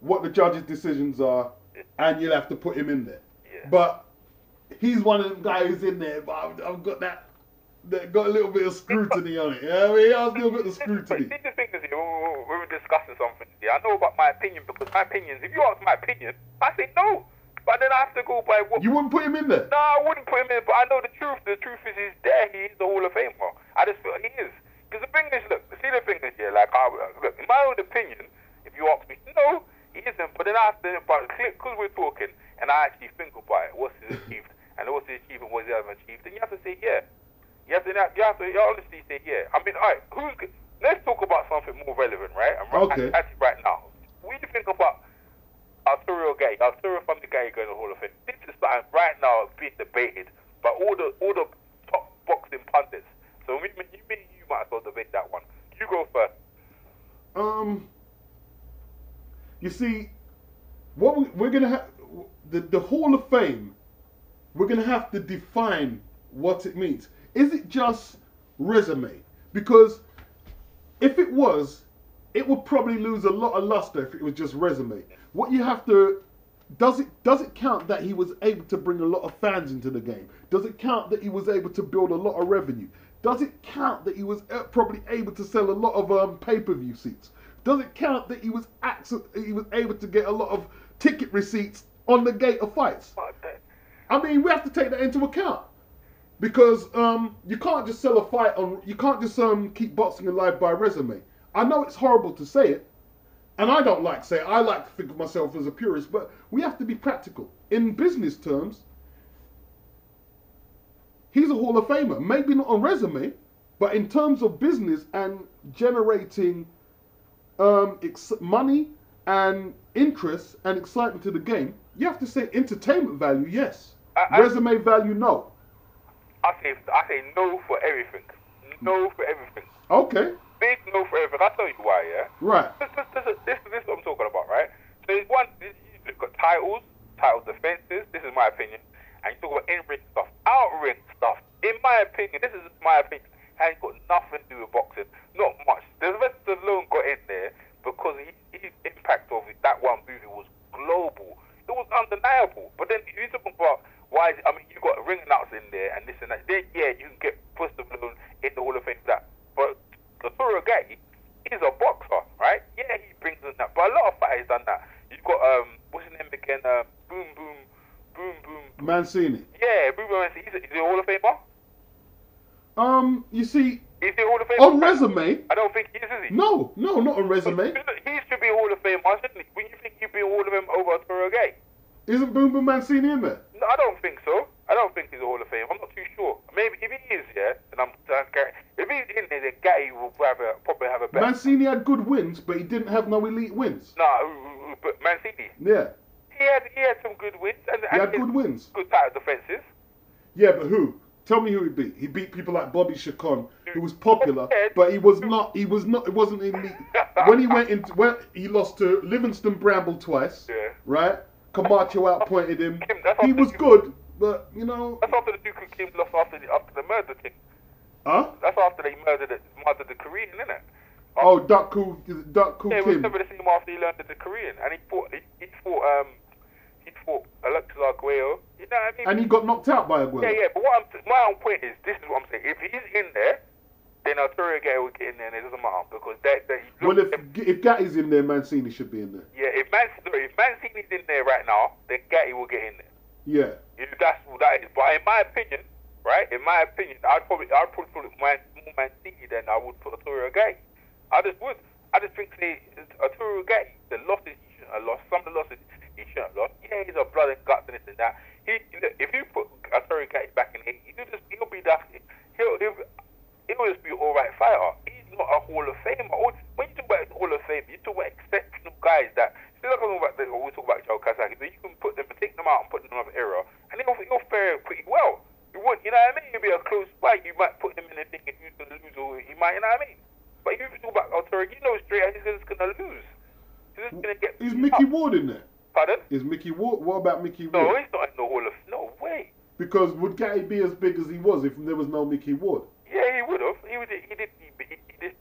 Speaker 1: what the judges' decisions are, and you'll have to put him in there.
Speaker 2: Yeah.
Speaker 1: But he's one of them guys who's in there. But I've got that that got a little bit of scrutiny on it. Yeah, I mean, I still got the scrutiny.
Speaker 2: See, the thing is, we were discussing something. Yeah, I know about my opinion because my opinion. If you ask my opinion, I say no. But then I have to go by what.
Speaker 1: You wouldn't put him in there?
Speaker 2: No, I wouldn't put him in. But I know the truth. The truth is, he's there. He is the Hall of Famer. I just feel he is. Because the thing is, look. See the thing is, yeah. Like, look, in my own opinion, if you ask me, no, he isn't. But then I have to, because we're talking, and I actually think about it. What's he achieved? And what's his achievement? What he hasn't achieved? Then you have to say, yeah. You have to honestly say, yeah. I mean, alright, let's talk about something more relevant, right?
Speaker 1: Okay.
Speaker 2: Actually, right now. What do you think about Arturo from the Gay going to the Hall of Fame? This is something right now being debated by all the top boxing pundits. So you might as well debate that one. You go first.
Speaker 1: You see, what we're gonna have the Hall of Fame. We're gonna have to define what it means. Is it just resume? Because if it was, it would probably lose a lot of luster if it was just resume. What you have to, does it count that he was able to bring a lot of fans into the game? Does it count that he was able to build a lot of revenue? Does it count that he was probably able to sell a lot of pay-per-view seats? Does it count that he was able to get a lot of ticket receipts on the gate of fights? I mean, we have to take that into account. Because you can't just sell a fight on, you can't just keep boxing alive by resume. I know it's horrible to say it, and I don't like to say it. I like to think of myself as a purist, but we have to be practical. In business terms, he's a Hall of Famer. Maybe not on resume, but in terms of business and generating money and interest and excitement to the game, you have to say entertainment value, yes. Resume value, no.
Speaker 2: I say no for everything. No for everything.
Speaker 1: Okay.
Speaker 2: Big no for everything. I'll tell you why, yeah?
Speaker 1: Right.
Speaker 2: This is what I'm talking about, right? So there's one, you've got title defenses, this is my opinion, and you talk about in-ring stuff. Out-ring stuff, in my opinion, this is my opinion, ain't got nothing to do with boxing. Not much. The Sylvester Stallone got in there because his impact of that one movie was global. It was undeniable. But then you talk about why, I mean, you got ring announcers in there and this and that. Then, yeah, you can get Stallone in the Hall of Fame for that. But Arturo Gatti is a boxer, right? Yeah, he brings in that. But a lot of fighters done that. You've got, what's his name again? Boom.
Speaker 1: Mancini.
Speaker 2: Yeah, Boom Mancini. Is he a Hall of Famer?
Speaker 1: You see,
Speaker 2: is he a Hall of Famer?
Speaker 1: On resume?
Speaker 2: I don't think he is he?
Speaker 1: No, not on resume.
Speaker 2: He should be a Hall of Famer, shouldn't he? When you think he'd be a Hall of Fame over Arturo Gatti?
Speaker 1: Isn't Boom Mancini in there?
Speaker 2: No, I don't think so. I don't think he's a Hall of Fame. I'm not too sure. Maybe if he is, yeah, then if he's in there, then Gatti will probably have a better.
Speaker 1: Mancini had good wins, but he didn't have no elite wins.
Speaker 2: No, but Mancini.
Speaker 1: Yeah.
Speaker 2: He had some good wins.
Speaker 1: He had good wins.
Speaker 2: Good title defenses.
Speaker 1: Yeah, but who? Tell me who he beat. He beat people like Bobby Chacon, who was popular, but he wasn't elite. when he lost to Livingston Bramble twice,
Speaker 2: yeah.
Speaker 1: Right? Camacho outpointed him. He was good, but you know.
Speaker 2: That's after the Duke of Kim lost after the murder thing.
Speaker 1: Huh?
Speaker 2: That's after they murdered the Korean, isn't it?
Speaker 1: Oh, Duck Koo
Speaker 2: yeah,
Speaker 1: Kim.
Speaker 2: it was never the same after he learned the Korean, and he fought Alexis Arguello. You know what I mean?
Speaker 1: And he got knocked out by Arguello.
Speaker 2: Yeah. But my own point is, this is what I'm saying. If he's in there, then Arturo Gatti will get in there, and it doesn't matter because
Speaker 1: if Gatti's in there, Mancini should be in there.
Speaker 2: Yeah, if Mancini's in there right now, then Gatti will get in there.
Speaker 1: Yeah.
Speaker 2: That's what that is. But in my opinion, right? I'd probably put more Mancini than I would put Arturo Gatti. I just think Arturo Gatti, the losses he shouldn't have lost, some of the losses he shouldn't have lost. Yeah, he's a blood and guts and this and that. If you put Arturo Gatti back in here, he'll be that. He'll just be an alright fighter. He's not a Hall of Famer. When you talk about Hall of Fame, you talk about exceptional guys that. Still like we talk about Joe Kazaki, so you can put them, take them out and put them in another era, and he'll fare pretty well. You know what I mean? It'll be a close fight. You might put him in and thinking who's going to lose, or he might, you know what I mean? But if you talk about Arturo, you know straight out he's just going to lose. He's just going to get.
Speaker 1: Is Mickey Ward in there?
Speaker 2: Pardon?
Speaker 1: Is Mickey Ward? What about Mickey Ward?
Speaker 2: No, he's not in the Hall of. No way.
Speaker 1: Because would Gatti be as big as he was if there was no Mickey Ward?
Speaker 2: Yeah, he would have. He did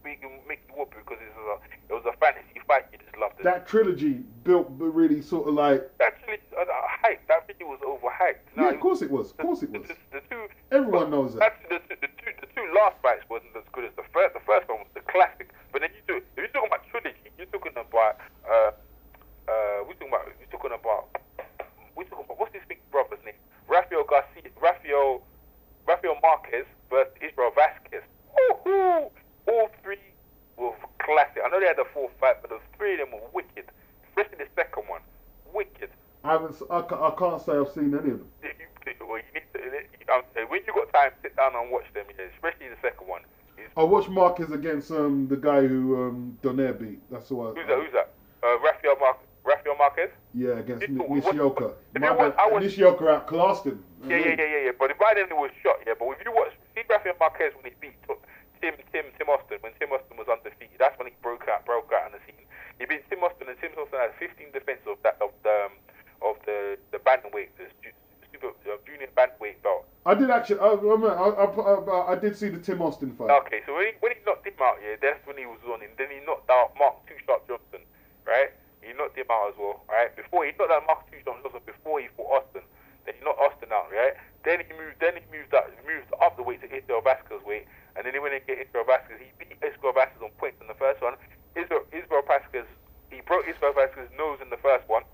Speaker 2: big Mickey Ward because it was a fantasy fight. You just loved it.
Speaker 1: That trilogy built really sort of like.
Speaker 2: Actually, hyped. That video was overhyped.
Speaker 1: Yeah, of course it was. Of course it was.
Speaker 2: The two.
Speaker 1: Everyone knows that.
Speaker 2: Actually, the two
Speaker 1: I can't say I've seen any of them.
Speaker 2: Well, you need to. I'm saying, when you got time, sit down and watch them. Yeah, especially the second one.
Speaker 1: I watched Marquez against the guy who Donaire beat. That's all.
Speaker 2: Who's that? Rafael Marquez?
Speaker 1: Yeah, against Nishioka.
Speaker 2: Nishioka
Speaker 1: outclassed him.
Speaker 2: Yeah. But by then it was shot. Yeah, but if you watch, see Rafael Marquez when he beat Tim Austin, when Tim Austin was undefeated, that's when he broke out on the scene. He beat Tim Austin, and Tim Austin had 15 defense of the bantamweight, the junior bantamweight belt.
Speaker 1: I did actually. I did see the Tim Austin fight.
Speaker 2: Okay, so when he knocked him out, yeah, that's when he was on him. Then he knocked out Mark Two Shot Johnson, right? He knocked him out as well, right? Before he knocked out Mark Two Shot Johnson, before he fought Austin, then he knocked Austin out, right? Then he moved up the weight to Israel Vasquez's weight, and then he went and get Israel Vasquez. He beat Israel Vasquez on points in the first one. Israel Vasquez, he broke Israel Vasquez's nose in the first one.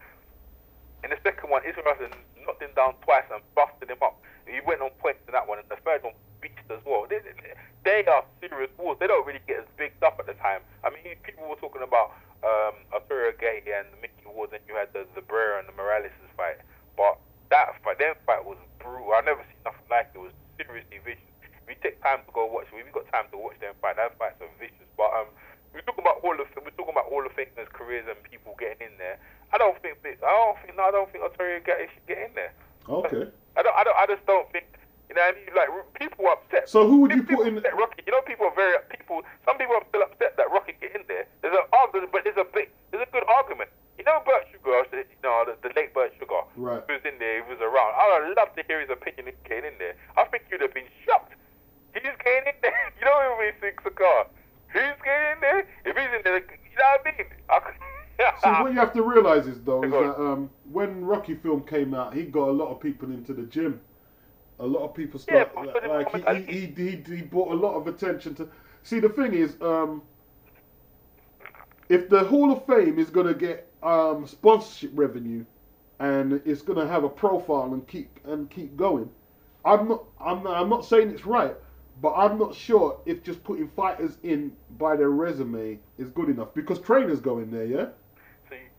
Speaker 2: In the second one, Israel Vasquez knocked him down twice and busted him up. He went on points in that one, and the third one beast as well. They are serious wars. They don't really get as bigged up at the time. I mean, people were talking about Arturo Gay and the Mickey Ward, and you had the Brea and the Morales fight. But that fight was brutal. I've never seen nothing like it. It was seriously vicious. If you take time to go watch it, if you got time to watch them fight, that fights are vicious. But we're talking about Hall of Famers' careers and people getting in there. I don't think Arturo Gay should get in there.
Speaker 1: Okay.
Speaker 2: I just don't think, you know what I mean? Like, people are upset.
Speaker 1: So who would you put in?
Speaker 2: Rocky. You know, some people are still upset that Rocky get in there. There's an argument, but there's a good argument. You know, Bert Sugar, the late Bert Sugar,
Speaker 1: right,
Speaker 2: who was in there, he was around. I would love to hear his opinion in getting in there. I think you'd have been shocked. He's getting in there. You know, if he sings a car, he's getting in there. If he's in there, you know what I mean?
Speaker 1: See, what you have to realise is though, is that when Rocky film came out, he got a lot of people into the gym. A lot of people started, he brought a lot of attention to. See, the thing is, if the Hall of Fame is going to get sponsorship revenue, and it's going to have a profile and keep going, I'm not saying it's right, but I'm not sure if just putting fighters in by their resume is good enough, because trainers go in there, yeah.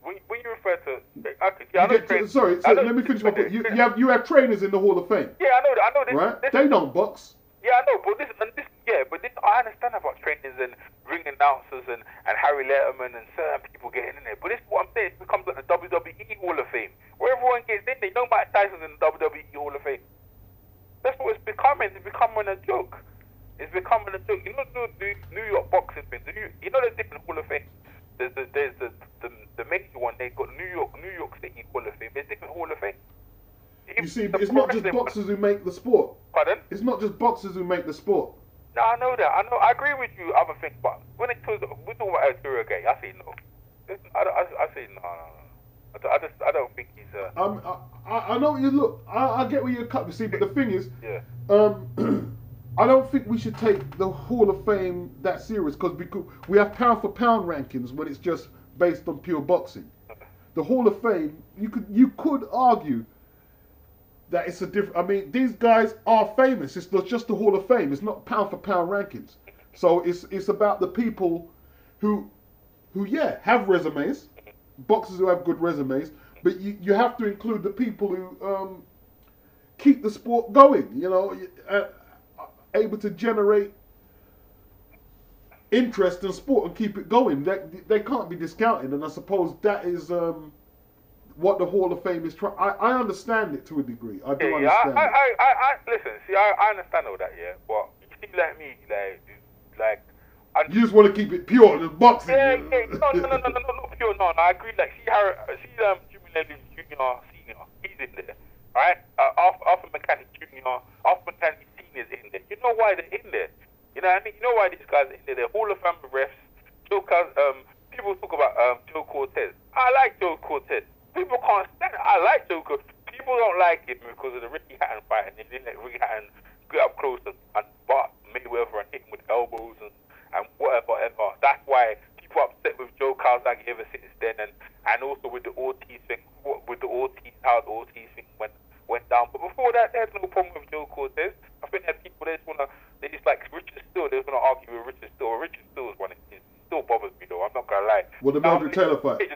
Speaker 2: When you refer to,
Speaker 1: let me finish my point. You have trainers in the Hall of Fame.
Speaker 2: Yeah, I know this.
Speaker 1: Right? They don't box.
Speaker 2: Yeah, I know, but I understand about trainers and ring announcers and Harry Letterman and certain people getting in there. But this is what I'm saying. It becomes like the WWE Hall of Fame, where everyone gets in there. You know, Mike Tyson's in the WWE Hall of Fame. That's what it's becoming. It's becoming a joke. It's becoming a joke. You know, the New York boxing thing. You know, there's different Hall of Fame. There's the major one. They got New York City Hall of Fame. There's different Hall of Fame.
Speaker 1: You see, it's not just boxers who make the sport.
Speaker 2: Pardon?
Speaker 1: It's not just boxers who make the sport.
Speaker 2: No, I know that. I agree with you. Other things, but when we're talking about Arturo Gay, I say no. I say no. I don't think he's.
Speaker 1: I know you look. I get where you're cut. See, but the thing is,
Speaker 2: yeah.
Speaker 1: I don't think we should take the Hall of Fame that serious, because we have pound for pound rankings when it's just based on pure boxing. The Hall of Fame, you could argue that it's a different. I mean, these guys are famous. It's not just the Hall of Fame. It's not pound for pound rankings. So it's about the people who have resumes, boxers who have good resumes. But you have to include the people who keep the sport going. You know, able to generate interest in sport and keep it going. They can't be discounted. And I suppose that is. What the Hall of Fame is trying. I understand it to a degree. I do understand.
Speaker 2: Listen. See, I understand all that. Yeah, but you see, like me, like.
Speaker 1: You just want to keep it pure, just boxing.
Speaker 2: Yeah. No, not pure. No, I agree. Like, Jimmy Levy Jr. Senior, he's in there, right? Arthur Mechanic Jr., Arthur Mechanic Senior's in there. You know why they're in there? You know what I mean? You know why these guys are in there? They're Hall of Fame refs. People talk about Joe Cortez. I like Joe Cortez. People can't stand it. I like Joe Cortez. People don't like him because of the Ricky Hatton fight, and they didn't let Ricky Hatton get up close and bar Mayweather and hit him with elbows and whatever. That's why people are upset with Joe Calzaghe ever since then, and also with the Ortiz thing, how the Ortiz thing went down. But before that, there's no problem with Joe Cortez. I think that people they just like Richard Steele. They just want to argue with Richard Steele. Richard Steele's one. It still bothers me though. I'm not gonna lie.
Speaker 1: Well, the Bbandrhymes fight.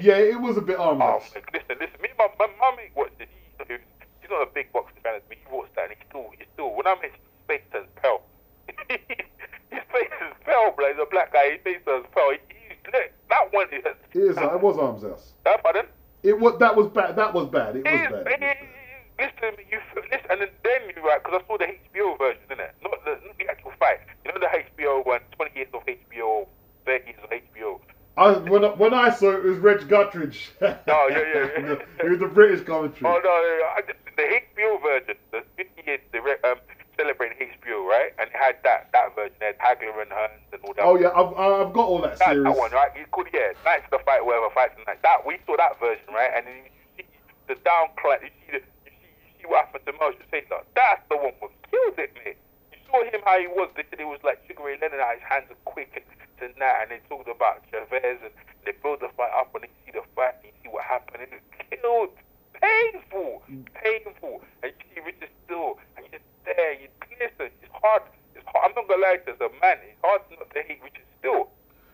Speaker 2: Yeah,
Speaker 1: it was a bit armless.
Speaker 2: Listen, my mum watched it. He's not a big boxing fan as me. He watched that and he's still. When I mention his face turns pale. His face is pale, bro. He's a black guy. His face turns pale. That one is.
Speaker 1: It was arms ass.
Speaker 2: Pardon?
Speaker 1: That was bad. That was bad. It was bad.
Speaker 2: Listen, and then you right because I saw the HBO version, innit? Not the actual fight. You know the HBO one, 20 years of HBO, 30 years of HBO.
Speaker 1: When I saw it, it was Reg Guttridge.
Speaker 2: Oh yeah.
Speaker 1: It was the British commentary.
Speaker 2: Oh no, the HBO version, the 50 years celebrating HBO, right? And it had that version. It had Hagler and Hearns and all that.
Speaker 1: Oh yeah, I've got all that series.
Speaker 2: That one, right? You could, Nights of the Fight, whatever, Fights and Nights. That we saw that version, right? And then you see the downclass. You see what happened to Moshe Taylor. That's the one that killed it, mate. You saw him how he was. They said it was like Sugar Ray Leonard. How his hands are quick and that. And they talked about Chavez and they build the fight up and they see the fight and you see what happened and it killed. Painful. And you see Richard Still and you're just there. You listen. It's hard. I'm not gonna lie to you, as a man, it's hard not to hate Richard Still.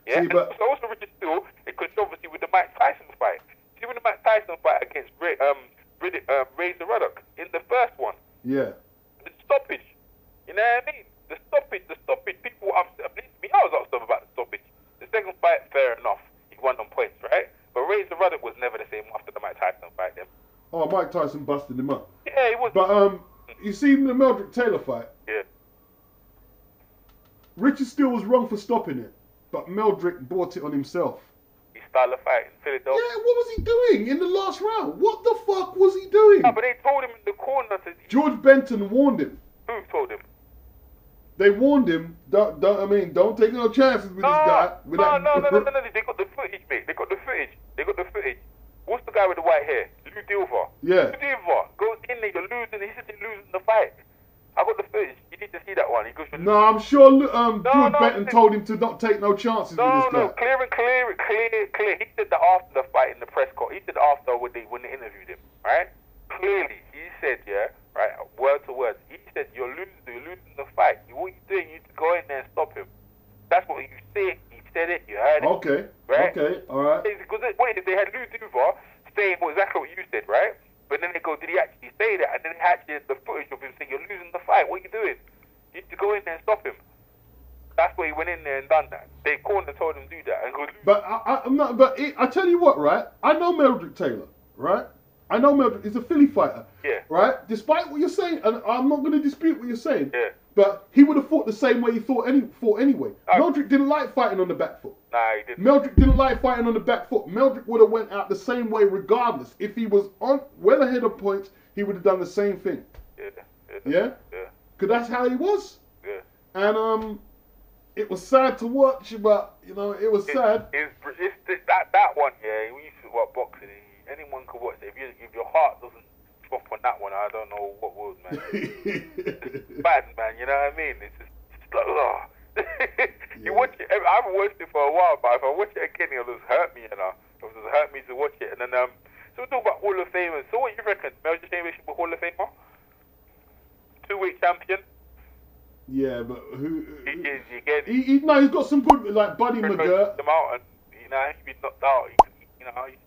Speaker 2: Yeah.
Speaker 1: See, but
Speaker 2: so also Richard Still, in controversy with the Mike Tyson fight. See when the Mike Tyson fight against Razor Ruddock in the first one.
Speaker 1: Yeah.
Speaker 2: The stoppage. You know what I mean? The stoppage. People were upset. I was upset about the stoppage. The second fight, fair enough. He won on points, right? But Razor Ruddock was never the same after the Mike Tyson fight. Then.
Speaker 1: Oh, Mike Tyson busted him up.
Speaker 2: Yeah, he was.
Speaker 1: But you see the Meldrick Taylor fight.
Speaker 2: Yeah.
Speaker 1: Richard Steele was wrong for stopping it, but Meldrick brought it on himself.
Speaker 2: His style of fight in Philadelphia.
Speaker 1: Yeah, what was he doing in the last round? What the fuck was he doing?
Speaker 2: No, but they told him in the corner to...
Speaker 1: George Benton warned him.
Speaker 2: Who told him?
Speaker 1: They warned him. Don't take no chances with this guy.
Speaker 2: No. They got the footage, mate. They got the footage. What's the guy with the white hair? Lou Dilver.
Speaker 1: Yeah.
Speaker 2: Lou Dilver goes in there. You're losing. He said you're losing the fight. I got the footage. You need to see that one. He goes.
Speaker 1: No, I'm sure George Benton told him to not take no chances with this guy.
Speaker 2: No, clear. He said that after the fight in the press conference. He said after when they interviewed him, right? Clearly, he said, right, word to word. He said you're losing the fight. What you doing? You need to go in there and stop him. That's what you said. He said it. You heard it.
Speaker 1: Okay.
Speaker 2: Right?
Speaker 1: Okay. All right.
Speaker 2: Because they had Lou Duva saying exactly what you said, right? But then they go, did he actually say that? And then they actually had the footage of him saying, you're losing the fight. What are you doing? You need to go in there and stop him. That's why he went in there and done that. They called and told him to do that. And go,
Speaker 1: but I'm not. But I tell you what, right? I know Meldrick Taylor, right? I know Meldrick. He's a Philly fighter.
Speaker 2: Yeah.
Speaker 1: Right? Despite what you're saying, and I'm not going to dispute what you're saying.
Speaker 2: Yeah.
Speaker 1: But he would have fought the same way he fought anyway. Meldrick didn't like fighting on the back foot.
Speaker 2: Nah, he didn't.
Speaker 1: Meldrick didn't like fighting on the back foot. Meldrick would have went out the same way regardless. If he was well ahead of points, he would have done the same thing. Yeah? Because that's how he was.
Speaker 2: Yeah.
Speaker 1: And it was sad to watch, but it was sad.
Speaker 2: It's that one, yeah. When you see what boxing, anyone can watch it. If your heart doesn't drop on that one, I don't know what would, man. It's bad, man. You know what I mean? It's just like, You watch it. I haven't watched it for a while, but if I watch it again, it'll just hurt me, It'll just hurt me to watch it. And then so we talk about Hall of Famers. So what you reckon? Mel's Generation for Hall of Famer? 2-week champion.
Speaker 1: Yeah, but who?
Speaker 2: He's
Speaker 1: he's got some good, like Buddy McGirt.
Speaker 2: He's been knocked out.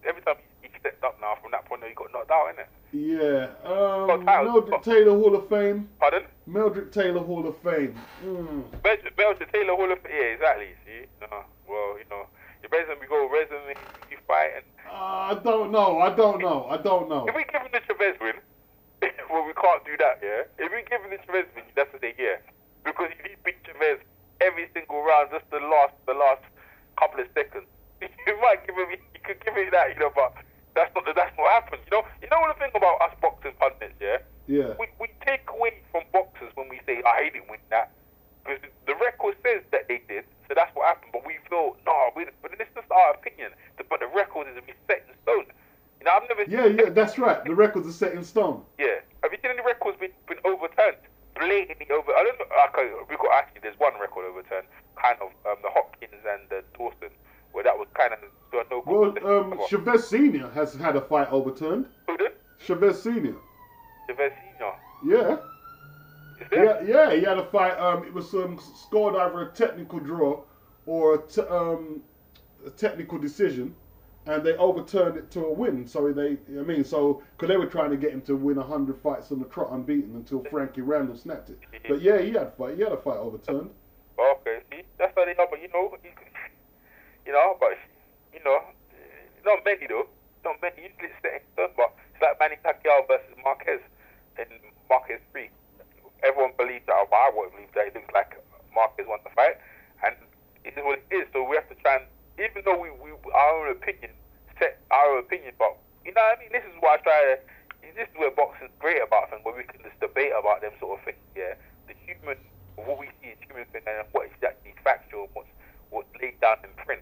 Speaker 2: Every time he stepped up now, from that point on, he got knocked out, innit?
Speaker 1: Yeah. Meldrick Taylor Hall of Fame.
Speaker 2: Pardon?
Speaker 1: Meldrick Taylor Hall of Fame.
Speaker 2: Meldrick Taylor Hall of Fame. Yeah, exactly. See? Well, your resume, we go resume, you fight, and.
Speaker 1: I don't know.
Speaker 2: If we give him the Chavez win, well, we can't do that, yeah? If we give him the Chavez win, that's the thing, yeah. Because if he beat Chavez every single round, just the last couple of seconds, you could give him that, but that's not what happens. You know the thing about us boxing pundits, yeah?
Speaker 1: Yeah.
Speaker 2: We take away from boxers when we say, he didn't win that. Because the record says that they did, so that's what happened. But we feel, but it's just our opinion. But the record is set in stone. I've never.
Speaker 1: Yeah, that's right. The records are set in stone.
Speaker 2: Yeah. Have you seen any records been overturned? Blatantly over. I don't know. Okay, there's one record overturned. Kind of the Hopkins and the Dawson, where that was kind of no good.
Speaker 1: Well, Chavez Senior has had a fight overturned.
Speaker 2: Who did?
Speaker 1: Chavez Senior.
Speaker 2: Chavez Senior.
Speaker 1: Yeah.
Speaker 2: Is it?
Speaker 1: Yeah, he had a fight. It was scored either a technical draw or a technical decision. and they overturned it to a win. So because they were trying to get him to win 100 fights on the trot unbeaten until Frankie Randall snapped it. But yeah, he had a fight overturned.
Speaker 2: Okay, see, that's how they are. But not many though. Not many. Usually it's the extent, but it's like Manny Pacquiao versus Marquez in Marquez 3. Everyone believes that, but I won't believe that. It looks like Marquez won the fight, and it is what it is. So we have to try and, even though we our own opinion, set our own opinion, but you know what I mean. This is what I try to. This is where boxing's great about things, where we can just debate about them sort of things. Yeah, the human, what we see is human thing, and what is actually factual, what's laid down in print.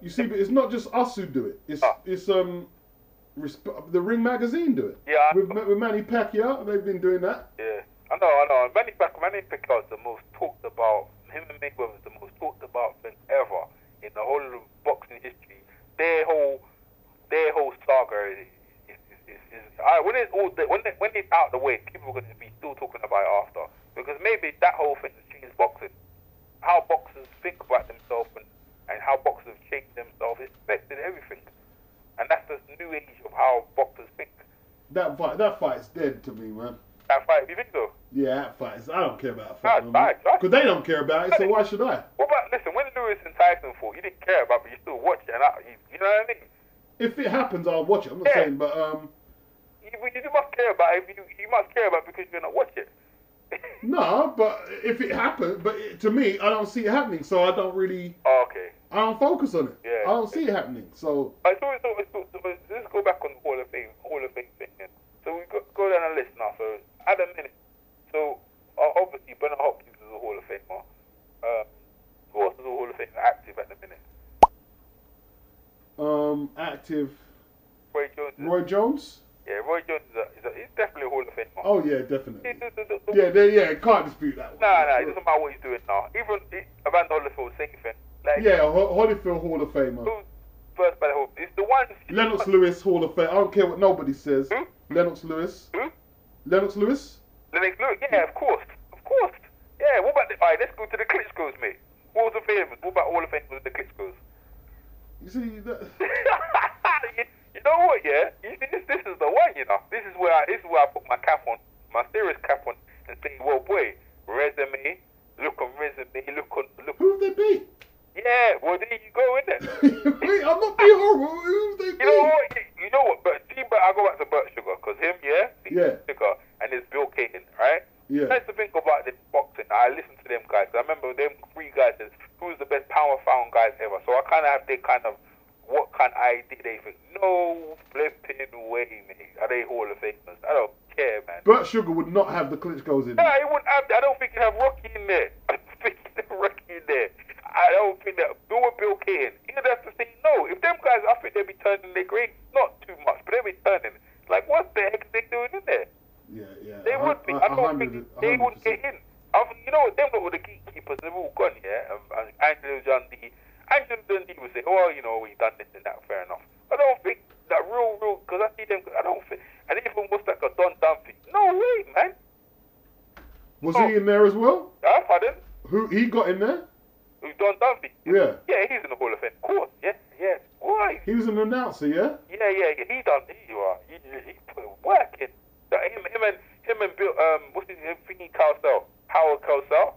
Speaker 1: You see, but it's not just us who do it. It's the Ring magazine do it.
Speaker 2: Yeah,
Speaker 1: with Manny Pacquiao, they've been doing that.
Speaker 2: Yeah, I know. Manny Pacquiao is the most talked about. Him and Mayweather is the most talked about thing ever in the whole of boxing history. Their whole saga is when it's out the way, people are going to be still talking about it after, because maybe that whole thing has changed boxing. How boxers think about themselves and how boxers have changed themselves, it's affected everything. And that's the new age of how boxers think.
Speaker 1: That fight's dead to me, man.
Speaker 2: That fight, you think so?
Speaker 1: Yeah, that fight. I don't care about that fight.
Speaker 2: Right.
Speaker 1: Because they don't care about it, so why should I?
Speaker 2: What about, listen, when Lewis and Tyson fought, you didn't care about it, but you still watched it. You know what I mean?
Speaker 1: If it happens, I'll watch it. I'm not saying, but
Speaker 2: you must care about it. You must care about it because you're gonna watch it.
Speaker 1: No, but if it happens, to me, I don't see it happening, so I don't really.
Speaker 2: Oh, okay.
Speaker 1: I don't focus on it.
Speaker 2: Yeah.
Speaker 1: I don't see it happening. So.
Speaker 2: Let's go back on the Hall of Fame thing. Then. So we go down the list now. So at a minute. So obviously Bernard Hopkins is a Hall of Famer. Who else is a Hall of Famer active at the minute?
Speaker 1: Active.
Speaker 2: Roy Jones.
Speaker 1: Yeah,
Speaker 2: Roy Jones he's definitely a Hall of Famer.
Speaker 1: Oh yeah, definitely. Yeah, can't dispute that one.
Speaker 2: Nah, it doesn't matter what he's doing now. Even Evander Holyfield, same thing. Like,
Speaker 1: Holyfield Hall of Famer.
Speaker 2: Who's first by the whole? It's the one.
Speaker 1: Lennox Lewis Hall of Fame. I don't care what nobody says.
Speaker 2: Who?
Speaker 1: Lennox Lewis.
Speaker 2: Who?
Speaker 1: Lennox Lewis.
Speaker 2: Lennox Lewis. Yeah, of course. Yeah. What about alright, let's go to the Klitschko's, mate. What was the famous? What about Hall of Fame with the Klitschko's?
Speaker 1: You see that?
Speaker 2: You know what? Yeah. You see, this is the one. You know. This is where I put my cap on, my serious cap on, and say, well, boy, resume. Look on resume. Look.
Speaker 1: Who've they beat?
Speaker 2: Yeah, well, there you go, innit?
Speaker 1: Wait, I'm not being horrible. Who've they beat?
Speaker 2: You know what? But I go back to Burt Sugar, because him, Sugar, and there's Bill Caton, right?
Speaker 1: Yeah.
Speaker 2: I used to think about this boxing. I listened to them guys. I remember them three guys as who's the best power found guys ever. So I kind of have what kind of idea they think. No flipping way, mate. Are they Hall of Famers? I don't care, man.
Speaker 1: Burt Sugar would not have the Klitschko's in there.
Speaker 2: He wouldn't have. I don't think he'd have Rocky in there. I don't think he'd have Rocky in there. I don't think that. Bill Caton. He'd have to say no. If them guys, I think they'd be turning their grades. Not too much, but they'd be turning. Like, what the heck are they doing in there?
Speaker 1: Yeah.
Speaker 2: They would be. I don't think they would get in. You know what? Them lot with the gatekeepers, they've all gone, yeah? Angelo Dundee would say, oh, you know, we've done this and that, fair enough. I don't think that real, because I see them, I don't think, and even was like a Don Dunphy. No way, man.
Speaker 1: Was he in there as well?
Speaker 2: Pardon?
Speaker 1: Who, he got in there?
Speaker 2: Who's Don Dunphy?
Speaker 1: Yeah.
Speaker 2: Yeah, he's in the Hall of Fame. Of course, yeah. Why?
Speaker 1: He was an announcer, yeah?
Speaker 2: Yeah. He put work in. Him and Bill, what's his name? Howard Cosell.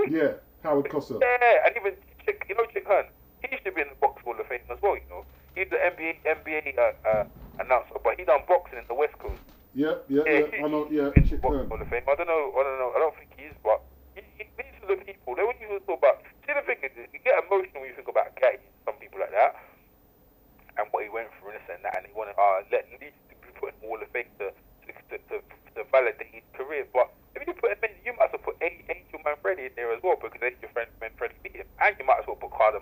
Speaker 1: Yeah, Howard Cosell.
Speaker 2: Yeah, and even Chick Hearn. He should be in the Box Hall of Fame as well, you know. He's the NBA announcer, but he done boxing in the West Coast.
Speaker 1: Yeah. I know. Yeah, Chick Hearn.
Speaker 2: Hall of Fame. I don't know. I don't think he is, but these are the people. When you talk about, see, the thing is, you get emotional when you think about Gatty and some people like that, and what he went through and this and that, and he wanted let these people put in the Hall of Fame to validate his career. But if you put him in, you might as well put Angel Manfredi in there as well, because Angel Manfredi beat him, and you might as well put Carlos.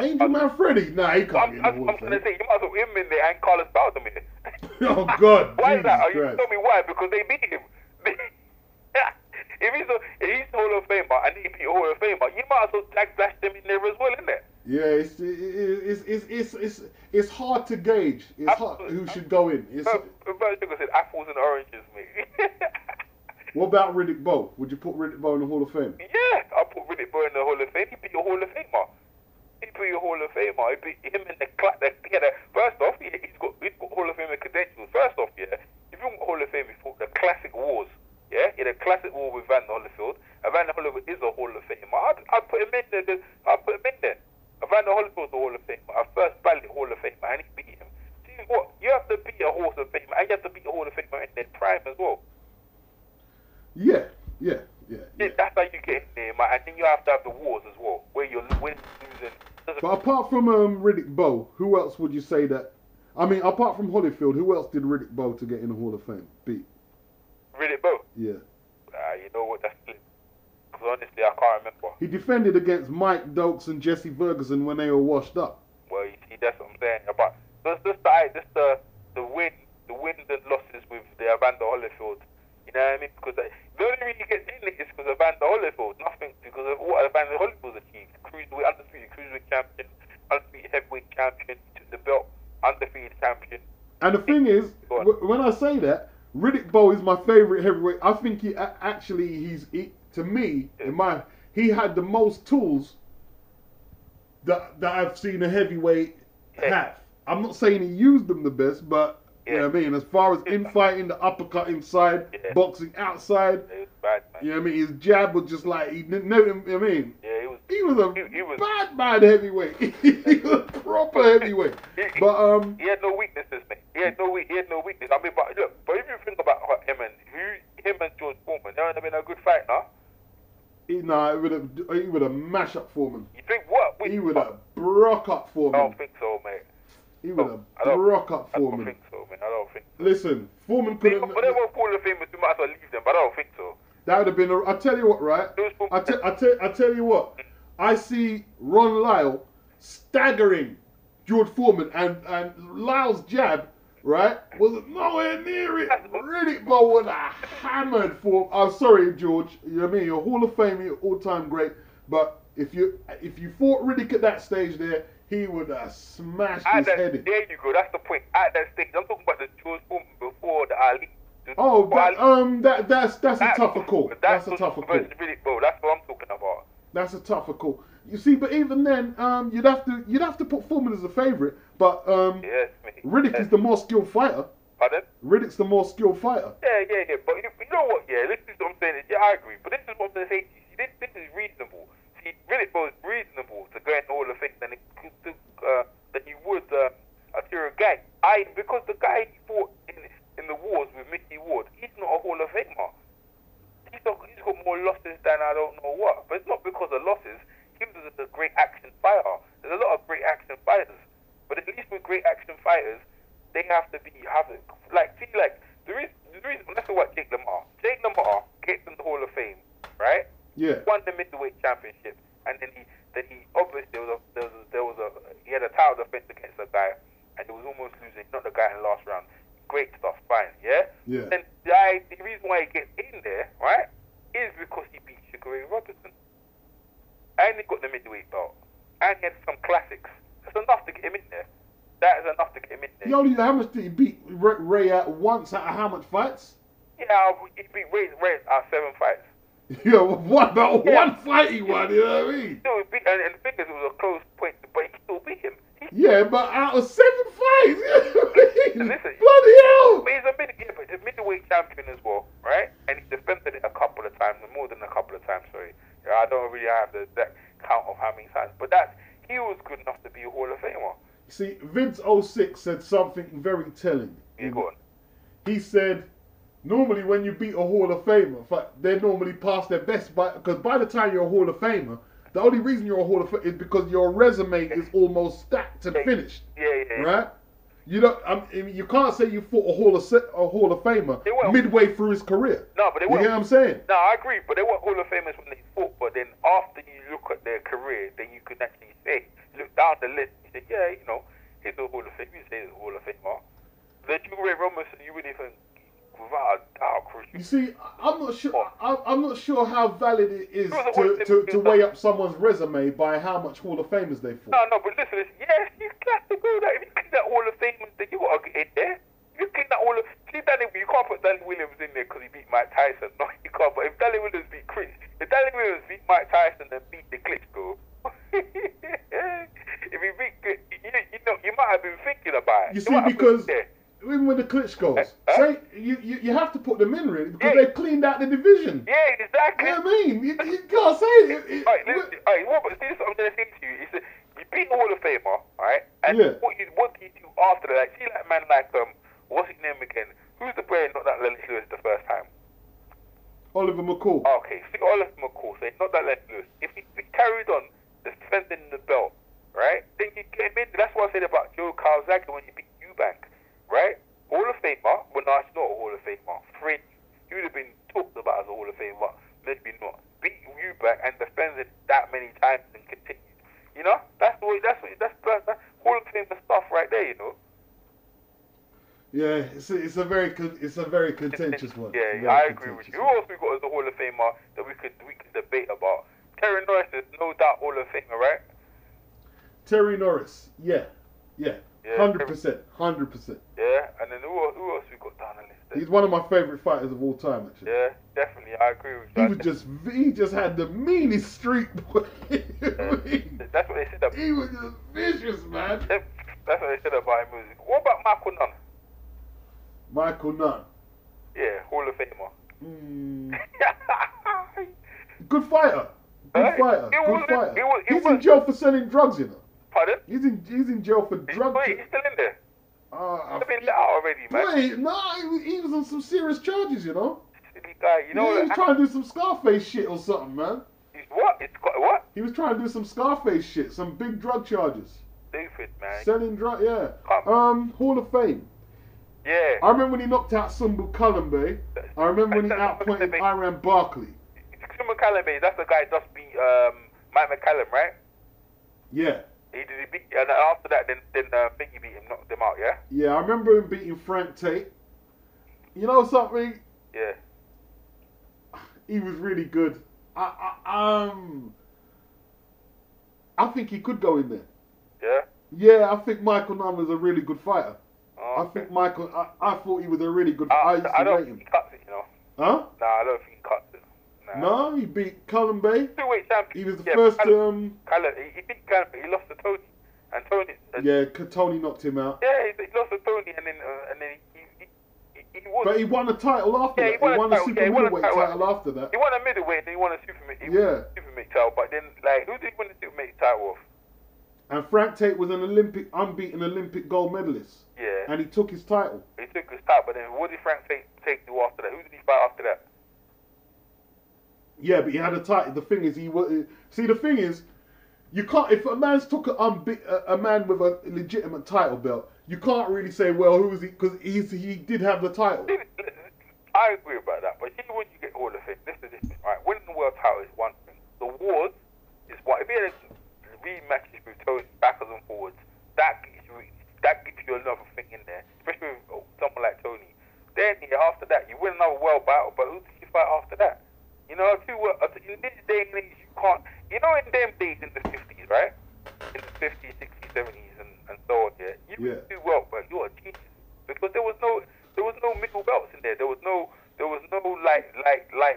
Speaker 1: Angel Manfredi? Nah, he can't be in the Hall of Fame.
Speaker 2: I'm going to say, you might as well him in there and Carlos Baldwin in there.
Speaker 1: Oh, God.
Speaker 2: Why is that?
Speaker 1: You
Speaker 2: tell me why? Because they beat him. If he's Hall of Famer and he beat Hall of Famer, you might as well dash them in there as well, isn't it?
Speaker 1: Yeah, it's hard to gauge. It's hard who should go in.
Speaker 2: But I said apples and oranges, mate.
Speaker 1: What about Riddick Bowe? Would you put Riddick Bowe in the Hall of Fame?
Speaker 2: Yeah, I'll put Riddick Bowe in the Hall of Fame. He'd be a Hall of Famer. He beat a Hall of Famer. He beat him in the first off, he's got Hall of Famer credentials. First off, yeah, if you want Hall of Fame, he fought the classic wars. Yeah, he had a classic war with Evander Holyfield. Evander Holyfield is a Hall of Famer. I'd put him in there. I'd put him in there. Evander Holyfield's a Hall of Famer, a first ballot Hall of Famer, and he beat him. See what? You have to beat a Hall of Famer, and you have to beat a Hall of Famer in their prime as well.
Speaker 1: Yeah.
Speaker 2: That's how you get in there, man. And then you have to have the wars as well, where you're winning, losing.
Speaker 1: But apart from Riddick Bowe, who else would you say that? I mean, apart from Holyfield, who else did Riddick Bowe to get in the Hall of Fame beat?
Speaker 2: Riddick Bowe?
Speaker 1: Yeah.
Speaker 2: You know what? That's split. Because honestly, I can't remember.
Speaker 1: He defended against Mike Dokes and Jesse Ferguson when they were washed up.
Speaker 2: Well, you see, that's what I'm saying. But the wins and losses with the Evander Holyfield. You know what I mean? Because the only reason he gets in it is because of Evander Holyfield. Nothing because of what Evander Holyfield's achieved. Undefeated cruiserweight champion, undefeated heavyweight champion, he took the belt, undefeated champion.
Speaker 1: And the thing is, when I say that, Riddick Bowe is my favorite heavyweight. I think he to me, he had the most tools that I've seen a heavyweight have. I'm not saying he used them the best, but you know what I mean? As far as infighting, the uppercut inside, boxing outside,
Speaker 2: It was bad, man.
Speaker 1: you know what I mean? His jab was just like, he didn't know him, you know what I mean?
Speaker 2: Yeah,
Speaker 1: He was a bad heavyweight. He was a proper heavyweight. But
Speaker 2: he had no weaknesses, mate. He had no weakness. I mean, but look, but if you think about him and George Foreman, that would have been a good fight, nah?
Speaker 1: he would have mashed up Foreman.
Speaker 2: You think what?
Speaker 1: He would have broke up Foreman.
Speaker 2: I don't think so, mate.
Speaker 1: He would have broke up Foreman.
Speaker 2: I don't think so, man. I don't think so.
Speaker 1: Listen, Foreman couldn't.
Speaker 2: But they won't Hall of Famers, we might as well leave them, but I don't think so.
Speaker 1: That would have been. I tell you what, right? I tell you what. I see Ron Lyle staggering George Foreman, and Lyle's jab, right, was nowhere near it. Riddick Bowe would have hammered Foreman. I'm sorry, George. You know what I mean? You're a Hall of Fame, you're all-time great. But if you fought Riddick at that stage there, he would have smashed his head in.
Speaker 2: There you go. That's the point. At that stage, I'm talking about the George Foreman before the Ali.
Speaker 1: That's a tougher call. That's a tougher call.
Speaker 2: That's what I'm talking about.
Speaker 1: That's a tougher call. You see, but even then, you'd have to put Foreman as a favourite. But
Speaker 2: yes, mate.
Speaker 1: Riddick is the more skilled fighter.
Speaker 2: Pardon?
Speaker 1: Riddick's the more skilled fighter.
Speaker 2: Yeah. But you know what? Yeah, this is what I'm saying. Yeah, I agree. But this is what I'm saying. This is reasonable. See, Riddick was reasonable to go in all the things than you would Arturo Gang. Because the guy he fought in the wars with Mickey Ward, he's not a Hall of Famer. He's got more losses than I don't know what. But it's not because of losses. He was a great action fighter. There's a lot of great action fighters. But at least with great action fighters, they have to be the reason. Let's talk about Jake LaMar. Jake LaMar gets in the Hall of Fame, right?
Speaker 1: Yeah.
Speaker 2: Won the middleweight championship, and then he obviously he had a title defense against a guy, and he was almost losing, not the guy in the last round. Great stuff, fine, yeah.
Speaker 1: Yeah.
Speaker 2: And the reason why he gets in there, right, is because he beat Sugar Ray Robinson, and he got the middleweight belt, and he had some classics. That's enough to get him in there. That is enough to get him in there.
Speaker 1: How much did he beat Ray at once? Out of how much fights?
Speaker 2: Yeah, he beat Ray at 7 fights.
Speaker 1: Yeah, one fight he won, you know what I mean?
Speaker 2: Still beat, and the thing is, it was a close point, but he still beat him.
Speaker 1: Yeah, but out of 7 fights, you know what I mean?
Speaker 2: Listen,
Speaker 1: bloody hell!
Speaker 2: But he's a middleweight champion as well, right? And he defended it a couple of times, more than a couple of times, sorry. Yeah, I don't really have the exact count of how many times, but he was good enough to be a Hall of Famer.
Speaker 1: See, Vince 06 said something very telling.
Speaker 2: Yeah, go on.
Speaker 1: He said, normally when you beat a Hall of Famer, they normally pass their best, because by the time you're a Hall of Famer, the only reason you're a Hall of Famer is because your resume is almost stacked and finished.
Speaker 2: Yeah.
Speaker 1: Right? You can't say you fought a Hall of Famer midway through his career.
Speaker 2: No, but they
Speaker 1: weren't. You hear what I'm saying?
Speaker 2: No, I agree, but they weren't Hall of Famers when they fought. But then after you look at their career, then you could actually say, look down the list, you say, yeah, he's a Hall of Famer. You say he's a Hall of Famer. The Sugar Ray Robinson, you wouldn't even, without a doubt,
Speaker 1: you see, I'm not sure how valid it is to weigh up someone's resume by how much Hall of Famers they fought.
Speaker 2: No, but listen, yes, you have to go there. If you click that Hall of Famers, then you got to get in there. If you click that you can't put Danny Williams in there because he beat Mike Tyson. No, you can't. But if Danny Williams beat Mike Tyson and beat the Klitschko, you might have been thinking about it.
Speaker 1: You see, because even with the Klitschko's, say you have to put them in really because they've cleaned out the division.
Speaker 2: Yeah, exactly.
Speaker 1: You know what I mean? You can't say it.
Speaker 2: Alright, Robert, this is what I'm gonna say to you. Is that you beat the Hall of Famer, alright? And what do you do after that? Like, see that man like what's his name again? Who's the player not that Lennox Lewis the first time?
Speaker 1: Oliver McCall.
Speaker 2: Okay, see Oliver McCall, so not that Lennox Lewis. If he carried on defending the belt, right? Then you get him in. That's what I said about Joe Calzaghe when he beat Eubank, right? Hall of Famer, well, no, it's not a Hall of Famer. Fred, he would have been talked about as a Hall of Famer, maybe not. Beat Eubank and defended that many times and continued. You know, that's Hall of Famer stuff right there. You know.
Speaker 1: Yeah, it's a very contentious one.
Speaker 2: Yeah, I agree with you. Who else we got as a Hall of Famer that we could debate about? Terry Norris is no doubt Hall of Famer, right?
Speaker 1: Terry Norris, yeah, 100%.
Speaker 2: Yeah, and then who else we got down the list?
Speaker 1: He's one of my favorite fighters of all time, actually.
Speaker 2: Yeah, definitely, I agree with you.
Speaker 1: He just had the meanest streak.
Speaker 2: That's what they said about him.
Speaker 1: He was just vicious, man.
Speaker 2: That's what they said about him. What about Michael Nunn?
Speaker 1: Michael Nunn.
Speaker 2: Yeah, Hall of Famer.
Speaker 1: Good fighter. Good fighter. He's in jail for selling drugs, you know.
Speaker 2: Pardon?
Speaker 1: He's in jail for drugs.
Speaker 2: Wait, he's still in there? He's been let out already, man.
Speaker 1: Wait, no, he was on some serious charges, you know.
Speaker 2: Silly guy, you know.
Speaker 1: He was trying to do some Scarface shit or something, man.
Speaker 2: He's what? What?
Speaker 1: He was trying to do some Scarface shit, some big drug charges.
Speaker 2: Stupid, man.
Speaker 1: Selling drugs, yeah. Hall of Fame.
Speaker 2: Yeah.
Speaker 1: I remember when he knocked out Sumbu Kalambe. I remember when he outpointed Iran Barkley.
Speaker 2: Sumbu Kalambe, that's the guy just beat Mike McCallum, right?
Speaker 1: Yeah.
Speaker 2: He beat, and after that, then Thingy beat him, knocked him out, yeah?
Speaker 1: Yeah, I remember him beating Frank Tate. You know something?
Speaker 2: Yeah.
Speaker 1: He was really good. I think he could go in there.
Speaker 2: Yeah?
Speaker 1: Yeah, I think Michael Nunn was a really good fighter.
Speaker 2: Oh,
Speaker 1: I think I thought he was a really good fighter.
Speaker 2: I don't think he cuts it, you know.
Speaker 1: Huh?
Speaker 2: No, I don't think he cuts it.
Speaker 1: No, he beat Kalambe.
Speaker 2: Two-weight champion.
Speaker 1: He was the first.
Speaker 2: He beat Kalambe. He lost to Tony, and Tony.
Speaker 1: Tony knocked him out.
Speaker 2: Yeah, he lost to Tony, and then he won.
Speaker 1: But he won a title after that. He won a super middleweight title after that.
Speaker 2: He won a middleweight, and he won a super middleweight title. But then, like, who did he win the super middleweight title of?
Speaker 1: And Frank Tate was an unbeaten Olympic gold medalist.
Speaker 2: Yeah.
Speaker 1: And he took his title.
Speaker 2: He took his title, but then what did Frank Tate do after that? Who did he fight after that?
Speaker 1: Yeah, but he had a title. The thing is, the thing is, you can't. If a man's took a man with a legitimate title belt, you can't really say, well, who is he? Because he did have the title.
Speaker 2: I agree about that, but see, when you get all of it, this is it. Right, winning the world title is one thing. The wars is what. If you had rematches with Tony backwards and forwards, that gives you another thing in there, especially with someone like Tony. Then after that, you win another world battle, but who did you fight after that? You know, in this day and age, you can't. You know, in them days in the 50s, right? In the 50s, 60s, 70s, and so on. Yeah, you could do well, but you're a genius because there was no middle belts in there. There was no light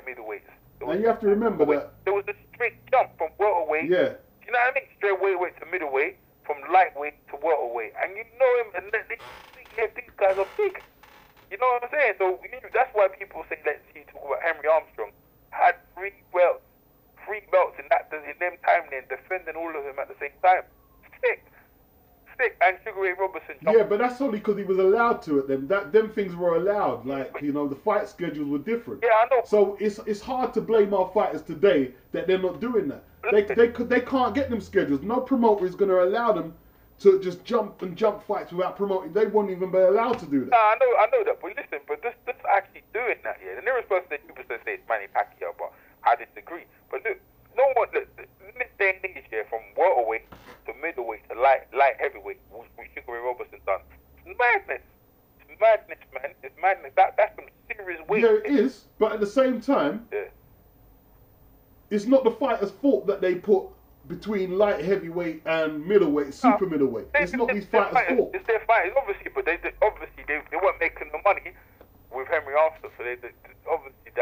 Speaker 2: middleweights.
Speaker 1: And you have to remember that
Speaker 2: there was a straight jump from welterweight.
Speaker 1: Yeah.
Speaker 2: You know what I mean? Straight weight to middleweight, from lightweight to welterweight, and you know him, and these guys are big. You know what I'm saying? So that's why people say, let's see, talk about Henry Armstrong had three belts in them time, then defending all of them at the same time. Sick, and Sugar Ray Robinson.
Speaker 1: Yeah, but that's only because he was allowed to it. Them things were allowed. Like, you know, the fight schedules were different.
Speaker 2: Yeah, I know. So
Speaker 1: it's hard to blame our fighters today that they're not doing that. They can't get them schedules. No promoter is going to allow them to just jump fights without promoting. They won't even be allowed to do that.
Speaker 2: Nah, I know that. But listen, this actually doing that here. The nearest person that you would say is Manny Pacquiao, but I disagree. But look, in this day and age here, from welterweight to middleweight to light heavyweight, which Sugar Ray Robinson done. It's madness. It's madness, man. It's madness. That's some serious weight.
Speaker 1: Yeah, it is. But at the same time, it's not the fighter's fault that they put between light heavyweight and middleweight, super middleweight. It's not these fighters' fault.
Speaker 2: It's their fighters, obviously, but they weren't making the money with Henry Armstrong, so they obviously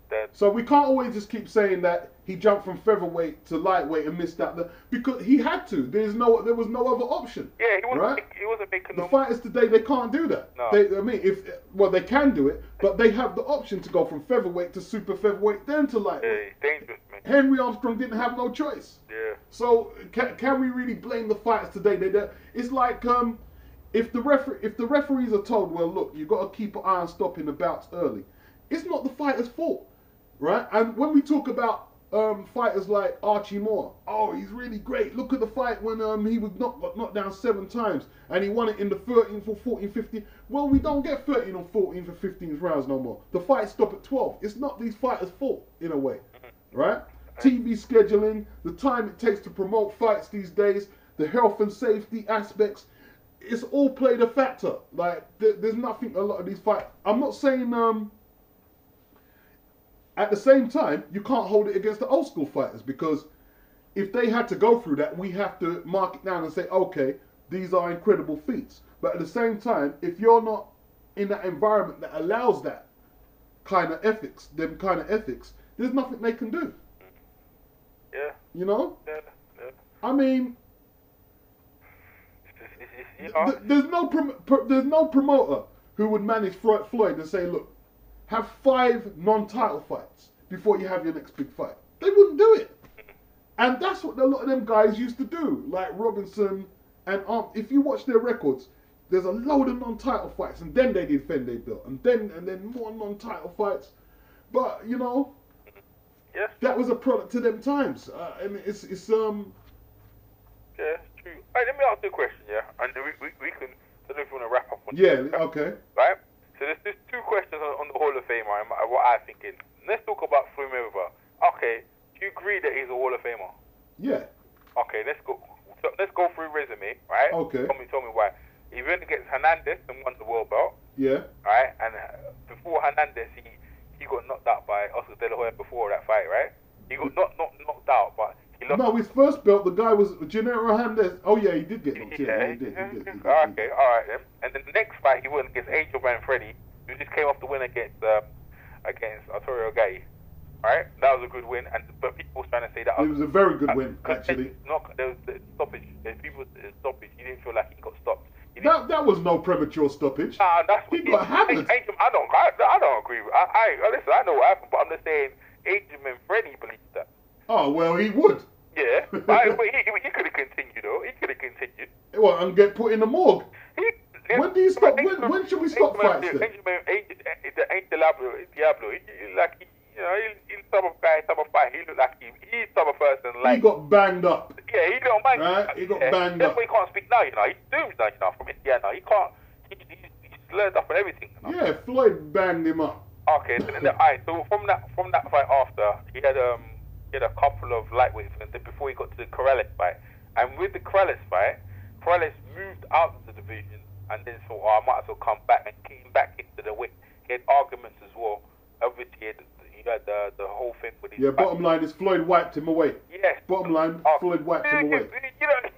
Speaker 2: Then
Speaker 1: So we can't always just keep saying that he jumped from featherweight to lightweight and missed out because he had to. There was no other option.
Speaker 2: yeah,
Speaker 1: right?
Speaker 2: he wasn't making
Speaker 1: The
Speaker 2: no.
Speaker 1: fighters today, they can't do that.
Speaker 2: No.
Speaker 1: I mean, they can do it, but they have the option to go from featherweight to super featherweight, then to lightweight.
Speaker 2: Yeah, it's dangerous, man.
Speaker 1: Henry Armstrong didn't have no choice.
Speaker 2: Yeah.
Speaker 1: So can we really blame the fighters today? It's like if the referees are told, well, look, you got to keep an eye on stopping the bouts early. It's not the fighters' fault, right? And when we talk about fighters like Archie Moore, oh, he's really great. Look at the fight when he was got knocked down 7 times and he won it in the 13th or 14th, 15th. Well, we don't get 13 or 14th or 15th rounds no more. The fights stop at 12. It's not these fighters' fault in a way, right? TV scheduling, the time it takes to promote fights these days, the health and safety aspects, it's all played a factor. Like there's nothing a lot of these fights. I'm not saying at the same time, you can't hold it against the old school fighters because if they had to go through that, we have to mark it down and say, okay, these are incredible feats. But at the same time, if you're not in that environment that allows that kind of ethics, there's nothing they can do.
Speaker 2: Yeah.
Speaker 1: You know?
Speaker 2: Yeah.
Speaker 1: I mean,
Speaker 2: You know?
Speaker 1: there's no promoter who would manage Floyd and say, look, have 5 non-title fights before you have your next big fight. They wouldn't do it. And that's what a lot of them guys used to do, like Robinson and if you watch their records, there's a load of non-title fights, and then they defend their belt, and then more non-title fights. But you know,
Speaker 2: Yeah.
Speaker 1: that was a product to them times, and it's
Speaker 2: Yeah, it's true. Alright, let me ask you a question, yeah? And we can, I don't know if you want to wrap up on
Speaker 1: yeah,
Speaker 2: this.
Speaker 1: okay,
Speaker 2: Right? So there's 2 questions on the Hall of Famer, and what I'm thinking. Let's talk about Floyd Mayweather. Okay, do you agree that he's a Hall of Famer?
Speaker 1: yeah,
Speaker 2: Okay, let's go through resume, right?
Speaker 1: Okay.
Speaker 2: Tell me why. He went against Hernandez and won the world belt,
Speaker 1: yeah.
Speaker 2: right? And before Hernandez, he got knocked out by Oscar De La Hoya before that fight, right? He got not knocked out, but he lost.
Speaker 1: No, his first belt, the guy was Gennaro Hernandez. Oh yeah, he did get knocked. Yeah, he did.
Speaker 2: Okay, all right then. And then the next fight, he went against Angel Manfredi, who just came off the win against Arturo Gatti. Right, that was a good win, but people were trying to say that
Speaker 1: It was a very good win, actually.
Speaker 2: There was the stoppage. Stoppage. He didn't feel like he got stopped.
Speaker 1: That was no premature stoppage.
Speaker 2: Nah, that's what
Speaker 1: he got hammered.
Speaker 2: I don't agree. Listen, I know what happened, but I'm just saying, Angel Manfredi believes that.
Speaker 1: Oh well, he would.
Speaker 2: Yeah, but he could have continued though. He could have continued.
Speaker 1: Well, and get put in the morgue. When do you stop? When should we stop fights then?
Speaker 2: Diablo, he's the type of guy, type of fight. He looked like he's the type of person like.
Speaker 1: He got banged up.
Speaker 2: Yeah, he don't mind.
Speaker 1: Right, he got banged
Speaker 2: That's
Speaker 1: up.
Speaker 2: why he can't speak now. You know, he's doomed now. You know, from Indiana, he can't. He's slurred up and everything. You know?
Speaker 1: Yeah, Floyd banged him up.
Speaker 2: Okay, alright. So from that fight after, he had a couple of lightweights before he got to the Corrales fight. And with the Corrales fight, Corrales moved out of the division and then thought, I might as well come back, and came back into the weight. He had arguments as well. Obviously, he had the whole thing with his.
Speaker 1: Yeah, bottom line is Floyd wiped him away.
Speaker 2: Yes.
Speaker 1: Bottom line, Floyd wiped him away.
Speaker 2: You know,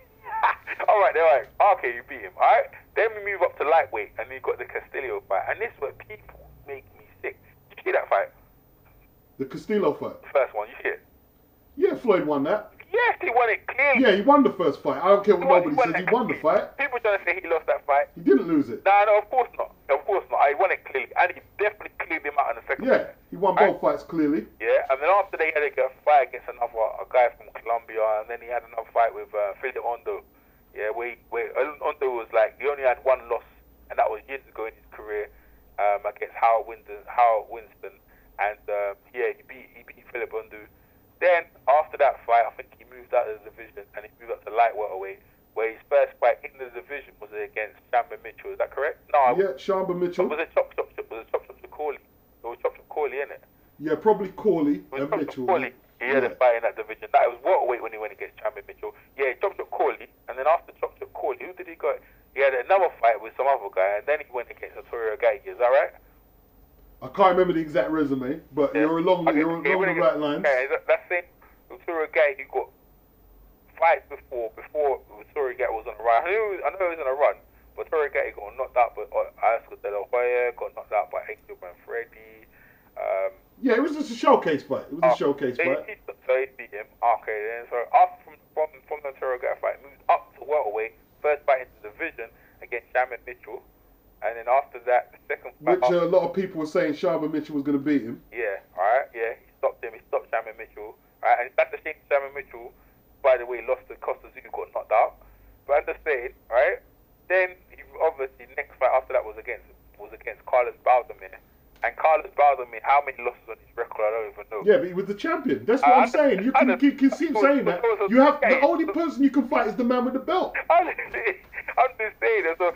Speaker 2: all right. Okay, you beat him. All right. Then we move up to lightweight, and we got the Castillo fight, and this is where people make me sick. Did you see that fight?
Speaker 1: The Castillo fight.
Speaker 2: The first one. You see it?
Speaker 1: Yeah, Floyd won that.
Speaker 2: Yes, he won it clearly.
Speaker 1: Yeah, he won the first fight. I don't care what nobody says. He won the fight.
Speaker 2: People trying to say he lost that fight.
Speaker 1: He didn't lose it.
Speaker 2: No, of course not. Of course not. I won it clearly, and he definitely cleared him out in the second
Speaker 1: Yeah,
Speaker 2: fight.
Speaker 1: he won both fights clearly.
Speaker 2: Yeah, and then after they had a fight against a guy from Colombia, and then he had another fight with Philip Ondo. Yeah, where Ondo was like, he only had 1 loss, and that was years ago in his career, against Howard Winston, and he beat Philip Ondo. Then after that fight, I think he moved out of the division and he moved up to light welterweight, where his first fight in the division was against Shamba Mitchell. Is that correct? No.
Speaker 1: Yeah, Shamba Mitchell.
Speaker 2: Was it Chop to Corley? It was Chop to Corley, innit?
Speaker 1: Yeah, probably Corley and Mitchell.
Speaker 2: Corley. He had a fight in that division. That was welterweight when he went against Shamba Mitchell. Yeah, Chop to Corley, and then after Chop to Corley, who did he go? He had another fight with some other guy, and then he went against Arturo Gatti. Is that right?
Speaker 1: I can't remember the exact resume, but you're along the right lines.
Speaker 2: Okay, that's it. Arturo Gatti, he got fights before Arturo Gatti was on a run. I know he was on a run, but Arturo Gatti got knocked out by Oscar De La Hoya, got knocked out by Angel Manfredi.
Speaker 1: Yeah, it was just a showcase fight. It was a showcase fight.
Speaker 2: So he beat him. Okay, then so after from the THROWBACK fight, moved up to welterweight. First fight in the division against Shamit Mitchell, and then after that, the second fight.
Speaker 1: Which a lot of people were saying Shamit Mitchell was going to beat him.
Speaker 2: Yeah, alright, yeah, he stopped him. He stopped Shamit Mitchell. Alright, and that's the same Shamit Mitchell, by the way, lost to Costa Zulu, got knocked out. But I'm just saying, right? Then he obviously next fight after that was against Carlos Baldomir. And Carlos Baldomir, how many losses on his record? I don't even know.
Speaker 1: Yeah, but he was the champion. That's what I'm saying. You can keep saying that. You have the only person you can fight is the man with the belt.
Speaker 2: I'm just saying. So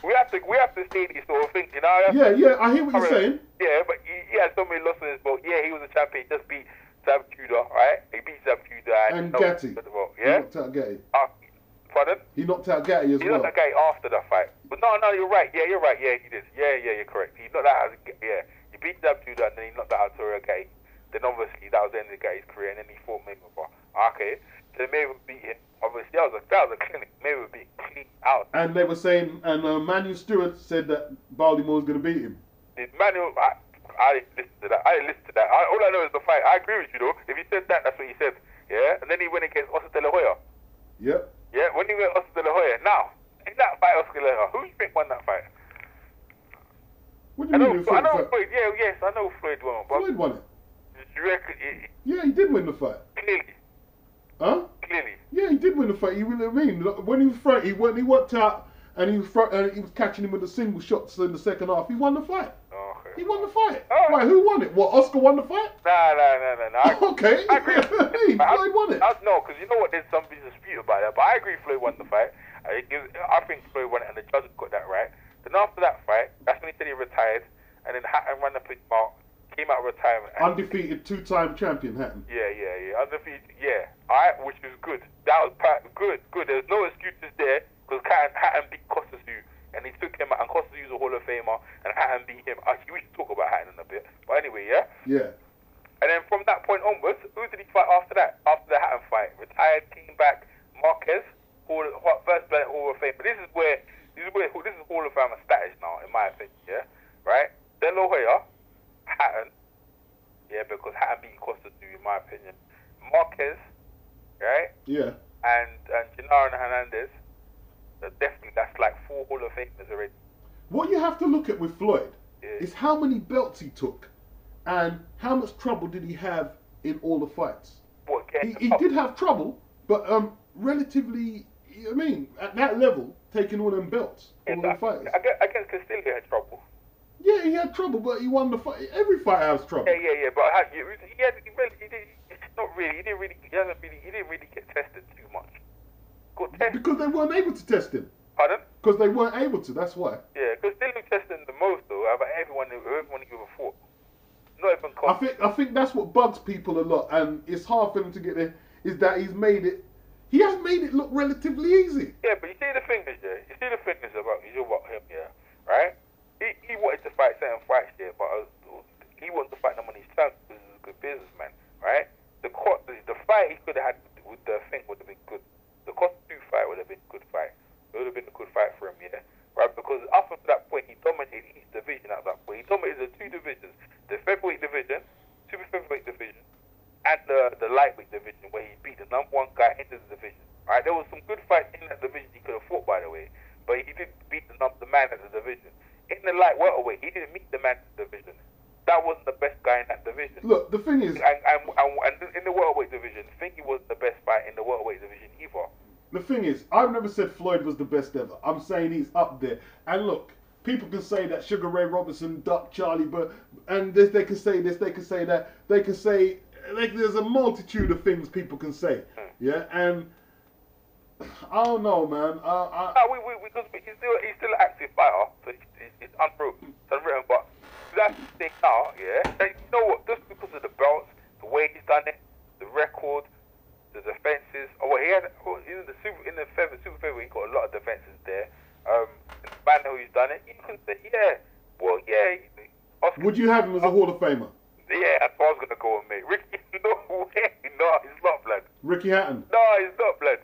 Speaker 2: we have to say these sort of things, you know.
Speaker 1: Yeah, I hear what you're saying.
Speaker 2: Yeah, but he had so many losses in his belt. Yeah, he was a champion. He just beat Zab Judah, right? He beat Zab Judah
Speaker 1: and Gatti.
Speaker 2: Yeah.
Speaker 1: He knocked out Gatti.
Speaker 2: Pardon?
Speaker 1: He knocked out Gatti as well.
Speaker 2: He knocked out Gatti after that fight. But no, you're right. Yeah, you're right. Yeah, he did. Yeah, you're correct. He knocked out. Yeah, he beat Zab Judah and then he knocked out Gatti. Then obviously that was the end of Gatti's career, and then he fought Mayweather. Okay, so Mayweather beat him. Obviously that was a clinic. Mayweather beat clean out.
Speaker 1: And they were saying, and Manuel Stewart said that Baltimore was going to beat him.
Speaker 2: Did Manuel? I didn't listen to that. All I know is the fight. I agree with you though. If he said that, that's what he said. Yeah, and then he went against Oscar De La Hoya.
Speaker 1: Yep.
Speaker 2: Yeah, when he went Oscar De La Hoya. Now, in that fight, Oscar De La Hoya, who do you think won that fight?
Speaker 1: What do you mean?
Speaker 2: I know Floyd. Yes, I know Floyd won. But
Speaker 1: Floyd won it.
Speaker 2: Do you reckon?
Speaker 1: Yeah, he did win the fight.
Speaker 2: Clearly.
Speaker 1: Huh?
Speaker 2: Clearly.
Speaker 1: Yeah, he did win the fight. You know what I mean? When he was front, he worked out, and he was catching him with the single shots in the second half. He won the fight.
Speaker 2: Okay.
Speaker 1: He won the fight.
Speaker 2: Oh.
Speaker 1: Right, who won it? What, Oscar won the fight?
Speaker 2: No.
Speaker 1: Okay.
Speaker 2: I agree.
Speaker 1: Hey, Floyd won it.
Speaker 2: No, because you know what? There's some dispute about that, but I agree Floyd won the fight. I think Floyd won it, and the judges got that right. Then after that fight, that's when he said he retired, and then Hatton ran up his mouth, came out of retirement.
Speaker 1: Undefeated two-time champion, Hatton.
Speaker 2: Yeah. Undefeated, yeah. Alright, which was good. That was good. There's no excuses there, because Hatton beat Costa Zulu, and he took him out, and Costa Zulu's a Hall of Famer, and Hatton beat him. Actually, we should talk about Hatton in a bit. But anyway, yeah?
Speaker 1: Yeah.
Speaker 2: And then from that point onwards, who did he fight after that? After the Hatton fight. Retired, came back, Marquez, first ballot Hall of Fame. But this is Hall of Fame status now, in my opinion, yeah? Right? De La Hoya, Hatton, yeah, because Hatton beat Costa Zulu, in my opinion. Marquez, right?
Speaker 1: Yeah.
Speaker 2: And Gennaro Hernandez, that's like 4 Hall of Famers already.
Speaker 1: What you have to look at with Floyd is how many belts he took and how much trouble did he have in all the fights. He did have trouble, but relatively, you know what I mean, at that level, taking all them belts, all them fights.
Speaker 2: Against Castillo, he had trouble.
Speaker 1: Yeah, he had trouble, but he won the fight. Every fight has trouble.
Speaker 2: Yeah, but he didn't really get tested too much.
Speaker 1: Because they weren't able to test him.
Speaker 2: Pardon?
Speaker 1: Because they weren't able to, that's why.
Speaker 2: Yeah, because they were testing the most though, out of everyone he ever fought. Not even Costa.
Speaker 1: I think that's what bugs people a lot, and it's hard for him to get there, is that he has made it look relatively easy.
Speaker 2: Yeah, but you see the thing is about him, yeah, right? He wanted to fight certain fights, yeah, but he wanted to fight them on his terms because he's a good businessman, right? The fight he could have had with the thing would have been good. The Costa 2 fight would have been a good fight. It would have been a good fight for him, yeah, right? Because up until that point, he dominated each division at that point. He dominated the 2 divisions, the featherweight division, super featherweight division, and the lightweight division, where he beat the #1 guy in the division. Right? There was some good fights in that division he could have fought, by the way, but he didn't beat the man in the division. In the light welterweight, he didn't meet the man in the division. That wasn't the best guy in that division.
Speaker 1: Look, the thing is,
Speaker 2: and in the welterweight division, I think he wasn't the best fight in the welterweight division either.
Speaker 1: The thing is, I've never said Floyd was the best ever. I'm saying he's up there. And look, people can say that Sugar Ray Robinson ducked Charlie, and they can say this, they can say that, they can say, there's a multitude of things people can say. Yeah, and I don't know, man.
Speaker 2: Because he's still an active fighter, so it's unwritten. But that's the thing now, yeah. And you know what? Just because of the belts, the way he's done it, the record, the defenses. He had in the super featherweight, he got a lot of defenses there. The man who he's done it, you can say, Oscar,
Speaker 1: would you have him as a Hall of Famer?
Speaker 2: Yeah, that's what I was gonna go with, mate. Ricky, no way, no, he's not, blood.
Speaker 1: Ricky Hatton?
Speaker 2: No, he's not, blood.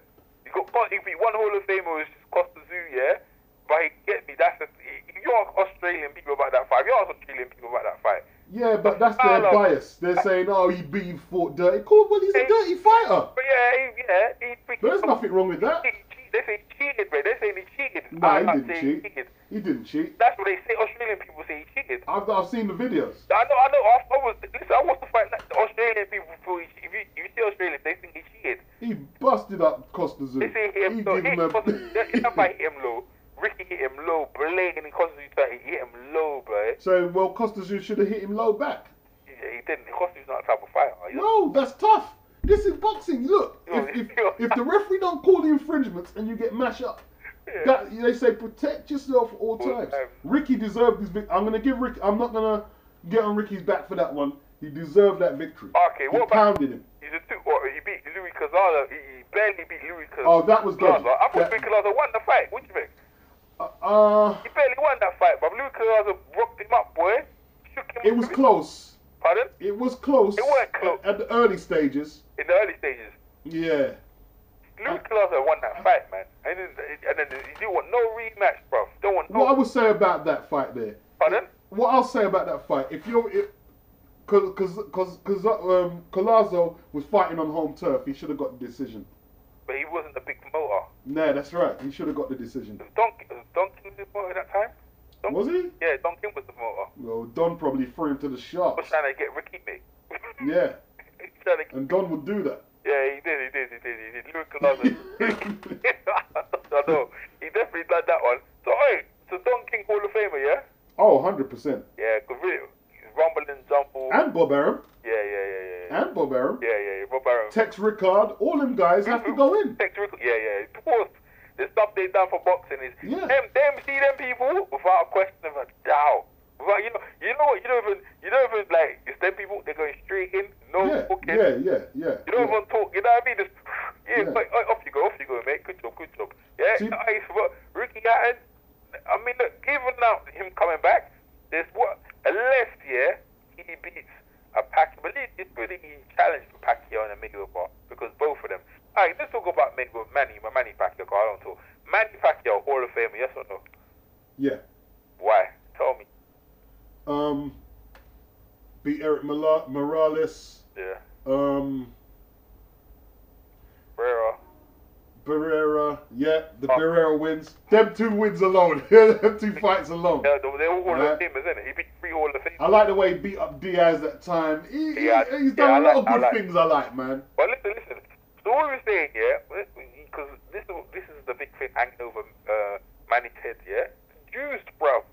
Speaker 2: He beat 1 Hall of Famer, which is Costa Zulu, yeah. But he get me. If you ask Australian people about that fight,
Speaker 1: Yeah, but that's their bias. They're saying, oh, he fought dirty. Cool, well, he's a dirty fighter.
Speaker 2: But yeah, he
Speaker 1: But there's nothing wrong with that.
Speaker 2: They say he cheated, bro. They say he cheated.
Speaker 1: Nah, he didn't cheat. He didn't cheat.
Speaker 2: That's what they say. Australian people say he cheated.
Speaker 1: I've seen the videos.
Speaker 2: I know. I was the fight. The Australian people feel he cheated. If you see Australians, they think he cheated.
Speaker 1: He busted up Costa Zoo.
Speaker 2: They say he hit him low. Hit him low. Ricky hit him low, blatantly. Costa Zoo hit him low, bro.
Speaker 1: So, well, Costa Zoo should have hit him low back.
Speaker 2: Yeah, he didn't. Costa Zoo's not a type of fighter.
Speaker 1: No, that's tough. This is boxing. Look, if the referee don't call the infringements and you get mashed up, they say protect yourself at all times. Ricky deserved this victory. I'm gonna give Ricky. I'm not gonna get on Ricky's back for that one. He deserved that victory.
Speaker 2: Okay, what about
Speaker 1: pounded him?
Speaker 2: He beat Louis Cazalo. He barely beat Louis Cazalo.
Speaker 1: Oh, that was good.
Speaker 2: I thought Louis Cazalo won the fight. What do you think? He barely won that fight, but Louis Cazalo rocked him up, boy. Shook him.
Speaker 1: It was close.
Speaker 2: Pardon?
Speaker 1: It was close.
Speaker 2: It weren't close.
Speaker 1: At the early stages.
Speaker 2: In the early stages.
Speaker 1: Yeah.
Speaker 2: Louis Cazalo won that fight, man. And then you don't want no rematch, bro. Don't want no.
Speaker 1: What I would say about that fight there.
Speaker 2: Pardon?
Speaker 1: What I'll say about that fight, because Colazo was fighting on home turf, he should have got the decision.
Speaker 2: But he wasn't a big promoter.
Speaker 1: Nah, that's right. He should have got the decision.
Speaker 2: Don King was the promoter at that time?
Speaker 1: Was he?
Speaker 2: Yeah, Don King was the promoter.
Speaker 1: Well, Don probably threw him to the
Speaker 2: He
Speaker 1: sharks.
Speaker 2: was trying to get Ricky, mate.
Speaker 1: Yeah. And Don would do that.
Speaker 2: Yeah, he did. Louis Colazo. I know. He definitely done that one. So Don King Hall of Famer, yeah?
Speaker 1: Oh, 100%.
Speaker 2: Yeah, because really, Rumble and Jumble.
Speaker 1: And Bob Arum.
Speaker 2: Yeah.
Speaker 1: And Bob Arum.
Speaker 2: Yeah, Bob Arum.
Speaker 1: Tex Rickard, all them guys have to go in.
Speaker 2: Tex Rickard, yeah. Of course, the stuff they done for boxing is,
Speaker 1: yeah.
Speaker 2: them people, without a question of a doubt. Without, you know what, you don't even like, it's them people, they're going straight in, no talking.
Speaker 1: Yeah.
Speaker 2: You don't even talk, you know what I mean? Just, like, off you go, mate, good job. Yeah, Ricky Hatton, I mean, look, even now, him coming back, there's unless, he beats a Pacquiao, but it's really a challenge for Pacquiao and Mayweather, because both of them. Alright, let's talk about Manny Pacquiao, because I don't talk. Manny Pacquiao, Hall of Famer, yes or no?
Speaker 1: Yeah.
Speaker 2: Why? Tell me.
Speaker 1: Beat Eric Morales.
Speaker 2: Yeah.
Speaker 1: Barrera, yeah, the Barrera wins. Them two wins alone. Them two fights alone.
Speaker 2: Yeah, they're all Hall of Famers, isn't it? He beat 3 Hall of Famers.
Speaker 1: I like the way he beat up Diaz that time. He's done a lot of good things I like, man.
Speaker 2: But listen. So what we're saying, because this is the big thing hanging over Manny's head, juiced, bro.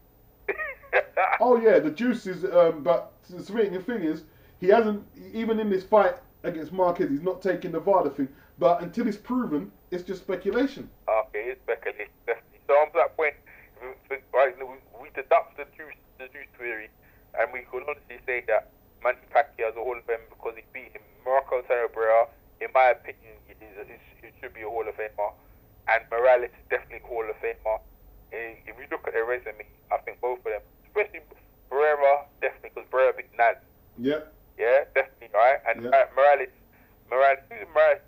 Speaker 1: Oh yeah, the juice is, but the thing is, he hasn't, even in this fight against Marquez, he's not taking the VADA thing. But until it's proven, it's just speculation.
Speaker 2: Okay, it's speculation, definitely. So on that point, we deduct the juice theory, and we could honestly say that Manny Pacquiao is a Hall of Famer because he beat him. Marco Barrera, in my opinion, he should be a Hall of Famer, and Morales is definitely a Hall of Famer. If you look at their resume, I think both of them, especially Barrera, definitely because Barrera beat Naz.
Speaker 1: Yep.
Speaker 2: Yeah, definitely, right? And Morales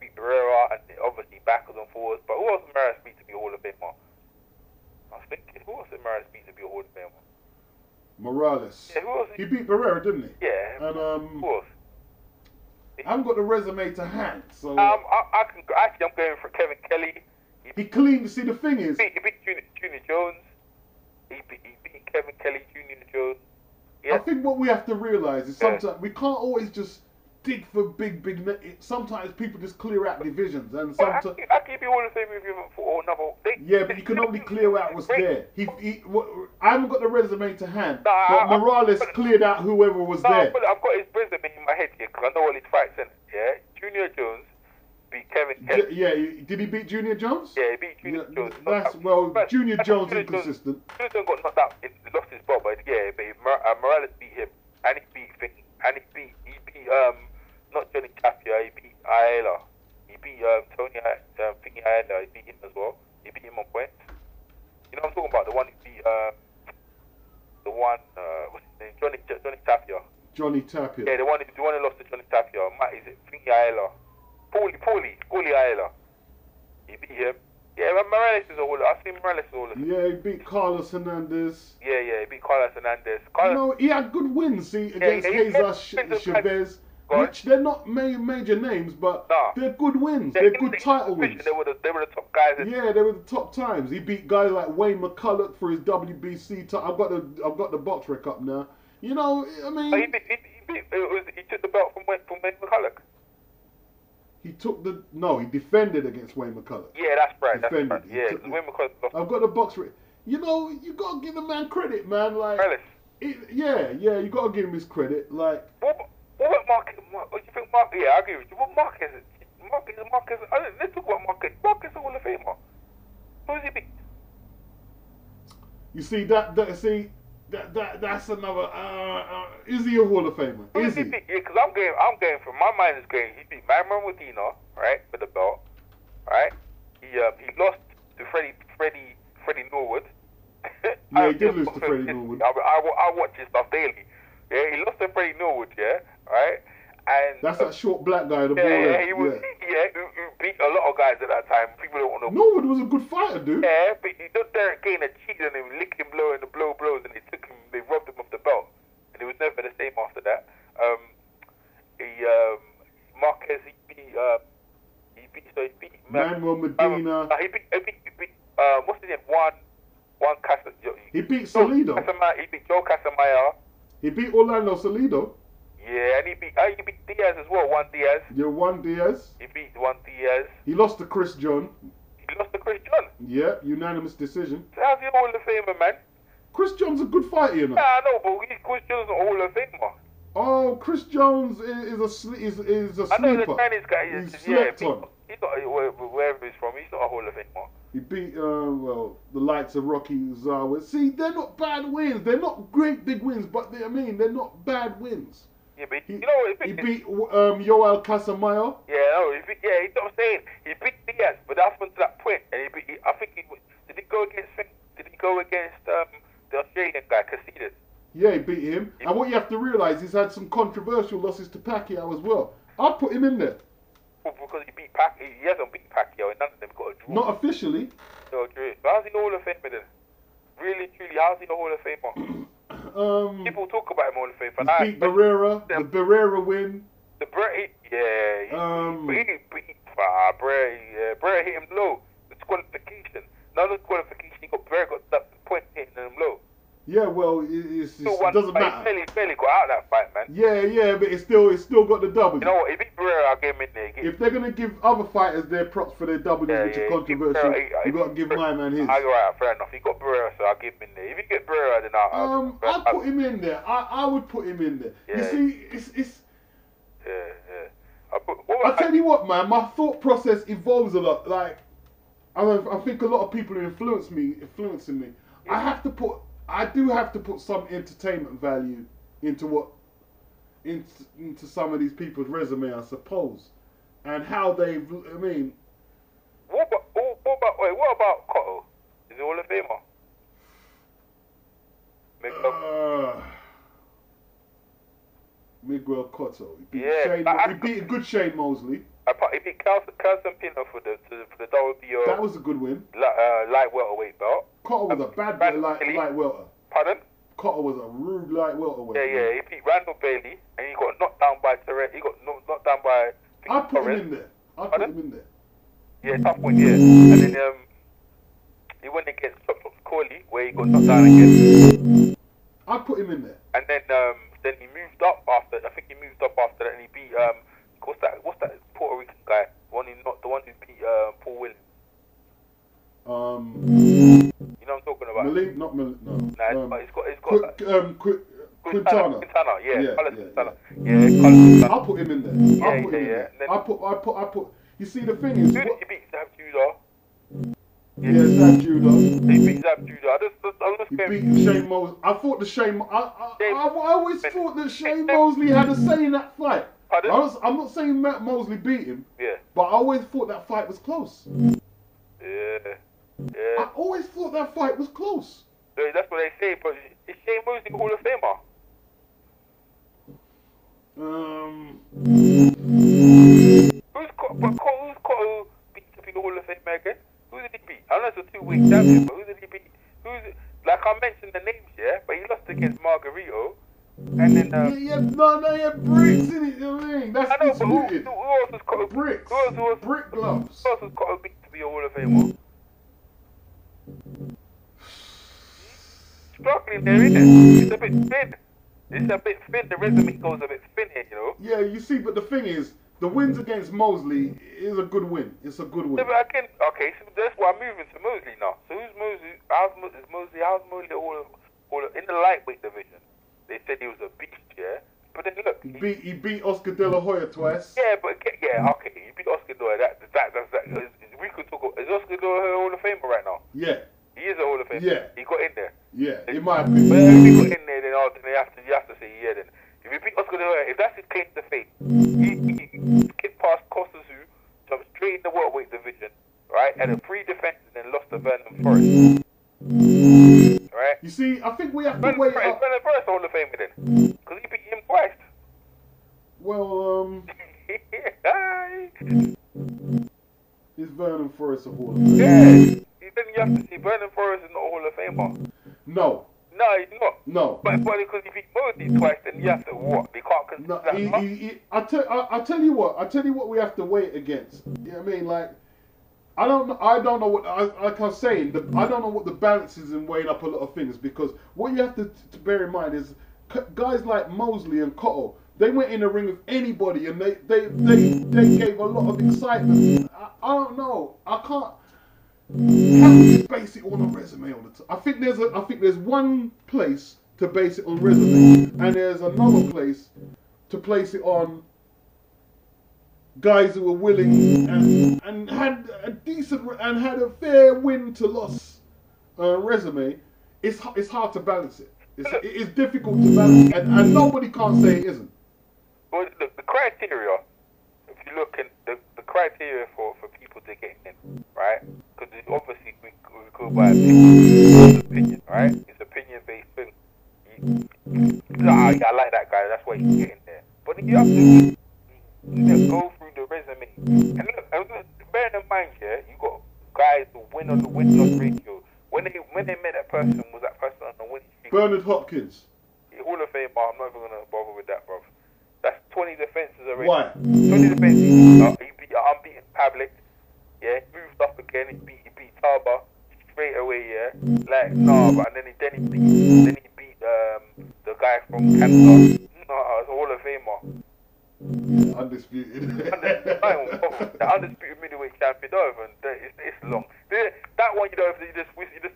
Speaker 2: beat Barrera, and obviously backwards and forwards. But who else did Morales beat to be a Hall of Famer? I was thinking, who else did Morales beat to be a Hall of Famer?
Speaker 1: Morales.
Speaker 2: Yeah, who else?
Speaker 1: He beat Barrera, didn't he?
Speaker 2: Yeah.
Speaker 1: And
Speaker 2: who else?
Speaker 1: I haven't got the resume to hand, so.
Speaker 2: I'm going for Kevin Kelly.
Speaker 1: He cleaned. See, the thing is,
Speaker 2: he beat Junior Jones. He beat Kevin Kelly, Junior Jones. Yeah.
Speaker 1: I think what we have to realize is sometimes we can't always just dig for big. Sometimes people just clear out divisions, and sometimes.
Speaker 2: I can be all the same with you for another.
Speaker 1: Yeah, but you can only clear out what's there. I haven't got the resume to hand, but Morales cleared out whoever was there.
Speaker 2: I've got his resume in my head here because I know all his fights in. Yeah, Junior Jones beat Kevin Kelly.
Speaker 1: Yeah, did he beat Junior Jones?
Speaker 2: Yeah, he beat Junior Jones.
Speaker 1: Junior Jones inconsistent.
Speaker 2: Junior Jones got knocked out, lost his belt, but Morales beat him, and he beat not Johnny Tapia, he beat Ayala. He beat Tony Thingy Ayala, he beat him as well. He beat him on points. You know what I'm talking about? The one who beat what's his name? Johnny Tapia.
Speaker 1: Johnny Tapia.
Speaker 2: Yeah, the one who lost to Johnny Tapia. Is it Thingy Ayala? Paulie Ayala. He beat him. Yeah, Morales is a Hall of Fame. I've seen Morales is a Hall of Fame.
Speaker 1: Yeah, he beat Carlos Hernandez.
Speaker 2: Yeah, he beat Carlos Hernandez.
Speaker 1: You know, he had good wins, see, against Jesus Chavez, which they're not major names, but they're good wins. They're good title wins.
Speaker 2: They were the top guys.
Speaker 1: Yeah, they were the top times. He beat guys like Wayne McCulloch for his WBC title. I've got the box rec up now. You know, I mean,
Speaker 2: he took the belt from Wayne McCulloch.
Speaker 1: He defended against Wayne McCulloch.
Speaker 2: Yeah, that's right.
Speaker 1: Defended.
Speaker 2: That's right. Yeah, Wayne McCulloch.
Speaker 1: I've got the box rec. You know, you gotta give the man credit, man. Like, you gotta give him his credit. Like,
Speaker 2: what about Marcus? What do you think, Marcus? Yeah, I agree with you. What Marcus? Let's talk about Marcus. Marcus is a Hall of Famer. Who's he beat?
Speaker 1: You see that's another. Is he a Hall of Famer? Is he?
Speaker 2: Yeah, because I'm going from my mind is going. He beat Manuel Medina, right, for the belt, right? He lost to Freddie Norwood.
Speaker 1: Yeah, he did lose to Freddie Norwood.
Speaker 2: I watch his stuff daily. Yeah, he lost to Freddie Norwood. Yeah, right. And
Speaker 1: that's that short black guy, the ball.
Speaker 2: He who beat a lot of guys at that time. People don't want to.
Speaker 1: Norwood was a good fighter, dude.
Speaker 2: Yeah, but he did Derek Gainer cheated on him, licked him low in the blows, and they robbed him of the belt, and it was never the same after that. Marquez he beat
Speaker 1: Manuel Medina.
Speaker 2: He beat what's his name? Juan Casa.
Speaker 1: He beat Salido.
Speaker 2: He beat Joe Casamaya.
Speaker 1: He beat Orlando Salido.
Speaker 2: Yeah, and he beat Diaz as well. Juan Diaz.
Speaker 1: Yeah, Juan Diaz.
Speaker 2: He beat Juan Diaz.
Speaker 1: He lost to Chris John. Yeah, unanimous decision.
Speaker 2: So how's he a Hall of Famer, man?
Speaker 1: Chris Jones a good fighter, you know.
Speaker 2: Yeah, I know, but Chris Jones is a Hall of Famer.
Speaker 1: Oh, Chris Jones is a sleeper.
Speaker 2: I know the Chinese guy.
Speaker 1: He's slept on.
Speaker 2: He's not wherever he's from. He's not a Hall of Famer.
Speaker 1: He beat the likes of Rocky Zawa. See, they're not bad wins. They're not great big wins, but they're not bad wins.
Speaker 2: Yeah, but you know what?
Speaker 1: He beat Yoel Casamayo.
Speaker 2: Yeah, no, he's what I'm saying. He beat Diaz, but that's to that point. And I think did he go against the Australian guy, Casillas?
Speaker 1: Yeah, he beat him. And what you have to realise, he's had some controversial losses to Pacquiao as well. I'd put him in there.
Speaker 2: Well, because he beat Pacquiao. He hasn't beat Pacquiao, and none of them got a draw.
Speaker 1: Not officially.
Speaker 2: No draw. But how's he a Hall of Famer then? Really, truly, how's he a Hall of Famer? People talk about him Hall of Famer.
Speaker 1: He beat Barrera. The Barrera win.
Speaker 2: Barrera hit him low. The disqualification. Now the disqualification, Barrera got that point hitting him low.
Speaker 1: Yeah, well, it doesn't matter.
Speaker 2: He barely got out of that fight, man.
Speaker 1: Yeah, but it's still got the W.
Speaker 2: You know what? If beat Barrera, I'll get him in there.
Speaker 1: If they're gonna give other fighters their props for their W's, which are controversial, you got to give my man his.
Speaker 2: Alright, fair enough. He got Barrera, so I'll give him in there. If you get Barrera, then
Speaker 1: I'd put him in there. I would put him in there.
Speaker 2: Yeah.
Speaker 1: You see, it's.
Speaker 2: Yeah.
Speaker 1: I tell you what, man. My thought process evolves a lot. Like, I think a lot of people are influencing me. Yeah. I do have to put some entertainment value into some of these people's resume, I suppose, and how they've. I mean,
Speaker 2: what about Cotto? Is he Hall of Famer?
Speaker 1: Miguel Cotto. He beat a good Shane Mosley.
Speaker 2: He beat Carson Pino for the WBO.
Speaker 1: That was a good win.
Speaker 2: Light welterweight belt.
Speaker 1: Cotto was a bad light welter.
Speaker 2: Pardon?
Speaker 1: Cotto was a rude light welterweight.
Speaker 2: Yeah. He beat Randall Bailey, and he got knocked down by Jarrett. He got knocked down by.
Speaker 1: I put him in there.
Speaker 2: Yeah, tough one. Yeah, and then he went against Chop Corley, where he got knocked down again.
Speaker 1: I put him in there.
Speaker 2: And then he moved up after. I think he moved up after that, and he beat what's that Puerto Rican guy? The one who beat Paul Williams. You know what I'm talking about?
Speaker 1: No.
Speaker 2: It's got
Speaker 1: Quintana.
Speaker 2: Yeah.
Speaker 1: Quintana. I'll put him in there.
Speaker 2: Yeah.
Speaker 1: I put. You see, the thing is,
Speaker 2: he beat Zab Judah.
Speaker 1: Yeah, Zab Judah.
Speaker 2: He beat Zab Judah.
Speaker 1: He beat Shane Mosley. I thought I always thought that Shane Mosley had a say in that fight. I'm not saying Matt Mosley beat him.
Speaker 2: Yeah.
Speaker 1: But I always thought that fight was close.
Speaker 2: Yeah.
Speaker 1: I always thought that fight was close.
Speaker 2: That's what they say, but is Shane Mosley Hall of Famer? Who's Cotto beat to be the Hall of Famer again? Who did he beat? champion, but who did he beat? Like I mentioned the names, yeah, but he lost against Margarito, and then
Speaker 1: he had bricks in it. You know what I mean? That's
Speaker 2: I know, but
Speaker 1: disputed.
Speaker 2: who else has got
Speaker 1: Bricks. Brick gloves.
Speaker 2: Who else has got a beat to be a Hall of Famer? Struggling there, isn't it? It's a bit thin. It's a bit thin. The resume goes a bit thin here, you know.
Speaker 1: Yeah, you see, but the thing is, the wins against Mosley is a good win. It's a good win.
Speaker 2: Yeah, but again, okay, so that's why I'm moving to Mosley now. So who's Mosley? How's Mosley in the lightweight division? They said he was a beast, yeah. But then look,
Speaker 1: He beat Oscar De La Hoya twice.
Speaker 2: Yeah, but okay, he beat Oscar De La Hoya. We could talk. Is Oscar De La Hoya Hall of Famer right now?
Speaker 1: Yeah.
Speaker 2: He is a Hall of Famer.
Speaker 1: Yeah.
Speaker 2: He got in there.
Speaker 1: Yeah, in my opinion.
Speaker 2: But if he got in there, then you have to say yeah. Then if you beat Oscar De La Hoya, if that's his claim to fame, he skipped past Kosasu, jumped straight in the welterweight division, right? Had a 3 defenses and then lost to Vernon Forrest. Right?
Speaker 1: You see, I think we have to wait up.
Speaker 2: Vernon Forrest Hall of Famer then, because he beat him twice.
Speaker 1: Well, is Vernon Forrest a Hall of Famer?
Speaker 2: Yeah. Then you have to see Vernon Forrest is not a Hall of Famer.
Speaker 1: No.
Speaker 2: No, he's not.
Speaker 1: No.
Speaker 2: But because he beat Mosley twice, then you have to what? They can't consider that.
Speaker 1: I tell you what we have to wait against. You know what I mean? Like, I don't know what, like I was saying, I don't know what the balance is in weighing up a lot of things, because what you have to bear in mind is guys like Mosley and Cotto, they went in the ring with anybody and they gave a lot of excitement. I don't know. I can't. How do you base it on a resume all the time? I think there's one place to base it on resume, and there's another place to place it on guys who were willing and had a decent and had a fair win to loss resume. It's hard to balance it. It is difficult to balance, and nobody can't say it isn't.
Speaker 2: Well, the criteria, if you look at the criteria for people to get in, right? Because obviously we go by opinion, right? It's opinion-based thing. I like that guy, that's why he's getting there. But then you have to go through the resume. And look, bear in mind, yeah, you got guys who win on the win-loss ratio. When they met that person, was that person on the winning streak?
Speaker 1: Bernard Hopkins.
Speaker 2: Hall of Fame, I'm not even going to bother with that, bro. That's 20 defenses already.
Speaker 1: Why?
Speaker 2: 20 defenses. He beat an unbeaten Pavlik. Yeah, he moved up again. He beat Taba straight away. Yeah, like but and then he beat the guy from Canada. No, it's a Hall of Famer.
Speaker 1: Undisputed.
Speaker 2: The undisputed middleweight champion. It's long. That one, you just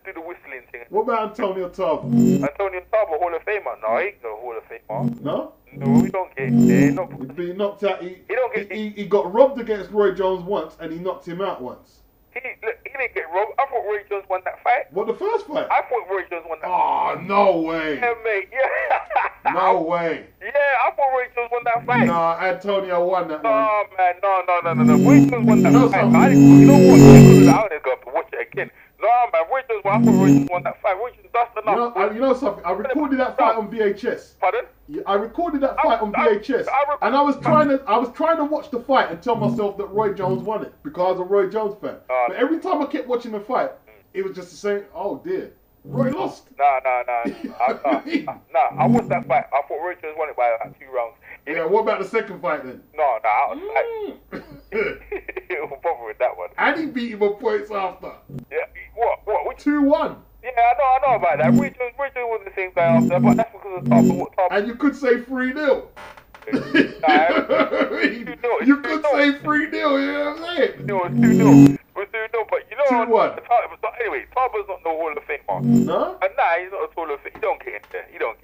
Speaker 2: do the whistling thing.
Speaker 1: What about Antonio Tarver?
Speaker 2: Antonio Tarver, Hall of Famer. No, he ain't no Hall of Famer.
Speaker 1: No?
Speaker 2: No, we don't get there. No.
Speaker 1: He'd be knocked out. He got robbed against Roy Jones once, and he knocked him out once.
Speaker 2: He didn't get robbed. I thought Roy Jones won that fight.
Speaker 1: What, the first fight?
Speaker 2: I thought Roy Jones won that fight.
Speaker 1: Oh, no way.
Speaker 2: Yeah, mate. Yeah.
Speaker 1: No way.
Speaker 2: Yeah, I thought Roy Jones won that fight.
Speaker 1: Nah, Antonio won that one.
Speaker 2: Oh, man. No. Roy Jones won that fight. You know what? I would have got to watch it again. No, man. Roy Jones won. I thought Roy Jones won that fight. Roy Jones, that's enough.
Speaker 1: You know something? I recorded that fight on VHS.
Speaker 2: Pardon?
Speaker 1: I recorded that fight on VHS, and I was trying to watch the fight and tell myself that Roy Jones won it because I was a Roy Jones fan. But every time I kept watching the fight, it was just the same. Oh dear, Roy lost.
Speaker 2: Nah. I watched that fight. I thought Roy Jones won it by like 2 rounds.
Speaker 1: Yeah. What about the second fight then?
Speaker 2: No, I was like, we'll bother with that one.
Speaker 1: And he beat him on points after.
Speaker 2: Yeah. What?
Speaker 1: 2-1.
Speaker 2: Yeah, I know about that. Roy Jones was the same guy after, but that's because of Tarver.
Speaker 1: And you could say 3-0. You could say 3-0, you know what I'm saying?
Speaker 2: No, it's 2-0. It was 2-0, but you know
Speaker 1: 2-1.
Speaker 2: Anyway, Tarver's not no Hall of Famer.
Speaker 1: No?
Speaker 2: And he's not a Hall of Fame. He don't get in there. He don't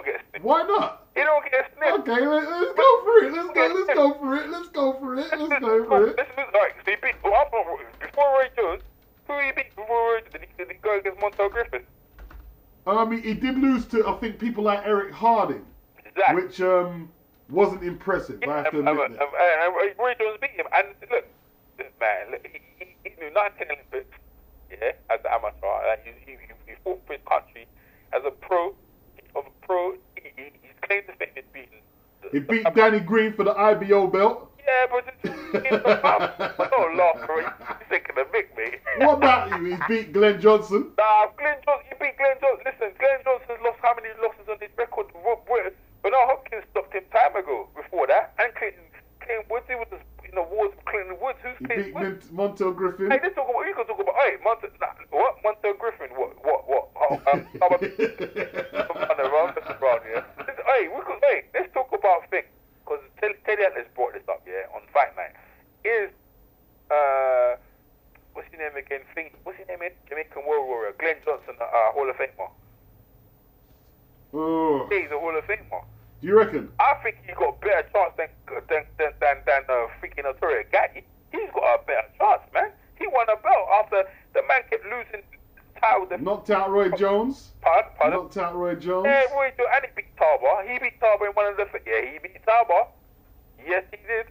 Speaker 2: get a sniff.
Speaker 1: Why not?
Speaker 2: He don't get a sniff.
Speaker 1: Okay, let's go for it. Let's go for it.
Speaker 2: Alright, so he beat, before Roy Jones, who he beat before Roy Jones? Did he go against Montel Griffin?
Speaker 1: He did lose to, I think, people like Eric Harding.
Speaker 2: Exactly.
Speaker 1: Which wasn't impressive, I have to admit that.
Speaker 2: Roy Jones beat him, and look, man, he knew 19 Olympics, yeah, as an amateur. Like, he fought for his country as a pro. He's claimed to fame is beaten.
Speaker 1: He beat Danny Green for the IBO belt.
Speaker 2: Yeah, but don't laugh, bro. You're taking a mic, mate.
Speaker 1: What about you? He's beat Glenn Johnson.
Speaker 2: Nah, you beat Glenn Johnson. Listen, Glenn Johnson's lost how many losses on his record? Bernard Hopkins stopped him time ago before that. And Clinton Woods, he was in the wars with Clinton Woods. Who's
Speaker 1: He
Speaker 2: Clinton
Speaker 1: beat
Speaker 2: Woods?
Speaker 1: Montel Griffin.
Speaker 2: Hey, let's talk about, you can talk about, hey, what? Montel Griffin, what? I'm around, yeah. Let's talk about things. Because Teddy Atlas brought this up, yeah, on Fight Night. What's his name again? What's his name again? Jamaican World Warrior, Glenn Johnson, Hall of Famer.
Speaker 1: Oh.
Speaker 2: He's a Hall of Famer.
Speaker 1: Do you reckon?
Speaker 2: I think he got a better chance than freaking Notorious Gatti. He's got a better chance, man. He won a belt after the man kept losing titles.
Speaker 1: Knocked out Roy Jones.
Speaker 2: Pardon?
Speaker 1: Knocked out Roy Jones.
Speaker 2: Yeah, Roy Jones, and he beat Tarver. He beat Tarver in one of the... Yeah, he beat Tarver. Yes, he did.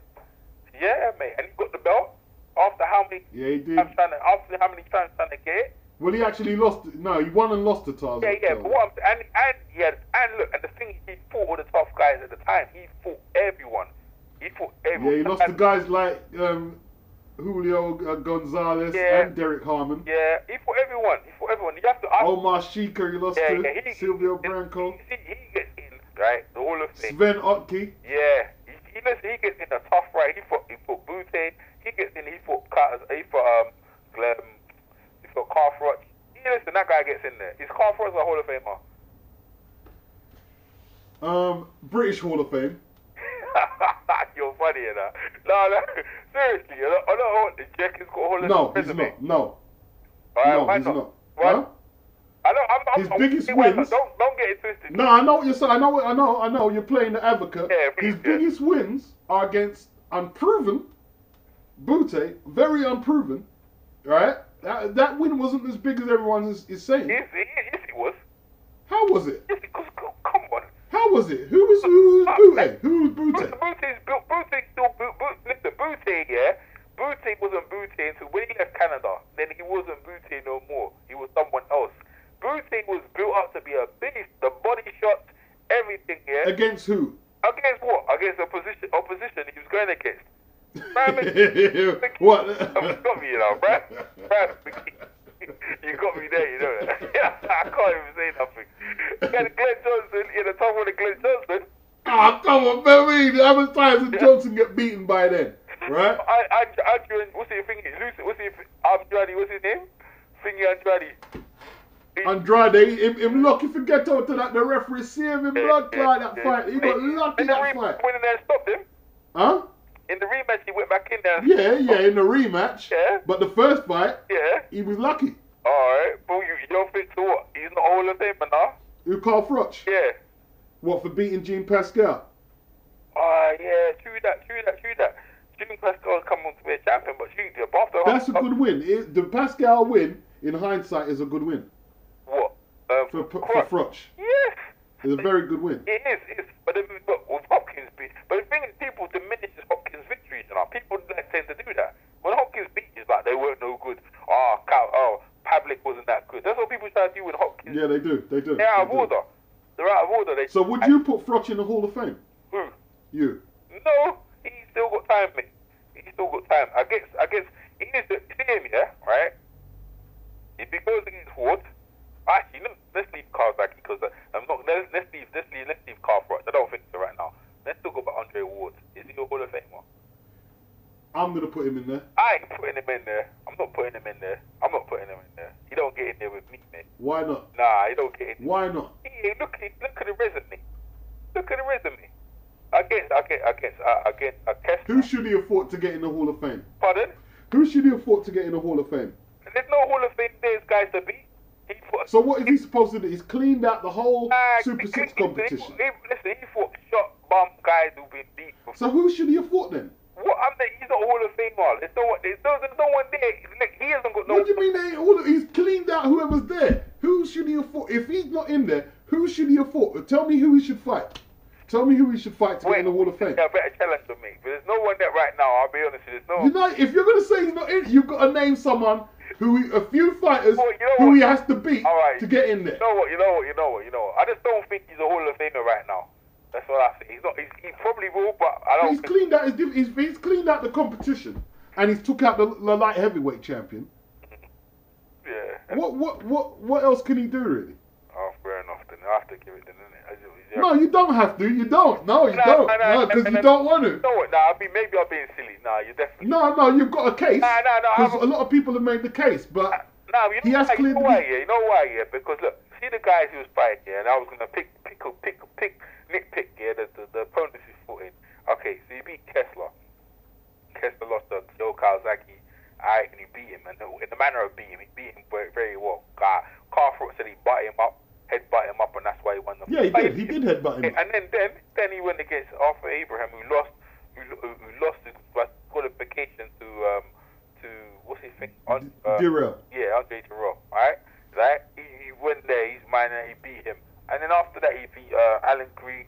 Speaker 2: Yeah, mate. And he got the belt after how many...
Speaker 1: Yeah, he did.
Speaker 2: After how many times trying to get it?
Speaker 1: Well, he actually lost. No, he won and lost to Tarzan.
Speaker 2: Yeah, but what I'm saying, and look, and the thing, he fought all the tough guys at the time. He fought everyone.
Speaker 1: Yeah, he lost to guys like Julio Gonzalez and Derek Harmon.
Speaker 2: Yeah, he fought everyone. You have to ask.
Speaker 1: Omar Sheikha, he lost to. Silvio Branco.
Speaker 2: He gets in, right? The Hall of Fame.
Speaker 1: Sven Otke.
Speaker 2: Yeah, he gets in a tough fight. He fought Bute. He gets in. He fought Carl Froch. Listen, that guy gets in there. Is Carl Froch a Hall of Famer?
Speaker 1: British Hall of Fame.
Speaker 2: You're funny, you know. No, seriously, I don't know. Jack has got a Hall of Fame.
Speaker 1: He's not. No.
Speaker 2: Alright, why
Speaker 1: he's
Speaker 2: not?
Speaker 1: not.
Speaker 2: Why?
Speaker 1: Huh? His biggest
Speaker 2: wins.
Speaker 1: wins.
Speaker 2: Don't get it twisted.
Speaker 1: No, I know what you're saying. I know. You're playing the advocate.
Speaker 2: Yeah,
Speaker 1: his biggest wins are against unproven Bute, very unproven, right? That win wasn't as big as everyone is saying.
Speaker 2: Yes, it was.
Speaker 1: How was it?
Speaker 2: Yes, because, come on.
Speaker 1: How was it? Who was Bute? Who was Bute?
Speaker 2: Listen, Bute, yeah. Bute wasn't Bute until when he left Canada. Then he wasn't Bute no more. He was someone else. Bute was built up to be a beast. The body shots, everything, yeah.
Speaker 1: Against who?
Speaker 2: Against what? Against opposition he was going against.
Speaker 1: What?
Speaker 2: You got me, you know, bruh. You got me there, you know that. I can't even say nothing. You got Glenn Johnson in the top of the Glenn Johnson.
Speaker 1: Oh, come on, baby. How many times did Johnson get beaten by then? Right?
Speaker 2: What's his thing? Andrade, what's his name? Thingy Andrade.
Speaker 1: Andrade, him lucky for get out to that. The referee saved him blood clot that fight. He got lucky that fight.
Speaker 2: Went in there and stopped him.
Speaker 1: Huh?
Speaker 2: In the rematch, he went back in there.
Speaker 1: Yeah, in the rematch.
Speaker 2: Yeah.
Speaker 1: But the first fight, he was lucky.
Speaker 2: Alright, but you don't think so what? He's not Hall of Famer now?
Speaker 1: Who, Carl Froch?
Speaker 2: Yeah.
Speaker 1: What, for beating Jean Pascal?
Speaker 2: Yeah, true that. Jean Pascal come on to be a champion, but
Speaker 1: that's a good win. The Pascal win, in hindsight, is a good win.
Speaker 2: What?
Speaker 1: For Froch.
Speaker 2: Yes.
Speaker 1: It's a very good win.
Speaker 2: It is. But with Hopkins beat, but the thing is, people diminish Hopkins' victories. You know, people tend to do that. When Hopkins beat, it's like they weren't no good. Pavlik wasn't that good. That's what people try to do with Hopkins.
Speaker 1: Yeah, they do.
Speaker 2: They're out of order. They're out of order.
Speaker 1: So would you put Froch in the Hall of Fame?
Speaker 2: Who?
Speaker 1: You.
Speaker 2: No, he's still got time, mate. He's still got time. I guess he needs to see him, yeah, right? If he goes against Ward, actually, no, let's leave Carl back because I'm not. Let's leave Carl Froch. I don't think so right now. Let's talk about Andre Ward. Is he a Hall of Famer?
Speaker 1: I'm gonna put him in there.
Speaker 2: I ain't putting him in there. I'm not putting him in there. He don't get in there with me, mate.
Speaker 1: Why not?
Speaker 2: Nah, he don't get in there.
Speaker 1: Why not?
Speaker 2: Look at the resume. Against
Speaker 1: Who should he have fought to get in the Hall of Fame?
Speaker 2: Pardon?
Speaker 1: Who should he have fought to get in the Hall of Fame?
Speaker 2: There's no Hall of Fame there's guys to beat.
Speaker 1: So what is he supposed to do? He's cleaned out the whole Super 6 competition.
Speaker 2: Listen, he fought shot bomb guys who've been beat before.
Speaker 1: So who should he have fought then?
Speaker 2: What? He's not Hall of Famer. There's no one there. Like, he hasn't got no...
Speaker 1: What do you mean he's cleaned out whoever's there? Who should he have fought? If he's not in there, who should he have fought? Tell me who he should fight. Tell me who he should fight to get in the Hall of Fame.
Speaker 2: Yeah, better challenge for me. But there's no one there right now, I'll be honest with you. There's no...
Speaker 1: If you're going to say he's not in, you've got to name someone a few fighters who he has to beat to get in there.
Speaker 2: You know what. I just don't think he's a Hall of Famer right now. That's what I think. He probably will, but I don't.
Speaker 1: He's cleaned out the competition, and he's took out the light heavyweight champion. What else can he do really?
Speaker 2: Oh, fair enough. Then I have to give it then, innit?
Speaker 1: No, you don't have to. You don't. No, you don't. No, because you don't want to.
Speaker 2: No, maybe I'm being silly. Nah, you definitely.
Speaker 1: No, you've got a case.
Speaker 2: No.
Speaker 1: Because a lot of people have made the case, but he has cleared the.
Speaker 2: You know why? Yeah, because look, see the guys who was fighting, yeah, and I was gonna nitpick, yeah, the opponents he's fought in. Okay, so he beat Kessler. Kessler lost to Joe Kawasaki. And he beat him, and in the manner of beating him, he beat him very, very well. Carthroat said he headbutt him up, and that's why he won the
Speaker 1: fight. Yeah, he did headbutt him.
Speaker 2: And then he went against Arthur Abraham, who lost his qualification to what's his thing?
Speaker 1: Jarrett.
Speaker 2: Yeah, Andre Jarrett. Alright, right? He went there, he's mine, and he beat him. And then after that, he beat Alan Green,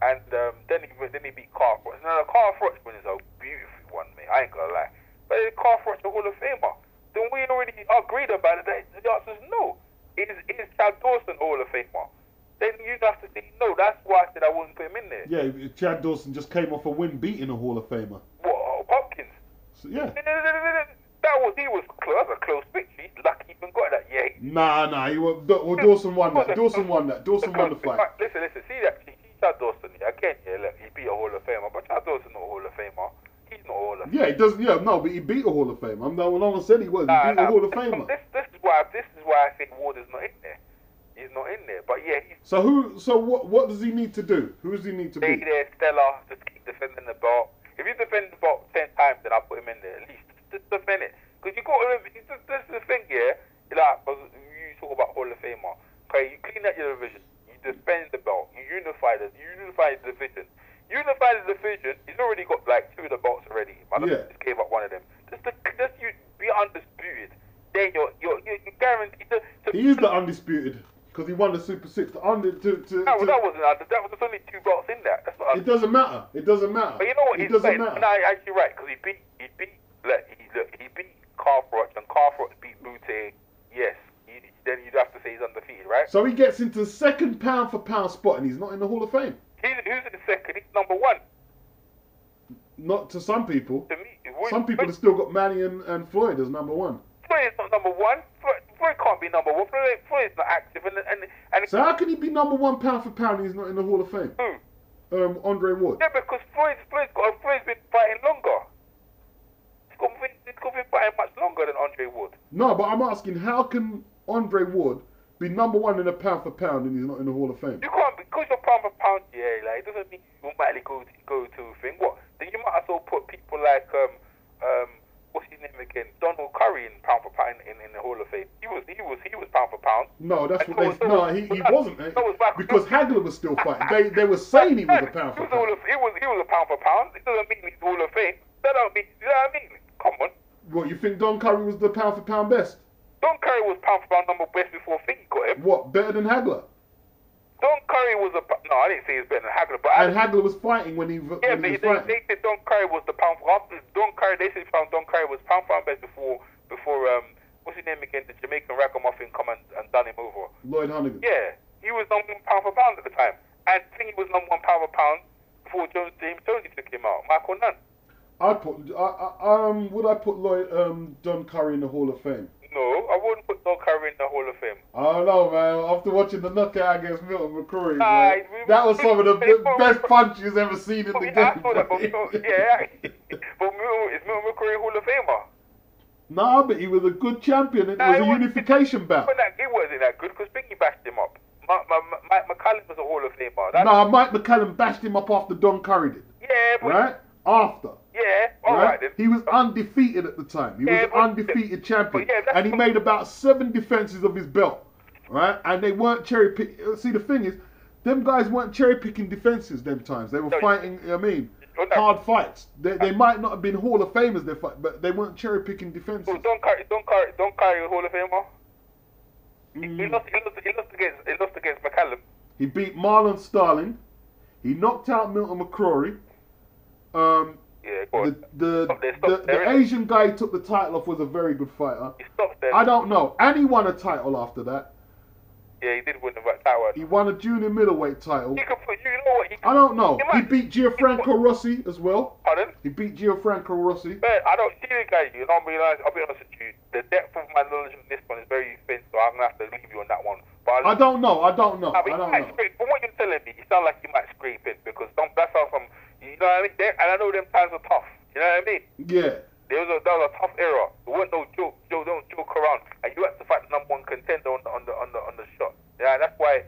Speaker 2: and then he beat Carthroat. Now, Carthroat's win is a beautiful one, mate. I ain't gonna lie. But Carthroat's a Hall of Famer. Then we already agreed about it. The answer is no. Is Chad Dawson Hall of Famer? Then you have to say no. That's why I said I wouldn't put him in there.
Speaker 1: Yeah, Chad Dawson just came off a win beating a Hall of Famer.
Speaker 2: What, Hopkins?
Speaker 1: So, yeah.
Speaker 2: He was close. That was a close victory. He's lucky he even got that. Yeah.
Speaker 1: Nah. Dawson won that. Dawson won the fight.
Speaker 2: Listen. See that? See Chad Dawson. Again, yeah. Look, he beat a Hall of Famer, but Chad Dawson not a Hall of Famer. He's not a Hall of Famer.
Speaker 1: Yeah, he does. Yeah, no, but he beat a Hall of Famer. No one said he was. He beat a Hall of Famer.
Speaker 2: This is why I think Ward is not in there. He's not in there. But yeah.
Speaker 1: So what does he need to do? Who does he need to beat?
Speaker 2: Stay there, Stella. Just keep defending the belt. If you defend the belt 10 times, then I'll put him in there at least. Just defend it. Because you got to remember, this is the thing, yeah. Like, you talk about Hall of Famer. Okay, you clean out your division. You defend the belt. You unify the division. Unify the division. He's already got like 2 of the belts already. Just gave up one of them. Just you be undisputed. Then you're guaranteed to.
Speaker 1: He is the undisputed because he won the Super 6. That wasn't
Speaker 2: under. There's only 2 belts in that. That's not.
Speaker 1: It doesn't matter. It doesn't matter.
Speaker 2: But you know what?
Speaker 1: It doesn't matter.
Speaker 2: No, actually right because he beat Carthroat and Carthroat beat Butte. Yes. Then you'd have to say he's undefeated, right?
Speaker 1: So he gets into second pound for pound spot and he's not in the Hall of Fame.
Speaker 2: Who's in second? He's number 1.
Speaker 1: Not to some people.
Speaker 2: To me,
Speaker 1: some people have still got Manny and Floyd as number 1.
Speaker 2: Floyd is not number 1. Floyd can't be number 1. Floyd is not active.
Speaker 1: So how can he be number 1 pound for pound and he's not in the Hall of Fame?
Speaker 2: Who?
Speaker 1: Andre Ward.
Speaker 2: Yeah, because Floyd's been fighting longer. He's been fighting much longer than Andre Ward.
Speaker 1: No, but I'm asking, how can Andre Ward be number 1 in a pound for pound and he's not in the Hall of Fame?
Speaker 2: You can't, because you're pound for pound, yeah, like, it doesn't mean you automatically go to a thing. What? Then you might as well put people like, what's his name again? Donald Curry in pound for pound in the Hall of Fame. He was pound for pound.
Speaker 1: No, that's what they. No, he wasn't. Because Hagler was still fighting. They were saying he was a pound for pound.
Speaker 2: He was a pound for pound. It doesn't mean he's Hall of Fame. That don't mean. You know what I mean? Come on.
Speaker 1: What, you think Don Curry was the pound for pound best?
Speaker 2: Don Curry was pound for pound number best before Fink got him.
Speaker 1: What, better than Hagler?
Speaker 2: Don Curry was no, I didn't say he was better than Hagler, but
Speaker 1: Hagler was fighting when he was fighting.
Speaker 2: They said Don Curry was the pound for Don Curry. They said Don Curry was pound for pound best before what's his name again? The Jamaican ragamuffin come and done him over.
Speaker 1: Lloyd Hunnigan.
Speaker 2: Yeah, he was number 1 pound for pound at the time, and I think he was number 1 pound for pound before James Tony took him out. Michael Nunn.
Speaker 1: Would I put Don Curry in the Hall of Fame?
Speaker 2: No, I wouldn't put Don Curry in the Hall of Fame.
Speaker 1: I don't know, man. After watching the knockout against Milton McCrory, man, that was some of the best punches ever seen in the game.
Speaker 2: I saw that, but is Milton McCrory Hall of Famer?
Speaker 1: Nah, but he was a good champion. It was a unification bout.
Speaker 2: It wasn't that good because Biggie bashed him up. Mike McCallum was a Hall of Famer.
Speaker 1: Nah, Mike McCallum bashed him up after Don Curry did.
Speaker 2: Yeah, but
Speaker 1: right? After.
Speaker 2: Yeah, alright then.
Speaker 1: He was undefeated at the time. He was an undefeated champion. And he made about 7 defenses of his belt. Right? And they weren't cherry picking. See, the thing is, them guys weren't cherry picking defenses them times. They were fighting, hard fights. They might not have been Hall of Famers, but they weren't cherry picking defenses.
Speaker 2: So Don Curry was Hall of Famer? He lost against McCallum.
Speaker 1: He beat Marlon Starling. He knocked out Milton McCrory. The Asian guy who took the title off was a very good fighter.
Speaker 2: He stopped there.
Speaker 1: I don't know. And he won a title after that.
Speaker 2: Yeah, he did win the title.
Speaker 1: He won a junior middleweight title.
Speaker 2: You can put, you know what?
Speaker 1: I don't know. He beat Gianfranco Rossi as well.
Speaker 2: Pardon?
Speaker 1: He beat Gianfranco Rossi.
Speaker 2: Man, I don't see the guy. You know, I'll be honest with you. The depth of my knowledge on this one is very thin, so I'm gonna have to leave you on that one. But
Speaker 1: I don't know. I don't know.
Speaker 2: I don't know. From what you're telling me, you sound like you might scrape it because that's how some. You know what I mean? And I know them times are tough. You know what I mean?
Speaker 1: Yeah.
Speaker 2: That was a tough era. There wasn't no joke. Don't joke around. And you had to fight the #1 contender on the shot. Yeah, that's why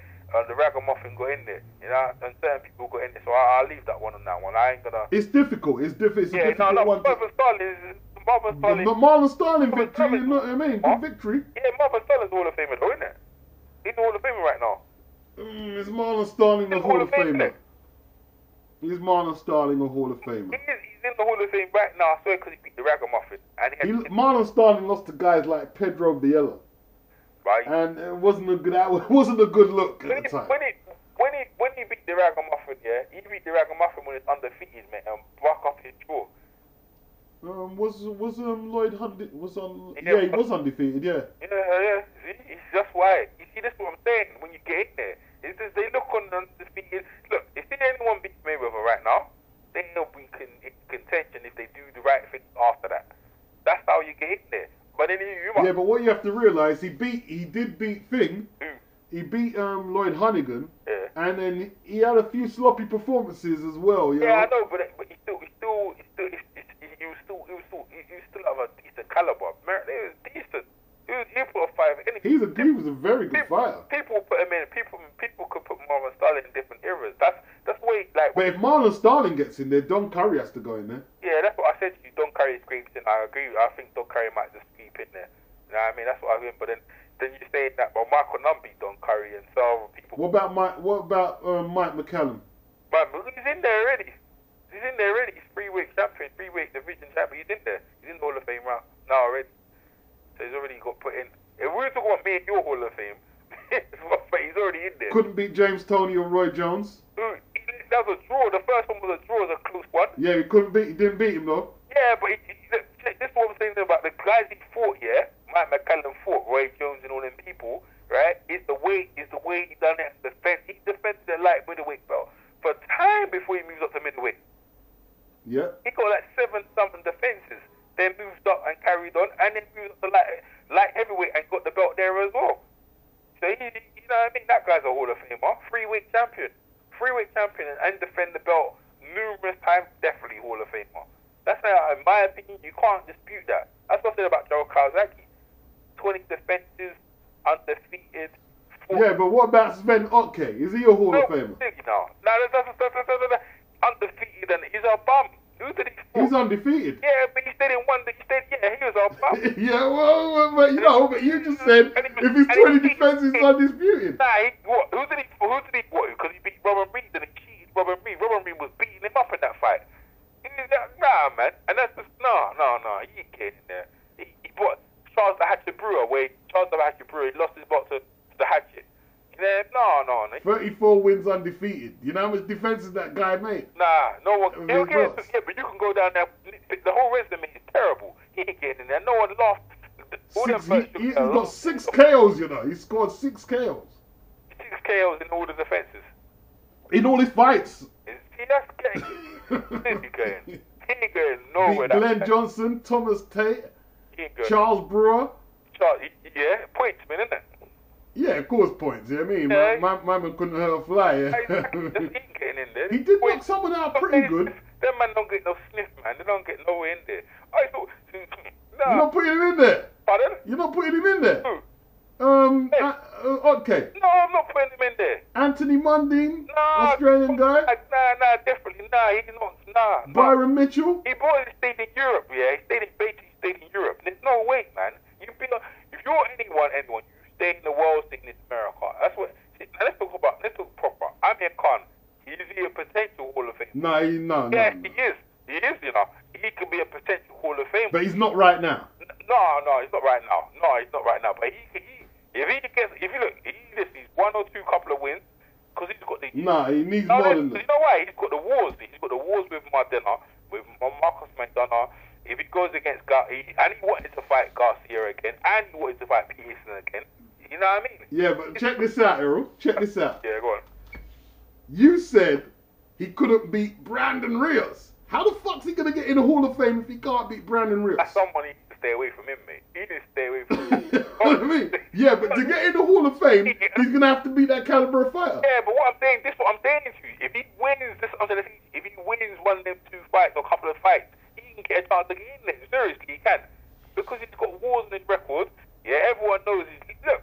Speaker 2: the ragamuffin got in there. You know, and certain people got in there. So I'll leave that one on that one. I ain't gonna.
Speaker 1: It's difficult. It's difficult. It's a difficult one.
Speaker 2: Marvin
Speaker 1: Sterling victory. You know what I mean? Good victory.
Speaker 2: Yeah, Marvin Sterling's Hall of Famer, though, isn't it? He's the Hall of Famer right now.
Speaker 1: Is Marlon Sterling the Hall of Famer? Is Marlon Sterling a Hall of Famer?
Speaker 2: He's in the Hall of Fame right now, I swear, because he beat the ragamuffin. And
Speaker 1: Marlon Sterling lost to guys like Pedro Vieira.
Speaker 2: Right.
Speaker 1: And it wasn't a good look at the time.
Speaker 2: When he beat the ragamuffin, yeah, he beat the ragamuffin when it's undefeated, man, and broke up his jaw.
Speaker 1: Was Lloyd he was undefeated, yeah.
Speaker 2: Yeah. See, that's why. You see, that's what I'm saying. When you get in there, it's just, they look on undefeated. Look, if anyone beats Mayweather right now, they'll be in contention if they do the right thing after that. That's how you get in there. But then
Speaker 1: yeah, but what you have to realise, he did beat Thing. He beat Lloyd Hannigan. Yeah. And then he had a few sloppy performances as well.
Speaker 2: Yeah, I know, but he still have a decent caliber. He was decent. He put a fight.
Speaker 1: He was a very good fighter.
Speaker 2: People put him in. People could put Marlon Sterling in different eras. That's way like.
Speaker 1: But if Marlon Sterling gets in there, Don Curry has to go in there.
Speaker 2: Yeah, that's what I said to you. Don Curry scrapes in. I agree. I think Don Curry might just sweep in there. You know what I mean? That's what I mean. But then you say that, but Michael Nunn beat Don Curry and so people.
Speaker 1: What about Mike McCallum?
Speaker 2: He's in there already. He's 3-weight champion, 3-weight division champion. He's in there. He's in the Hall of Fame now already. So he's already got put in. If we were talking about me and your Hall of Fame, he's already in there.
Speaker 1: Couldn't beat James Toney or Roy Jones.
Speaker 2: That was a draw. The first one was a draw. It was a close one.
Speaker 1: Yeah, he didn't beat him though.
Speaker 2: Yeah, but this is what I'm saying about the guys he fought. Yeah, Mike McCallum fought Roy Jones and all them people. Right? It's the way he done it. He defended the light middleweight belt for time before he moves up to middleweight.
Speaker 1: Yeah.
Speaker 2: He got like 7-something defenses. Then moved up and carried on, and then moved up to light heavyweight and got the belt there as well. So you know what I mean? That guy's a Hall of Famer, 3-weight champion, and defend the belt numerous times. Definitely Hall of Famer. That's how, in my opinion, you can't dispute that. That's what I said about Joe Kawasaki. 20 defenses, undefeated.
Speaker 1: Yeah, but what about Sven Otke? Is he a Hall of Famer?
Speaker 2: No, undefeated, and he's a bum. Who did he fight?
Speaker 1: He's undefeated.
Speaker 2: Yeah, but he stayed in one. He was a bum.
Speaker 1: Yeah, well, but you just said if he's 20 defenses, he's undisputed.
Speaker 2: Nah, who did he what? Because he beat Robin Reed and he cheated Robin Reed. Robin Reed was beating him up in that fight. Nah, man. And that's just, no. He ain't kidding there. He bought Charles the Hatchet Brewer, he lost his belt to the Hatchet. Yeah, no.
Speaker 1: 34 wins undefeated. You know how much defenses that guy made?
Speaker 2: Nah, no one. Yeah, but you can go down there. The whole resume is terrible. He ain't getting in there. No one lost.
Speaker 1: He's got 6 KOs, you know. He scored 6 KOs.
Speaker 2: 6 KOs in all the defenses.
Speaker 1: In all his fights.
Speaker 2: See, that's gay. He ain't going nowhere.
Speaker 1: Glenn Johnson, Thomas Tate, Charles Brewer.
Speaker 2: Yeah, pointsman, isn't it?
Speaker 1: Yeah, of course, points. You know what I mean?
Speaker 2: Yeah.
Speaker 1: My man couldn't hurt a fly. Yeah.
Speaker 2: He ain't getting in there.
Speaker 1: He did knock someone out pretty good.
Speaker 2: Them man don't get no sniff, man. They don't get nowhere in there. I thought.
Speaker 1: You're not putting him in there.
Speaker 2: Pardon?
Speaker 1: You're not putting him in there.
Speaker 2: Who?
Speaker 1: Okay.
Speaker 2: No, I'm not putting him in there.
Speaker 1: Anthony Mundine, Australian guy.
Speaker 2: Nah, definitely. He's not. Nah.
Speaker 1: Byron Mitchell.
Speaker 2: He stayed in Europe, yeah. He stayed in Beijing, he stayed in Europe. There's no way, man. If you're anyone, you stay in the world, stay in America. That's what. Now let's talk proper. Amir Khan. Is he a potential Hall of Fame?
Speaker 1: No.
Speaker 2: He is. He is, you know. He could be a potential Hall of Fame.
Speaker 1: But he's not right now.
Speaker 2: No, he's not right now. But he's 1 or 2 couple of wins, because he's got the.
Speaker 1: Nah, he needs more than that.
Speaker 2: You know why? He's got the wars. He's got the wars with Modena, with Marcus McDonough. If he goes against and he wanted to fight Garcia again, and he wanted to fight Peterson again. You know what I mean?
Speaker 1: Yeah, but check this out, Errol. Check this out.
Speaker 2: Yeah, go on.
Speaker 1: You said he couldn't beat Brandon Rios. How the fuck's he gonna get in the Hall of Fame if he can't beat Brandon Rios?
Speaker 2: That's someone he needs to stay away from him, mate. He needs to stay away from him.
Speaker 1: You know what I mean? Yeah, but to get in the Hall of Fame, he's gonna have to be that caliber of fighter.
Speaker 2: Yeah, but what I'm saying, this is what I'm saying to you. If he wins this, if he wins one of them 2 fights or a couple of fights, he can get a chance to get in there. Seriously, he can, because he's got wars on his record. Yeah, everyone knows.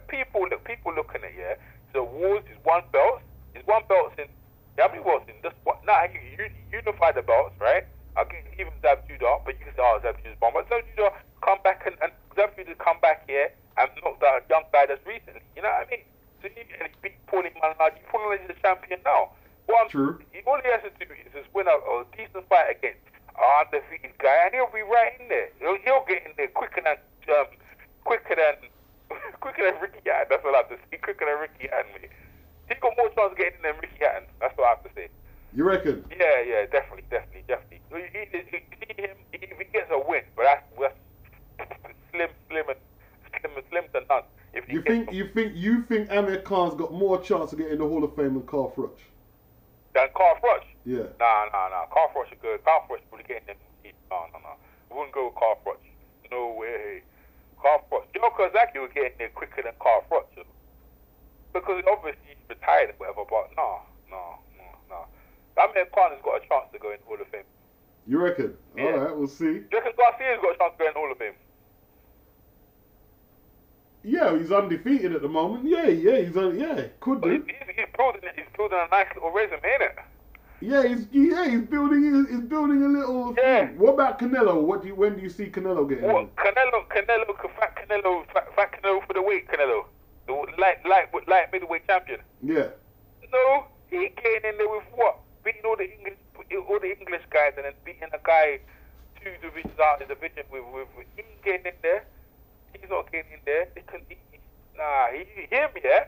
Speaker 2: People looking at, yeah. So wars is 1 belt. It's 1 belt since. How many wars in this? What? Nah, you unify the belts, right? I'll give him Zab Judah, but you can say, oh, Zab Judah's bomb. But Zab Judah come back and Zab Judah come back here and knock down a young guy that's recently. You know what I mean? So and he beat Paulie Malignaggi. Paulie is the champion now.
Speaker 1: True.
Speaker 2: All he has to do is just win a decent fight against an undefeated guy, and he'll be right in there. He'll get in there quicker than Ricky Hatton. That's what I have to say. Quicker than Ricky Hatton, mate. He's got more chance of getting in than Ricky Hatton. That's what I have to say.
Speaker 1: You reckon?
Speaker 2: Yeah, definitely. If he gets a win, but that's slim to none.
Speaker 1: You think Amir Khan's got more chance to get in the Hall of Fame than Carl Froch?
Speaker 2: Than Carl Froch?
Speaker 1: Yeah.
Speaker 2: Nah. Carl Froch is good. Carl Froch would get in there. No. I wouldn't go with Carl Froch. No way. Carl Froch. Joe Kozaki would get in there quicker than Carl Froch. Because obviously he's retired and whatever, but no. Amir Khan has got a chance to go in the Hall of Fame.
Speaker 1: You reckon?
Speaker 2: Yeah.
Speaker 1: Alright, we'll see.
Speaker 2: Do you reckon Garcia's got a chance to go in the Hall of Fame?
Speaker 1: Yeah, he's undefeated at the moment. Yeah, could do.
Speaker 2: He's building a nice little resume, innit?
Speaker 1: Yeah, he's building a little thing. What about Canelo? When do you see Canelo getting in?
Speaker 2: Fat Canelo for the weight, Canelo. The light middleweight champion.
Speaker 1: Yeah.
Speaker 2: No, he getting in there with what? Beating all the English guys and then beating a guy 2 divisions out of the division with he ain't getting in there. He's not getting in there. He hear me, yeah?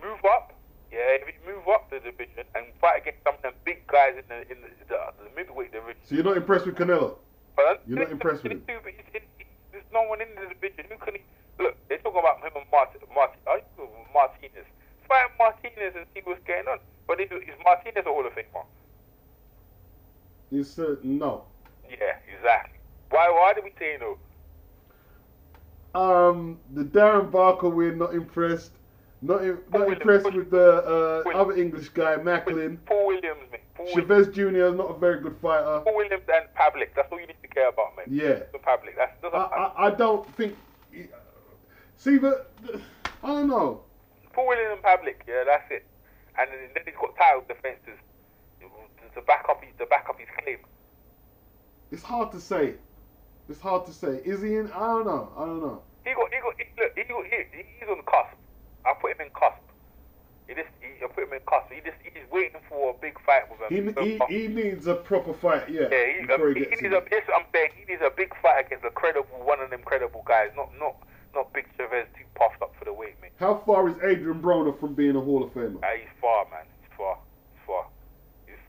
Speaker 2: Move up. Yeah, if you move up the division and fight against some of them big guys in the middleweight division.
Speaker 1: So you're not impressed with Canelo?
Speaker 2: Pardon?
Speaker 1: You're not impressed with him?
Speaker 2: There's no one in the division. Who can he... Look, they're talking about him and Martinez. Fight Martinez and see what's going on. But is Martinez a Hall of Famer?
Speaker 1: You said no.
Speaker 2: Yeah, exactly. Why did we say no?
Speaker 1: The Darren Barker win, not impressed. Not impressed with the other English guy, Macklin.
Speaker 2: Paul Williams, mate.
Speaker 1: Chavez Jr. is not a very good fighter.
Speaker 2: Paul Williams and Pavlik. That's all you need to care about, mate.
Speaker 1: Yeah.
Speaker 2: Pavlik.
Speaker 1: I don't think. See, I don't know.
Speaker 2: Paul Williams and Pavlik. Yeah, that's it. And then he's got title defenses to back up his claim.
Speaker 1: It's hard to say. Is he in? I don't know.
Speaker 2: He's on the cusp. I put him in cusp. I put him in cusp. He's waiting for a big fight with him.
Speaker 1: He needs a proper fight. Yeah.
Speaker 2: Yeah. He needs a big fight against one of them credible guys. Not Big Chavez too puffed up for the weight, mate.
Speaker 1: How far is Adrian Broner from being a Hall of Famer?
Speaker 2: He's far, man. He's far. His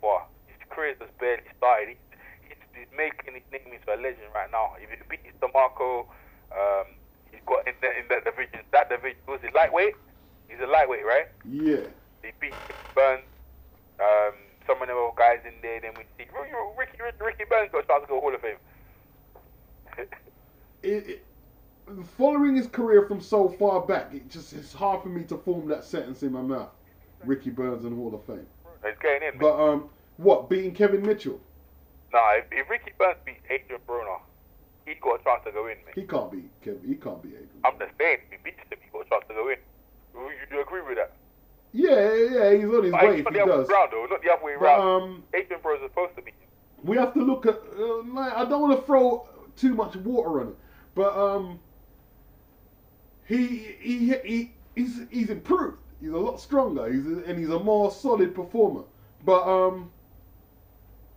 Speaker 2: career just barely started. He's making his name into a legend right now. If he beats DeMarco, he's got in that division. That division was it lightweight? He's a lightweight, right?
Speaker 1: Yeah.
Speaker 2: He beat Burns. Some of them other guys in there. Then we see Ricky Burns got a chance to go Hall of Fame.
Speaker 1: Following his career from so far back, it's hard for me to form that sentence in my mouth. Ricky Burns in Hall of Fame.
Speaker 2: He's getting in.
Speaker 1: But what, beating Kevin Mitchell?
Speaker 2: Nah, if Ricky Burns beat Adrian Broner, he got a chance to go in, mate.
Speaker 1: He can't beat Adrian.
Speaker 2: I'm just saying, if he beats him, he got a chance to go in. You agree with that?
Speaker 1: Yeah, he's on his way if he does.
Speaker 2: Not the other way around. Adrian Broner is supposed to beat him.
Speaker 1: We have to look at. I don't want to throw too much water on it, but he's improved. He's a lot stronger. He's a more solid performer. But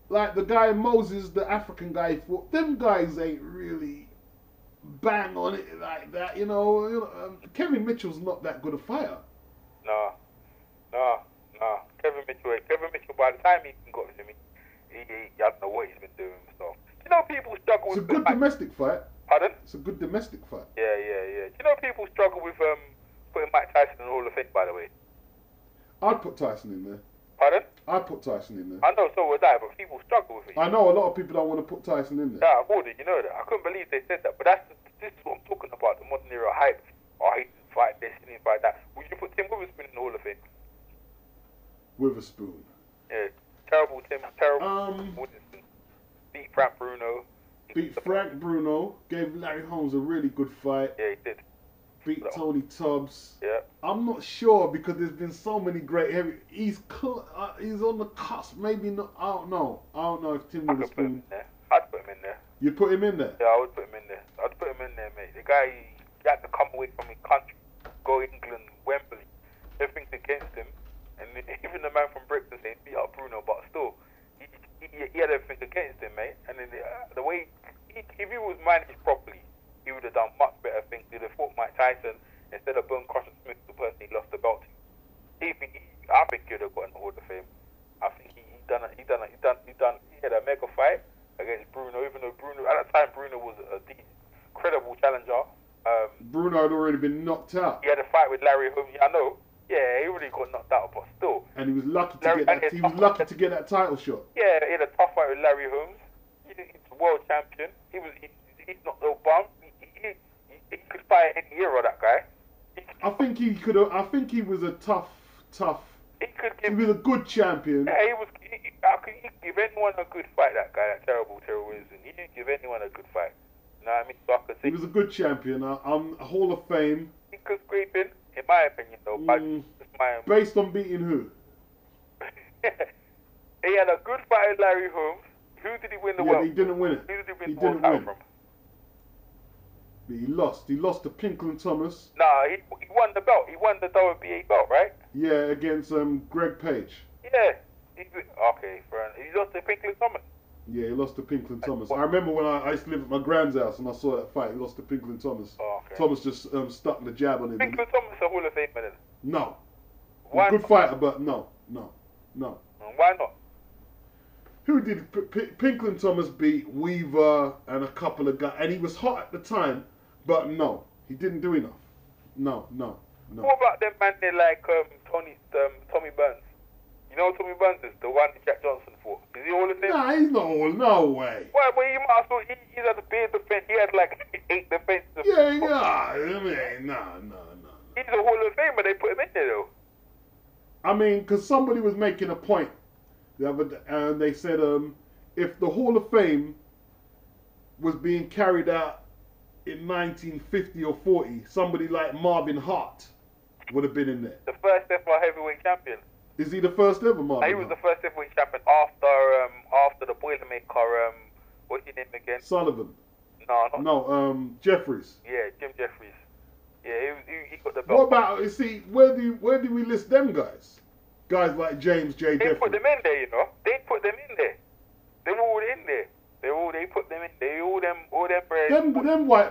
Speaker 1: like the guy Moses, the African guy, fought, them guys ain't really bang on it like that. You know, Kevin Mitchell's not that good a fighter.
Speaker 2: No. Kevin Mitchell, by the time he got to me, I don't know what he's been doing. So, you know, people struggle with.
Speaker 1: It's a good domestic fight.
Speaker 2: Pardon?
Speaker 1: It's a good domestic fight.
Speaker 2: Yeah. You know, people struggle with putting Mike Tyson in the Hall of Fame, by the way.
Speaker 1: I'd put Tyson in there.
Speaker 2: Pardon?
Speaker 1: I'd put Tyson in there.
Speaker 2: I know, so would I, but people struggle with it.
Speaker 1: I know a lot of people don't want to put Tyson in there.
Speaker 2: Yeah, I would, you know that. I couldn't believe they said that, but this is what I'm talking about, the modern era hype. Oh, he didn't fight this, he didn't fight that. Would you put Tim Witherspoon in the Hall of Fame?
Speaker 1: Witherspoon.
Speaker 2: Yeah, terrible Tim, terrible Witherspoon. Beat Frank Bruno.
Speaker 1: Beat Frank Bruno. Gave Larry Holmes a really good fight.
Speaker 2: Yeah, he did.
Speaker 1: Beat Tony Tubbs.
Speaker 2: Yeah.
Speaker 1: I'm not sure because there's been so many great heavy. He's on the cusp. Maybe not. I don't know. I don't know if Tim Witherspoon.
Speaker 2: I'd put him in there.
Speaker 1: You put him in there?
Speaker 2: Yeah, I would put him in there. I'd put him in there, mate. The guy, he had to come away from his country, go England, Wembley. Everything's against him. And even the man from Brixton saying beat up Bruno, but still, he had everything against him, mate. And then the way, if he was managed properly, he would have done much better things. He'd have fought Mike Tyson instead of Bone Crusher Smith, the person he lost the belt to. I think he'd have got in the Hall of Fame. I think he had a mega fight against Bruno, even though Bruno, at that time, Bruno was a credible challenger.
Speaker 1: Bruno had already been knocked out.
Speaker 2: He had a fight with Larry Holmes. Yeah, I know. Yeah, he really got knocked out, but still.
Speaker 1: And he was lucky to get that title shot.
Speaker 2: Yeah, he had a tough fight with Larry Holmes. He's a world champion. He's not no bum. He could fight any era, that guy.
Speaker 1: I think he could have. I think he was a tough. He was a good champion.
Speaker 2: Yeah, he give anyone a good fight. That guy, that terrible Wilson. He didn't give anyone a good fight. You know what I mean? So I could say
Speaker 1: he was a good champion. I'm a Hall of Fame.
Speaker 2: He could scrape in my opinion, though.
Speaker 1: Based on beating who?
Speaker 2: He had a good fight with Larry Holmes. Who did he win the world?
Speaker 1: He didn't win it.
Speaker 2: Who did he win the world title from?
Speaker 1: He lost. He lost to Pinklon Thomas.
Speaker 2: Nah, he won the belt. He won the WBA belt, right?
Speaker 1: Yeah, against Greg Page.
Speaker 2: Yeah. Okay, friend. He lost to Pinklon Thomas.
Speaker 1: Yeah, he lost to Pinklon Thomas. I remember when I used to live at my grand's house and I saw that fight. He lost to Pinklon Thomas.
Speaker 2: Oh, okay.
Speaker 1: Thomas just stuck the jab on him.
Speaker 2: Pinklon Thomas a Hall of Fame man.
Speaker 1: No.
Speaker 2: Why
Speaker 1: Good
Speaker 2: not?
Speaker 1: fighter, but no.
Speaker 2: Why not?
Speaker 1: Who did Pinklon Thomas beat? Weaver and a couple of guys, and he was hot at the time, but no, he didn't do enough. No.
Speaker 2: What about them man there like Tommy Burns? You know Tommy Burns is the one that Jack Johnson fought. Is he Hall of Fame?
Speaker 1: Nah, he's no way.
Speaker 2: Why? Well, you might as well. He had a big defense. He had like 8 defenses.
Speaker 1: Yeah. I mean, no.
Speaker 2: He's a Hall of Famer. They put him in there though.
Speaker 1: I mean, because somebody was making a point the other day, and they said if the Hall of Fame was being carried out in 1950 or 40, somebody like Marvin Hart would have been in there.
Speaker 2: The first ever heavyweight champion.
Speaker 1: Is he the first ever Marvin?
Speaker 2: He was the first heavyweight champion after the Boilermaker. What's his name again?
Speaker 1: Sullivan.
Speaker 2: No,
Speaker 1: Jeffries.
Speaker 2: Yeah, Jim Jeffries. Yeah, he got the belt.
Speaker 1: What about, see, where do we list them guys? Guys like James J. Jeffries.
Speaker 2: They put them in there, you know. They put them in there. They were all in there. They put them in there. All them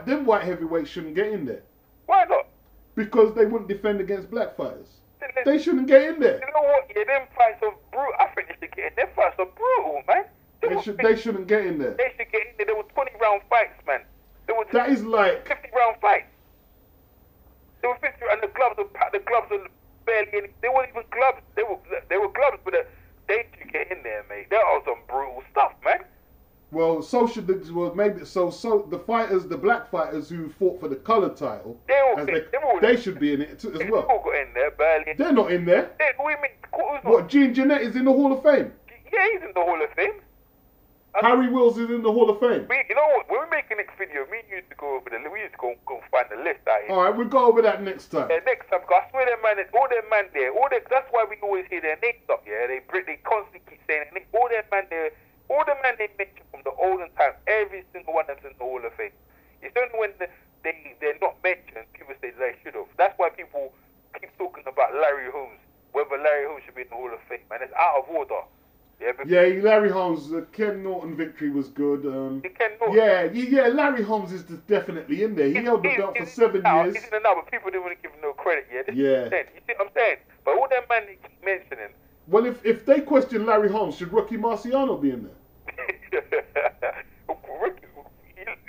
Speaker 1: Them white heavyweights shouldn't get in there.
Speaker 2: Why not?
Speaker 1: Because they wouldn't defend against black fighters. They shouldn't get in there.
Speaker 2: You know what? Yeah, them fights are brutal. I think they should get in. Them fights are brutal, man.
Speaker 1: They shouldn't get in there.
Speaker 2: They should get in there. There were 20-round fights, man.
Speaker 1: That is like
Speaker 2: 50-round fights. They were 50, and the gloves were barely any. They weren't even gloves. They were gloves, but they should get in there, mate. That was some brutal stuff, man.
Speaker 1: Well, the fighters, the black fighters who fought for the colored title, they should be in it as well.
Speaker 2: They all got in there, barely.
Speaker 1: They're not in there. What, Gene Jeanette is in the Hall of Fame?
Speaker 2: Yeah, he's in the Hall of Fame.
Speaker 1: Harry Wills is in the Hall of Fame.
Speaker 2: You know what? When we make a next video, me and you used to go over we used to go find the list out here.
Speaker 1: All right, we'll go over that next time.
Speaker 2: Yeah, next time, because I swear them man, that's why we always hear their names up, yeah? They constantly keep saying it. All them man they mention from the olden times, every single one of them's in the Hall of Fame. It's only when they're not mentioned, people say they should have. That's why people keep talking about Larry Holmes, whether Larry Holmes should be in the Hall of Fame, man. It's out of order. Yeah,
Speaker 1: Larry Holmes, Ken Norton victory was good.
Speaker 2: Ken Norton.
Speaker 1: Yeah, Larry Holmes is definitely in there. He held the belt for 7 years.
Speaker 2: He's in the now, but people didn't really give him no credit, yeah?
Speaker 1: Yeah.
Speaker 2: You see what I'm saying? But all them man they keep mentioning.
Speaker 1: Well, if they question Larry Holmes, should Rocky Marciano be in there?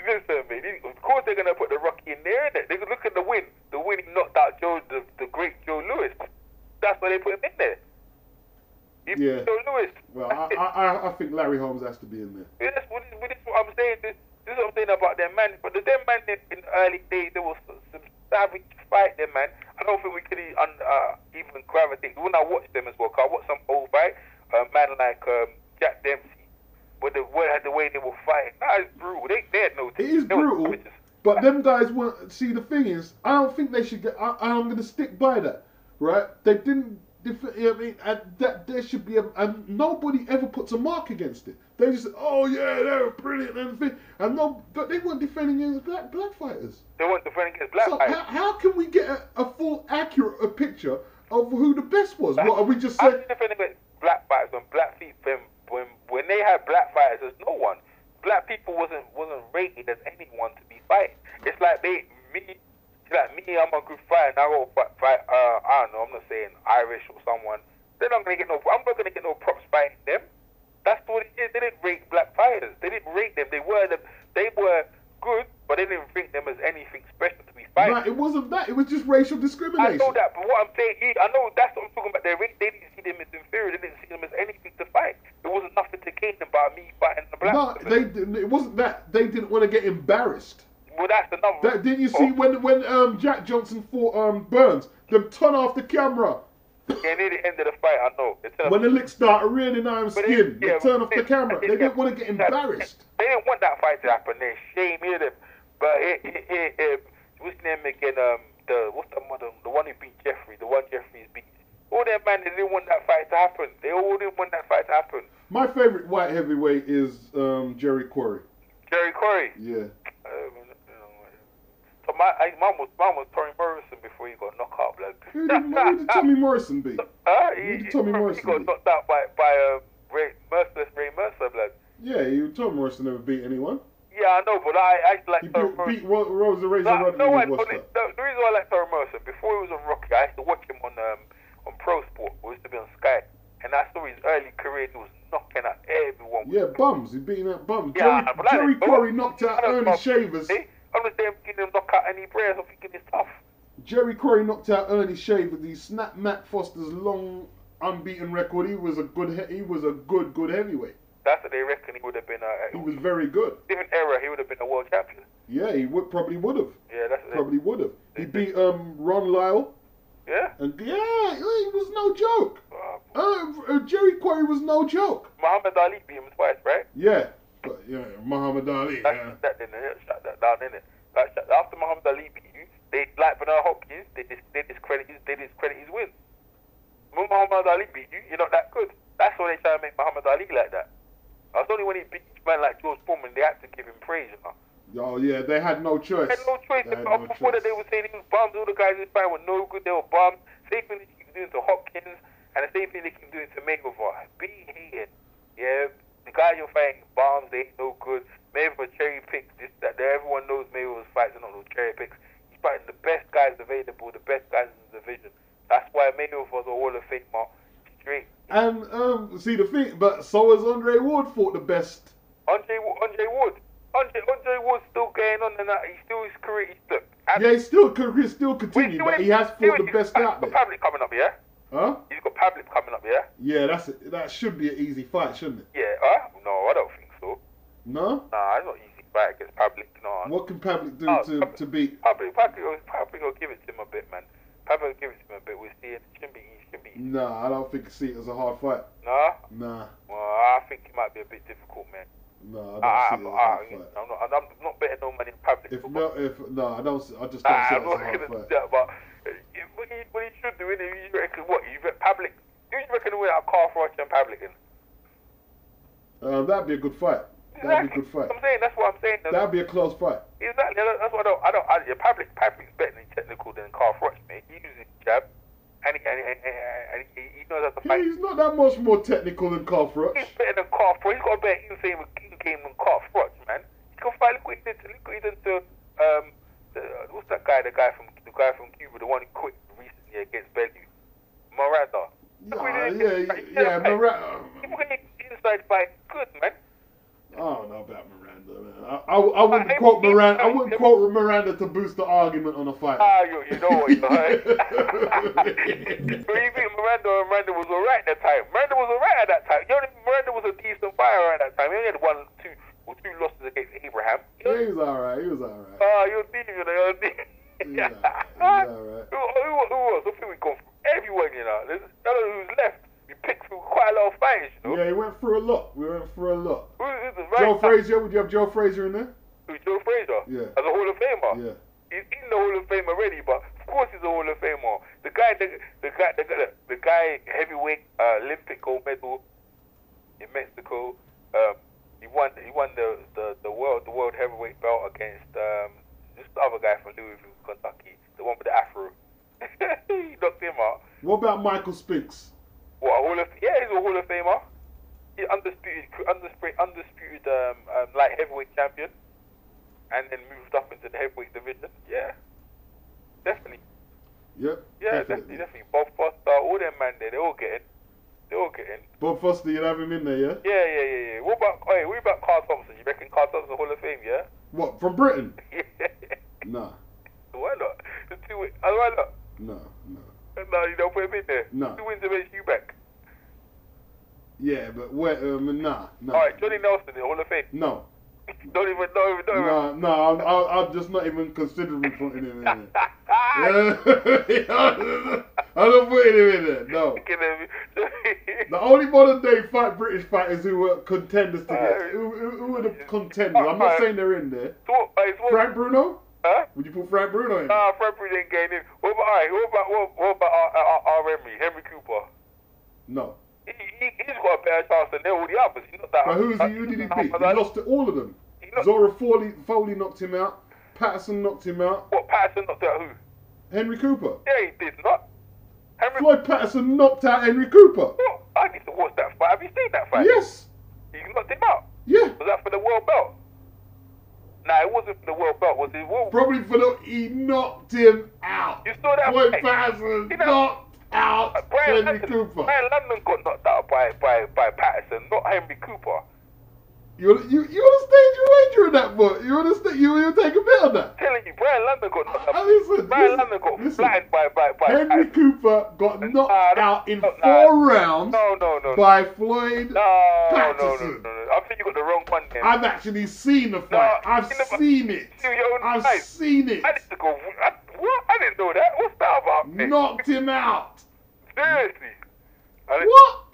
Speaker 2: Listen, man, of course they're going to put the Rocky in there, innit? They could look at the win he knocked out the great Joe Louis. That's why they put him in there.
Speaker 1: Yeah.
Speaker 2: Joe Louis.
Speaker 1: Well, I think Larry Holmes has to be in there.
Speaker 2: Yeah, this is what I'm saying. This is what I'm saying about them man. But them man in the early days, there was some savage fight them man. I don't think we could even gravitate. When I watch them as well, 'cause I watch some old fight, man like Jack Dempsey. But the way they were fighting, that is brutal. They had no.
Speaker 1: It is brutal. But them guys weren't. See, the thing is, I don't think they should get. I'm going to stick by that, right? They didn't. You know what I mean, that there should be and nobody ever puts a mark against it. They just, oh yeah, they were brilliant and everything, but they weren't defending against black fighters.
Speaker 2: They weren't defending against black fighters.
Speaker 1: How can we get a full, accurate picture of who the best was? What are we just saying?
Speaker 2: Defending against black fighters when they had black fighters, there's no one. Black people wasn't rated as anyone to be fighting. It's like me, I'm a good fighter, and I go fight, I don't know, I'm not saying Irish or someone. I'm not gonna get no props fighting them. That's what it is. They didn't rate black fighters. They didn't rate them. They were good, but they didn't rate them as anything special to be fighting.
Speaker 1: No, it wasn't that. It was just racial discrimination.
Speaker 2: I know that, but what I'm saying is, I know that's what I'm talking about. They didn't see them as inferior. They didn't see them as anything to fight. It wasn't nothing to gain about me fighting the black.
Speaker 1: No, it wasn't that. They didn't want to get embarrassed.
Speaker 2: Well, that's another.
Speaker 1: Didn't you see when Jack Johnson fought Burns? Them turn off the camera.
Speaker 2: Yeah, near the end of the fight, I know.
Speaker 1: When the lick started raining on his skin, they turn off the camera. They didn't want to get embarrassed.
Speaker 2: They didn't want that fight to happen. They shame them. But what's his name again? The one who beat Jeffrey, the one Jeffrey's beat. All them man, they didn't want that fight to happen. They all didn't want that fight to happen.
Speaker 1: My favorite white heavyweight is Jerry Quarry.
Speaker 2: Jerry Quarry.
Speaker 1: Yeah.
Speaker 2: So mine was Tommy Morrison before he got knocked out, blood.
Speaker 1: Who did Tommy Morrison beat? Who did Tommy Morrison
Speaker 2: He got knocked out by Ray Mercer, blood.
Speaker 1: Yeah, Tommy Morrison never beat anyone.
Speaker 2: Yeah, I know, but I like
Speaker 1: he
Speaker 2: Tommy Morrison.
Speaker 1: Beat Rose the Razor Rodriguez.
Speaker 2: The reason why I like Tommy Morrison, before he was on Rocky, I used to watch him on Pro Sport. We used to be on Sky, and I saw his early career. He was knocking out everyone.
Speaker 1: Yeah, bums. He's beating out bums.
Speaker 2: Yeah,
Speaker 1: Jerry Quarry knocked out Ernie Shavers.
Speaker 2: I'm just saying, getting him knock out any players. I'm thinking it's tough.
Speaker 1: Jerry Quarry knocked out Ernie Shavers. He snapped Matt Foster's long unbeaten record. He was a good heavyweight.
Speaker 2: That's what they reckon he would have been.
Speaker 1: He was very good.
Speaker 2: Different era, he would have been a world champion.
Speaker 1: Yeah, he probably would have.
Speaker 2: Yeah, that's
Speaker 1: probably would have. He beat Ron Lyle.
Speaker 2: Yeah.
Speaker 1: And he was no joke. Jerry Quarry was no joke.
Speaker 2: Muhammad Ali beat him twice, right?
Speaker 1: Yeah. But Muhammad Ali.
Speaker 2: That didn't shut that down, didn't it? After Muhammad Ali beat you, they like Bernard Hopkins. They discredit his wins. When Muhammad Ali beat you, you're not that good. That's why they try to make Muhammad Ali like that. It's only when he beat a man like George Foreman they had to give him praise, you know.
Speaker 1: Oh yeah, they had no choice.
Speaker 2: They had no choice. Before that, they were saying he was bums. All the guys in the fight were no good. They were bums. Same thing they keep doing to Hopkins, and the same thing they keep doing to Mayweather. Be hated. Yeah, the guys you're fighting bums. They ain't no good. Mayweather cherry picks. Everyone knows Mayweather's fights are not no cherry picks. He's fighting the best guys available, the best guys in the division. That's why Mayweather's a Hall of Famer. Straight.
Speaker 1: And see the thing, but so has Andre Ward fought the best.
Speaker 2: Andre Wood's still going on, and his career.
Speaker 1: He's still continuing, but he has fought the best out there.
Speaker 2: He's got Pavlik coming up, yeah.
Speaker 1: Huh?
Speaker 2: He's got Pavlik coming up, yeah.
Speaker 1: Yeah, that should be an easy fight, shouldn't it?
Speaker 2: Yeah. No, I don't think so.
Speaker 1: No.
Speaker 2: Nah, it's not easy fight against Pavlik. No.
Speaker 1: What can Pavlik do to beat?
Speaker 2: Pavlik will give it to him a bit, man. Pavlik will give it to him a bit. We'll see it. It shouldn't be easy.
Speaker 1: Nah, I don't think you see it as a hard fight.
Speaker 2: Nah. Well, I think it might be a bit difficult, man.
Speaker 1: No, I don't see it as a hard fight.
Speaker 2: I'm not betting no money in Pavlik.
Speaker 1: I just don't see it as a hard fight.
Speaker 2: But what he should do, you reckon what? You bet Pavlik? Who you reckon win out Carl Froch and Pavlik in?
Speaker 1: That'd be a good fight. That'd be a good fight.
Speaker 2: I'm saying, that's what I'm saying.
Speaker 1: That'd be a close fight.
Speaker 2: Exactly. That's what Pavlik's better technical than Carl Froch, mate. He uses his jab. And he knows how to fight.
Speaker 1: He's not that much more technical than Carl Froch.
Speaker 2: He's better than Carl Froch. He's got a better in game than Carl Froch, man. He can fight. Look what he did to what's that guy? The guy from Cuba, the one who quit recently against Bellew, Morata. Yeah, Morata. Inside fight, good, man.
Speaker 1: I don't know about Miranda, man. I I wouldn't quote Miranda. I wouldn't quote Miranda to boost the argument on a fight.
Speaker 2: You know what, you know, right? But you think Miranda was alright that time? Miranda was alright at that time. You know, Miranda was a decent fighter at that time. He only had two losses against Abraham.
Speaker 1: Yeah, he was alright. He was alright.
Speaker 2: You're deep, you know. You're deep.
Speaker 1: He was alright.
Speaker 2: Who was? I think we gone from everyone, you know. There's none of who's left. We picked through quite a lot of fights, you know.
Speaker 1: Yeah, he went through a lot. We went through a lot.
Speaker 2: Who's the right
Speaker 1: Joe Frazier? Would you have Joe Frazier in there?
Speaker 2: Who's Joe Frazier?
Speaker 1: Yeah.
Speaker 2: As a Hall of Famer?
Speaker 1: Yeah.
Speaker 2: He's in the Hall of Fame already, but of course he's a Hall of Famer. The guy heavyweight Olympic gold medal in Mexico. He won the world heavyweight belt against this other guy from Louisville, Kentucky, the one with the afro. He knocked him out.
Speaker 1: What about Michael Spinks?
Speaker 2: What, he's a Hall of Famer. He's undisputed light heavyweight champion, and then moved up into the heavyweight division. Yeah, definitely.
Speaker 1: Yep.
Speaker 2: Yeah, definitely. Bob Foster, all them man there, they're all getting.
Speaker 1: Bob Foster, you'd have him in there, yeah?
Speaker 2: Yeah. What about Carl Thompson? You reckon Carl Thompson's a Hall of Fame? Yeah.
Speaker 1: What, from Britain?
Speaker 2: Yeah.
Speaker 1: Nah.
Speaker 2: Why not? Why not?
Speaker 1: No.
Speaker 2: No, you don't put him in there.
Speaker 1: No.
Speaker 2: 2 wins against you back.
Speaker 1: Yeah, but nah.
Speaker 2: Alright, Johnny Nelson in the Hall of Fame.
Speaker 1: No.
Speaker 2: Don't even.
Speaker 1: No, I'm just not even considering putting him in there. Yeah. I don't put him in there, no. The only modern day British fighters who were contenders to get, who were the contenders? I'm not saying they're in there. Frank Bruno?
Speaker 2: Huh?
Speaker 1: Would you put Frank Bruno in?
Speaker 2: Nah, Frank Bruno ain't getting in. What about Henry Cooper?
Speaker 1: No.
Speaker 2: He's got a better chance than all the others. He's not that.
Speaker 1: But who did he beat? He lost to all of them. Zora Foley knocked him out. Patterson knocked him out.
Speaker 2: What, Patterson knocked out who?
Speaker 1: Henry Cooper.
Speaker 2: Yeah, he did not.
Speaker 1: Floyd Patterson knocked out Henry Cooper.
Speaker 2: What? I need to watch that fight. Have you seen that fight?
Speaker 1: Yes.
Speaker 2: He knocked him out?
Speaker 1: Yeah.
Speaker 2: Was that for the world belt? Nah, it wasn't for the world belt. Was it?
Speaker 1: Probably for he knocked him out.
Speaker 2: You saw that
Speaker 1: Floyd
Speaker 2: fight?
Speaker 1: Patterson knocked out Henry Cooper.
Speaker 2: Brian London got knocked out by Patterson, not Henry Cooper.
Speaker 1: You want to stage your wager in that, boy? You want to take a bit on that?
Speaker 2: I'm telling you, Brian London got knocked out.
Speaker 1: Listen,
Speaker 2: London got flattened by
Speaker 1: Henry
Speaker 2: Patterson.
Speaker 1: Cooper got knocked out in 4 rounds by Floyd Patterson.
Speaker 2: No. I think you got the wrong one there.
Speaker 1: I've actually seen the fight. I've seen it. I've seen it.
Speaker 2: I need to go. What? I didn't know that. What's that about?
Speaker 1: Knocked him out.
Speaker 2: Seriously.
Speaker 1: What?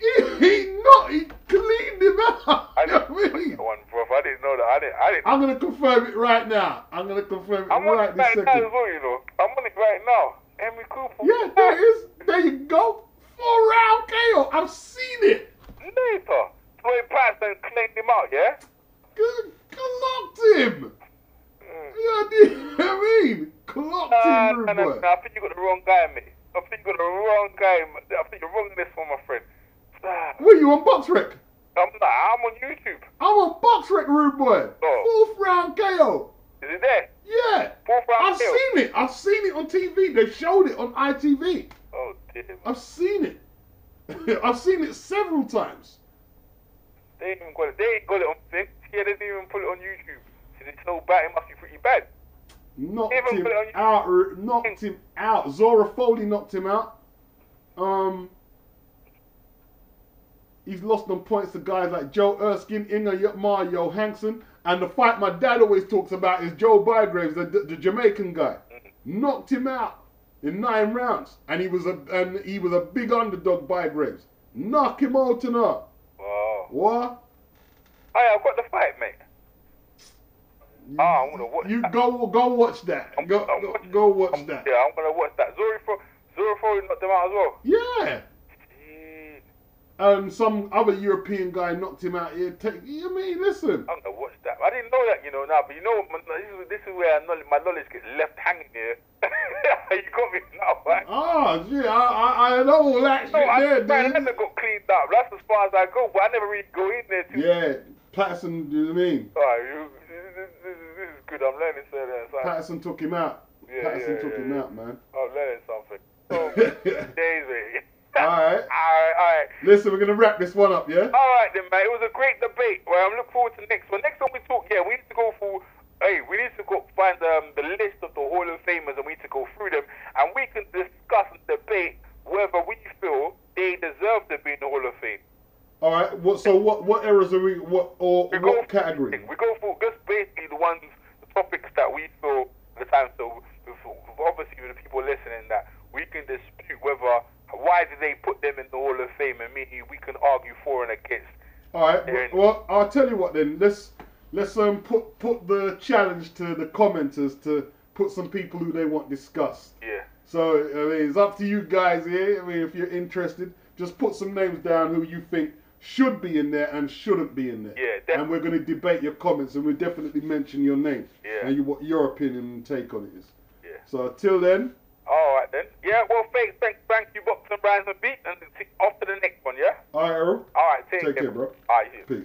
Speaker 1: He cleaned him out.
Speaker 2: I didn't know one, bro. I didn't know that. I didn't.
Speaker 1: I'm gonna confirm it right now. I'm
Speaker 2: on it
Speaker 1: right this
Speaker 2: right
Speaker 1: second.
Speaker 2: now as well, you know. I'm on it right now. Henry Cooper.
Speaker 1: Yeah, there it is. There you go. 4-round KO. I've seen it.
Speaker 2: Later. Floyd Patterson cleaned him out, yeah?
Speaker 1: Clocked him. You know what I mean? Clocked him, rude boy.
Speaker 2: I think you got the wrong guy, mate. I think you got the wrong guy. I think you're wrong in this one, my friend.
Speaker 1: Were you on BoxRec?
Speaker 2: I'm on YouTube.
Speaker 1: I'm on BoxRec, rude boy.
Speaker 2: Oh.
Speaker 1: 4th round KO.
Speaker 2: Is it there?
Speaker 1: Yeah.
Speaker 2: 4th round
Speaker 1: I've seen it. I've seen it on TV. They showed it on ITV.
Speaker 2: Oh, dear.
Speaker 1: I've seen it. I've seen it several times.
Speaker 2: They ain't even got it. They ain't got it on thing. Yeah, they didn't even put it on YouTube. Because it's so bad, it must be pretty bad.
Speaker 1: Knocked him out. Zora Foley knocked him out. He's lost on points to guys like Joe Erskine, Inga Mario Hankson, and the fight my dad always talks about is Joe Bygraves, the Jamaican guy. Knocked him out in 9 rounds, and he was a big underdog. Bygraves knock him out and up.
Speaker 2: Wow.
Speaker 1: What?
Speaker 2: Hey, I've got the fight, mate. I'm gonna watch.
Speaker 1: Go watch that. Go watch that.
Speaker 2: Yeah, I'm gonna watch that. Zora Foley knocked him out as well.
Speaker 1: Yeah. Some other European guy knocked him out here. Listen.
Speaker 2: I'm gonna watch that. I didn't know that, now. But this is where my knowledge gets left hanging here. You got me now, right?
Speaker 1: Oh, yeah, I know all that shit there,
Speaker 2: I never got cleaned up. That's as far as I go, but I never really go in there too.
Speaker 1: Yeah, Patterson, you know what I mean?
Speaker 2: Alright, this is good. I'm learning something.
Speaker 1: Patterson took him out. Patterson took him out, man.
Speaker 2: I'm learning something. Oh, days, mate.
Speaker 1: Alright.
Speaker 2: Alright.
Speaker 1: Listen, we're going to wrap this one up, yeah?
Speaker 2: Alright then, mate. It was a great debate. Well, I'm looking forward to the next one. Next time we talk, we need to go through hey, we need to go find the list of the Hall of Famers, and we need to go through them, and we can discuss and debate whether we feel they deserve to be in the Hall of Fame.
Speaker 1: All right. What eras are we? What category?
Speaker 2: We go for just basically the topics that we feel at the time. So obviously, with the people listening, that we can dispute whether why did they put them in the Hall of Fame, and maybe we can argue for and against.
Speaker 1: All right. Well, I'll tell you what then. Let's put the challenge to the commenters to put some people who they want discussed.
Speaker 2: Yeah.
Speaker 1: So I mean, it's up to you guys here. I mean, if you're interested, just put some names down who you think should be in there and shouldn't be in there.
Speaker 2: Yeah, definitely.
Speaker 1: And we're going to debate your comments, and we'll definitely mention your name.
Speaker 2: Yeah.
Speaker 1: And what your opinion and take on it is.
Speaker 2: Yeah.
Speaker 1: So till then.
Speaker 2: All right then. Yeah. Well, thank you, Boxing Rhymes and Beat, and off to the next one. Yeah.
Speaker 1: All right, Errol.
Speaker 2: All right. Take
Speaker 1: care, bro.
Speaker 2: All right.
Speaker 1: Peace.